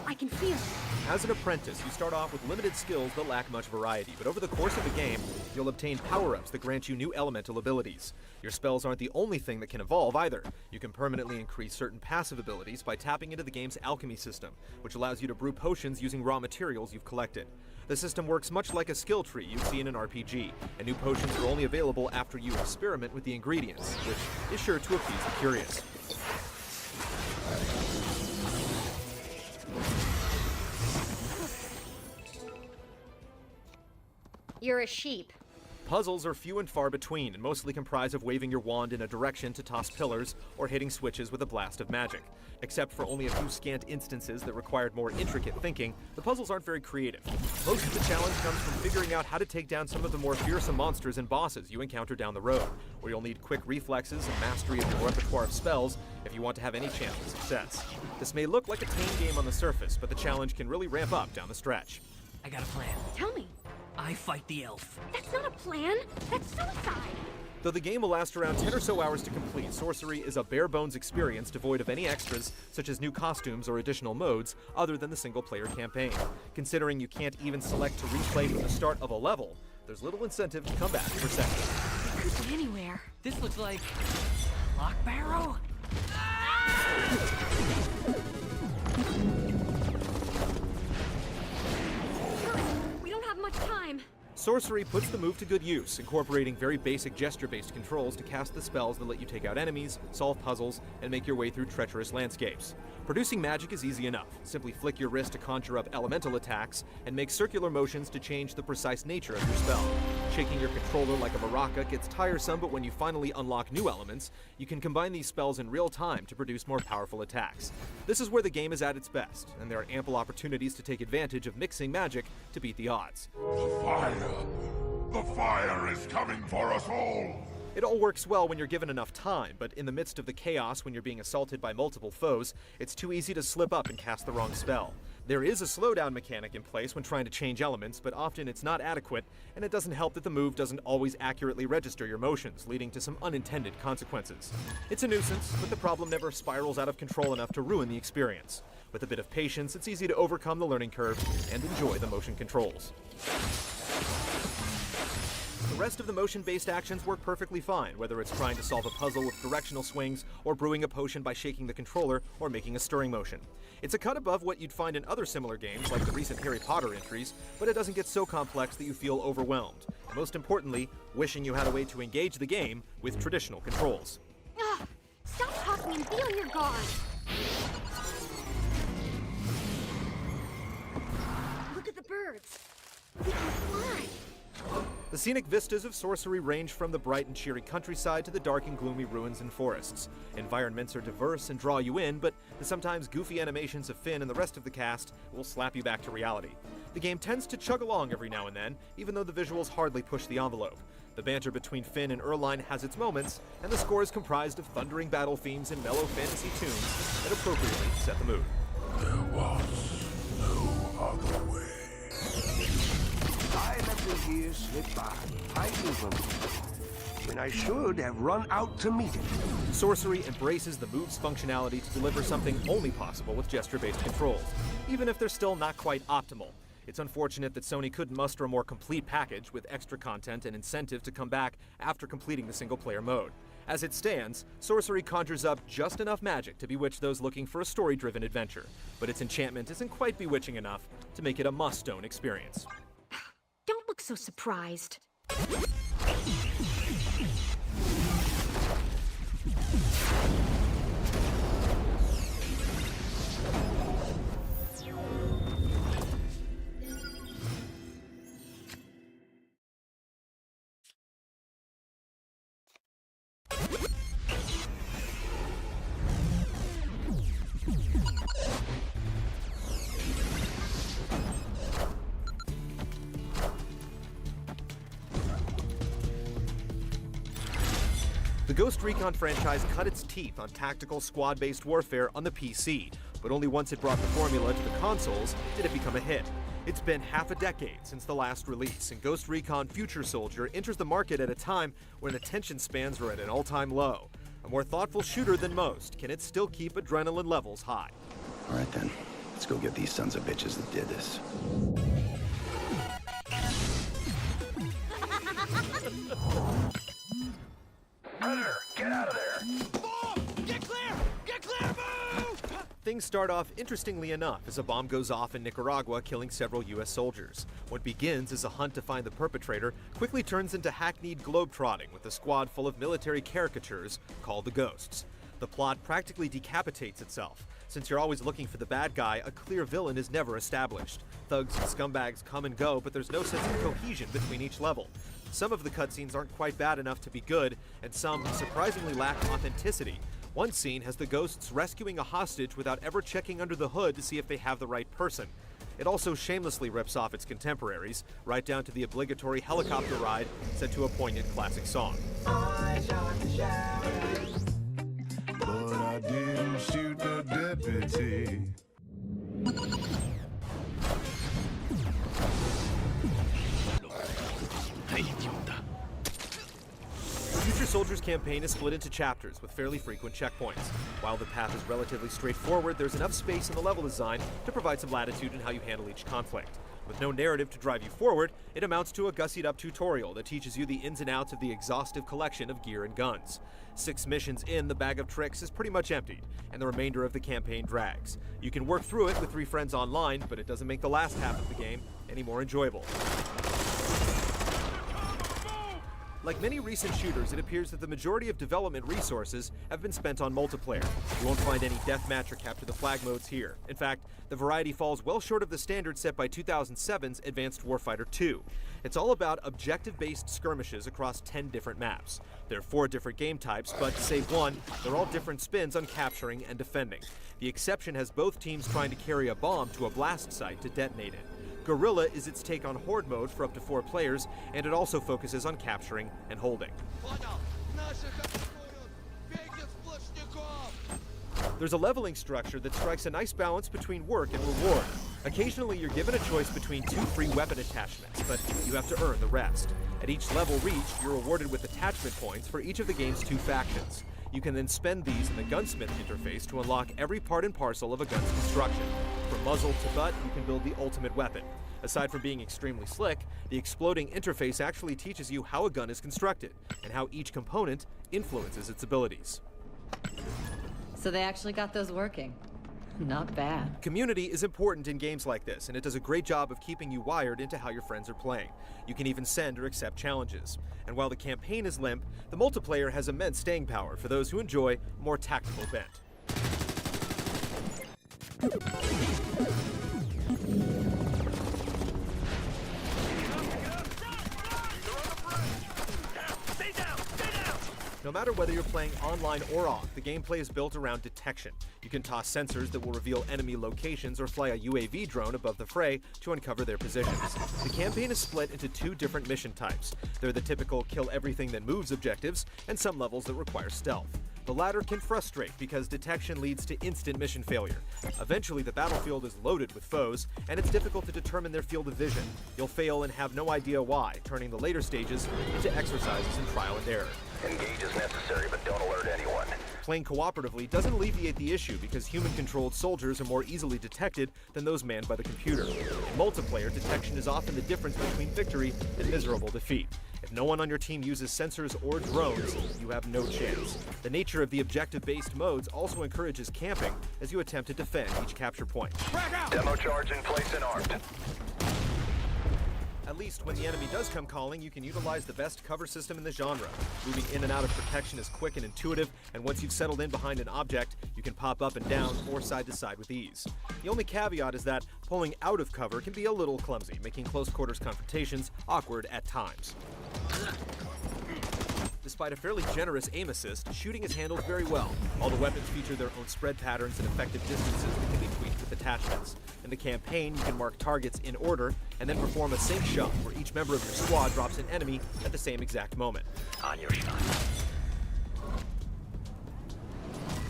I can feel it. As an apprentice, you start off with limited skills that lack much variety, but over the course of the game, you'll obtain power-ups that grant you new elemental abilities. Your spells aren't the only thing that can evolve either. You can permanently increase certain passive abilities by tapping into the game's alchemy system, which allows you to brew potions using raw materials you've collected. The system works much like a skill tree you'd see in an RPG, and new potions are only available after you experiment with the ingredients, which is sure to appease the curious. You're a sheep. Puzzles are few and far between, and mostly comprise of waving your wand in a direction to toss pillars or hitting switches with a blast of magic. Except for only a few scant instances that required more intricate thinking, the puzzles aren't very creative. Most of the challenge comes from figuring out how to take down some of the more fearsome monsters and bosses you encounter down the road, where you'll need quick reflexes and mastery of your repertoire of spells if you want to have any chance of success. This may look like a tame game on the surface, but the challenge can really ramp up down the stretch. I got a plan. Tell me. I fight the elf. That's not a plan. That's suicide. Though the game will last around 10 or so hours to complete, Sorcery is a bare-bones experience devoid of any extras, such as new costumes or additional modes, other than the single-player campaign. Considering you can't even select to replay from the start of a level, there's little incentive to come back for seconds. It could be anywhere. This looks like... Lock Barrow? We don't have much time. Sorcery puts the move to good use, incorporating very basic gesture-based controls to cast the spells that let you take out enemies, solve puzzles, and make your way through treacherous landscapes. Producing magic is easy enough. Simply flick your wrist to conjure up elemental attacks, and make circular motions to change the precise nature of your spell. Shaking your controller like a maraca gets tiresome, but when you finally unlock new elements, you can combine these spells in real time to produce more powerful attacks. This is where the game is at its best, and there are ample opportunities to take advantage of mixing magic to beat the odds. The fire! The fire is coming for us all! It all works well when you're given enough time, but in the midst of the chaos when you're being assaulted by multiple foes, it's too easy to slip up and cast the wrong spell. There is a slowdown mechanic in place when trying to change elements, but often it's not adequate, and it doesn't help that the move doesn't always accurately register your motions, leading to some unintended consequences. It's a nuisance, but the problem never spirals out of control enough to ruin the experience. With a bit of patience, it's easy to overcome the learning curve and enjoy the motion controls. The rest of the motion-based actions work perfectly fine, whether it's trying to solve a puzzle with directional swings, or brewing a potion by shaking the controller, or making a stirring motion. It's a cut above what you'd find in other similar games, like the recent Harry Potter entries, but it doesn't get so complex that you feel overwhelmed. And most importantly, wishing you had a way to engage the game with traditional controls. Ugh, stop talking and be on your guard. Look at the birds. They can fly. The scenic vistas of Sorcery range from the bright and cheery countryside to the dark and gloomy ruins and forests. Environments are diverse and draw you in, but the sometimes goofy animations of Finn and the rest of the cast will slap you back to reality. The game tends to chug along every now and then, even though the visuals hardly push the envelope. The banter between Finn and Erline has its moments, and the score is comprised of thundering battle themes and mellow fantasy tunes that appropriately set the mood. There was no other way. I let the years slip by, hiding from it, when I should have run out to meet it. Sorcery embraces the move's functionality to deliver something only possible with gesture-based controls, even if they're still not quite optimal. It's unfortunate that Sony couldn't muster a more complete package with extra content and incentive to come back after completing the single-player mode. As it stands, Sorcery conjures up just enough magic to bewitch those looking for a story-driven adventure, but its enchantment isn't quite bewitching enough to make it a must-own experience. Don't look so surprised. The Ghost Recon franchise cut its teeth on tactical squad-based warfare on the PC, but only once it brought the formula to the consoles did it become a hit. It's been half a decade since the last release, and Ghost Recon Future Soldier enters the market at a time when attention spans are at an all-time low. A more thoughtful shooter than most, can it still keep adrenaline levels high? All right then, let's go get these sons of bitches that did this. Predator, get out of there! Bomb! Get clear! Get clear! Move! Things start off interestingly enough as a bomb goes off in Nicaragua, killing several U.S. soldiers. What begins as a hunt to find the perpetrator quickly turns into hackneyed globetrotting with a squad full of military caricatures called the Ghosts. The plot practically decapitates itself. Since you're always looking for the bad guy, a clear villain is never established. Thugs and scumbags come and go, but there's no sense of cohesion between each level. Some of the cutscenes aren't quite bad enough to be good, and some surprisingly lack authenticity. One scene has the Ghosts rescuing a hostage without ever checking under the hood to see if they have the right person. It also shamelessly rips off its contemporaries, right down to the obligatory helicopter ride set to a poignant classic song. I shot the sheriff, but I didn't shoot the deputy. Future Soldier's campaign is split into chapters with fairly frequent checkpoints. While the path is relatively straightforward, there's enough space in the level design to provide some latitude in how you handle each conflict. With no narrative to drive you forward, it amounts to a gussied-up tutorial that teaches you the ins and outs of the exhaustive collection of gear and guns. 6 missions in, the bag of tricks is pretty much emptied, and the remainder of the campaign drags. You can work through it with 3 friends online, but it doesn't make the last half of the game any more enjoyable. Like many recent shooters, it appears that the majority of development resources have been spent on multiplayer. You won't find any deathmatch or capture the flag modes here. In fact, the variety falls well short of the standard set by 2007's Advanced Warfighter 2. It's all about objective-based skirmishes across 10 different maps. There are 4 different game types, but save one, they're all different spins on capturing and defending. The exception has both teams trying to carry a bomb to a blast site to detonate it. Guerrilla is its take on Horde mode for up to 4 players, and it also focuses on capturing and holding. There's a leveling structure that strikes a nice balance between work and reward. Occasionally you're given a choice between 2 free weapon attachments, but you have to earn the rest. At each level reached, you're rewarded with attachment points for each of the game's 2 factions. You can then spend these in the gunsmith interface to unlock every part and parcel of a gun's construction. From muzzle to butt, you can build the ultimate weapon. Aside from being extremely slick, the exploding interface actually teaches you how a gun is constructed, and how each component influences its abilities. So they actually got those working. Not bad. Community is important in games like this, and it does a great job of keeping you wired into how your friends are playing. You can even send or accept challenges. And while the campaign is limp, the multiplayer has immense staying power for those who enjoy a more tactical bent. No matter whether you're playing online or off, the gameplay is built around detection. You can toss sensors that will reveal enemy locations or fly a UAV drone above the fray to uncover their positions. The campaign is split into 2 different mission types. They're the typical kill everything that moves objectives, and some levels that require stealth. The latter can frustrate because detection leads to instant mission failure. Eventually, the battlefield is loaded with foes, and it's difficult to determine their field of vision. You'll fail and have no idea why, turning the later stages into exercises in trial and error. Engage as necessary, but don't alert anyone. Playing cooperatively doesn't alleviate the issue because human-controlled soldiers are more easily detected than those manned by the computer. In multiplayer, detection is often the difference between victory and miserable defeat. If no one on your team uses sensors or drones, you have no chance. The nature of the objective-based modes also encourages camping as you attempt to defend each capture point. Demo charge in place and armed. At least when the enemy does come calling, you can utilize the best cover system in the genre. Moving in and out of protection is quick and intuitive, and once you've settled in behind an object, you can pop up and down or side to side with ease. The only caveat is that pulling out of cover can be a little clumsy, making close quarters confrontations awkward at times. Despite a fairly generous aim assist, shooting is handled very well. All the weapons feature their own spread patterns and effective distances that can be tweaked with attachments. In the campaign, you can mark targets in order and then perform a sync shot where each member of your squad drops an enemy at the same exact moment. On your shot.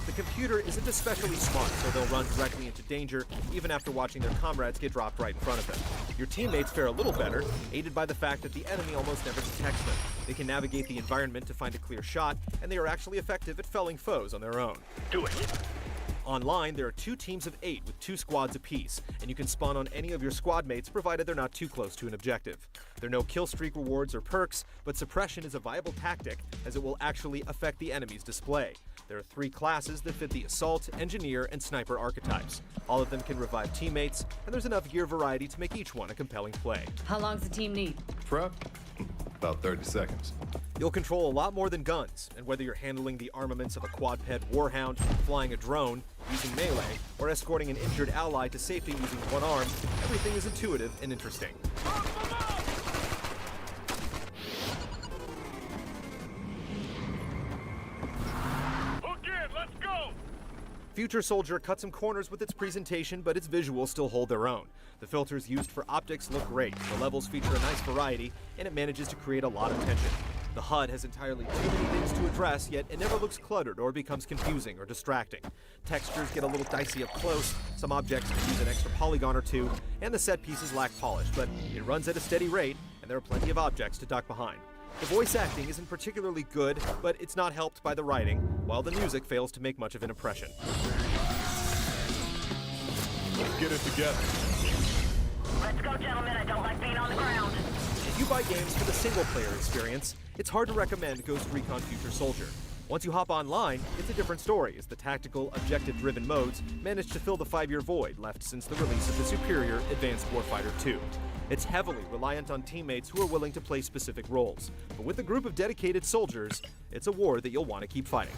The computer isn't especially smart, so they'll run directly into danger even after watching their comrades get dropped right in front of them. Your teammates fare a little better, aided by the fact that the enemy almost never detects them. They can navigate the environment to find a clear shot, and they are actually effective at felling foes on their own. Do it. Online, there are 2 teams of 8 with 2 squads apiece, and you can spawn on any of your squad mates provided they're not too close to an objective. There are no kill streak rewards or perks, but suppression is a viable tactic as it will actually affect the enemy's display. There are 3 classes that fit the assault, engineer, and sniper archetypes. All of them can revive teammates, and there's enough gear variety to make each one a compelling play. How long's the team need? Prep? About 30 seconds. You'll control a lot more than guns, and whether you're handling the armaments of a quadped warhound, flying a drone, using melee, or escorting an injured ally to safety using one arm, everything is intuitive and interesting. Future Soldier cut some corners with its presentation, but its visuals still hold their own. The filters used for optics look great, the levels feature a nice variety, and it manages to create a lot of tension. The HUD has entirely too many things to address, yet it never looks cluttered or becomes confusing or distracting. Textures get a little dicey up close, some objects can use an extra polygon or two, and the set pieces lack polish, but it runs at a steady rate, and there are plenty of objects to duck behind. The voice acting isn't particularly good, but it's not helped by the writing, while the music fails to make much of an impression. Let's get it together. Let's go, gentlemen. I don't like being on the ground. If you buy games for the single-player experience, it's hard to recommend Ghost Recon Future Soldier. Once you hop online, it's a different story as the tactical, objective-driven modes manage to fill the 5-year void left since the release of the superior Advanced Warfighter 2. It's heavily reliant on teammates who are willing to play specific roles, but with a group of dedicated soldiers, it's a war that you'll want to keep fighting.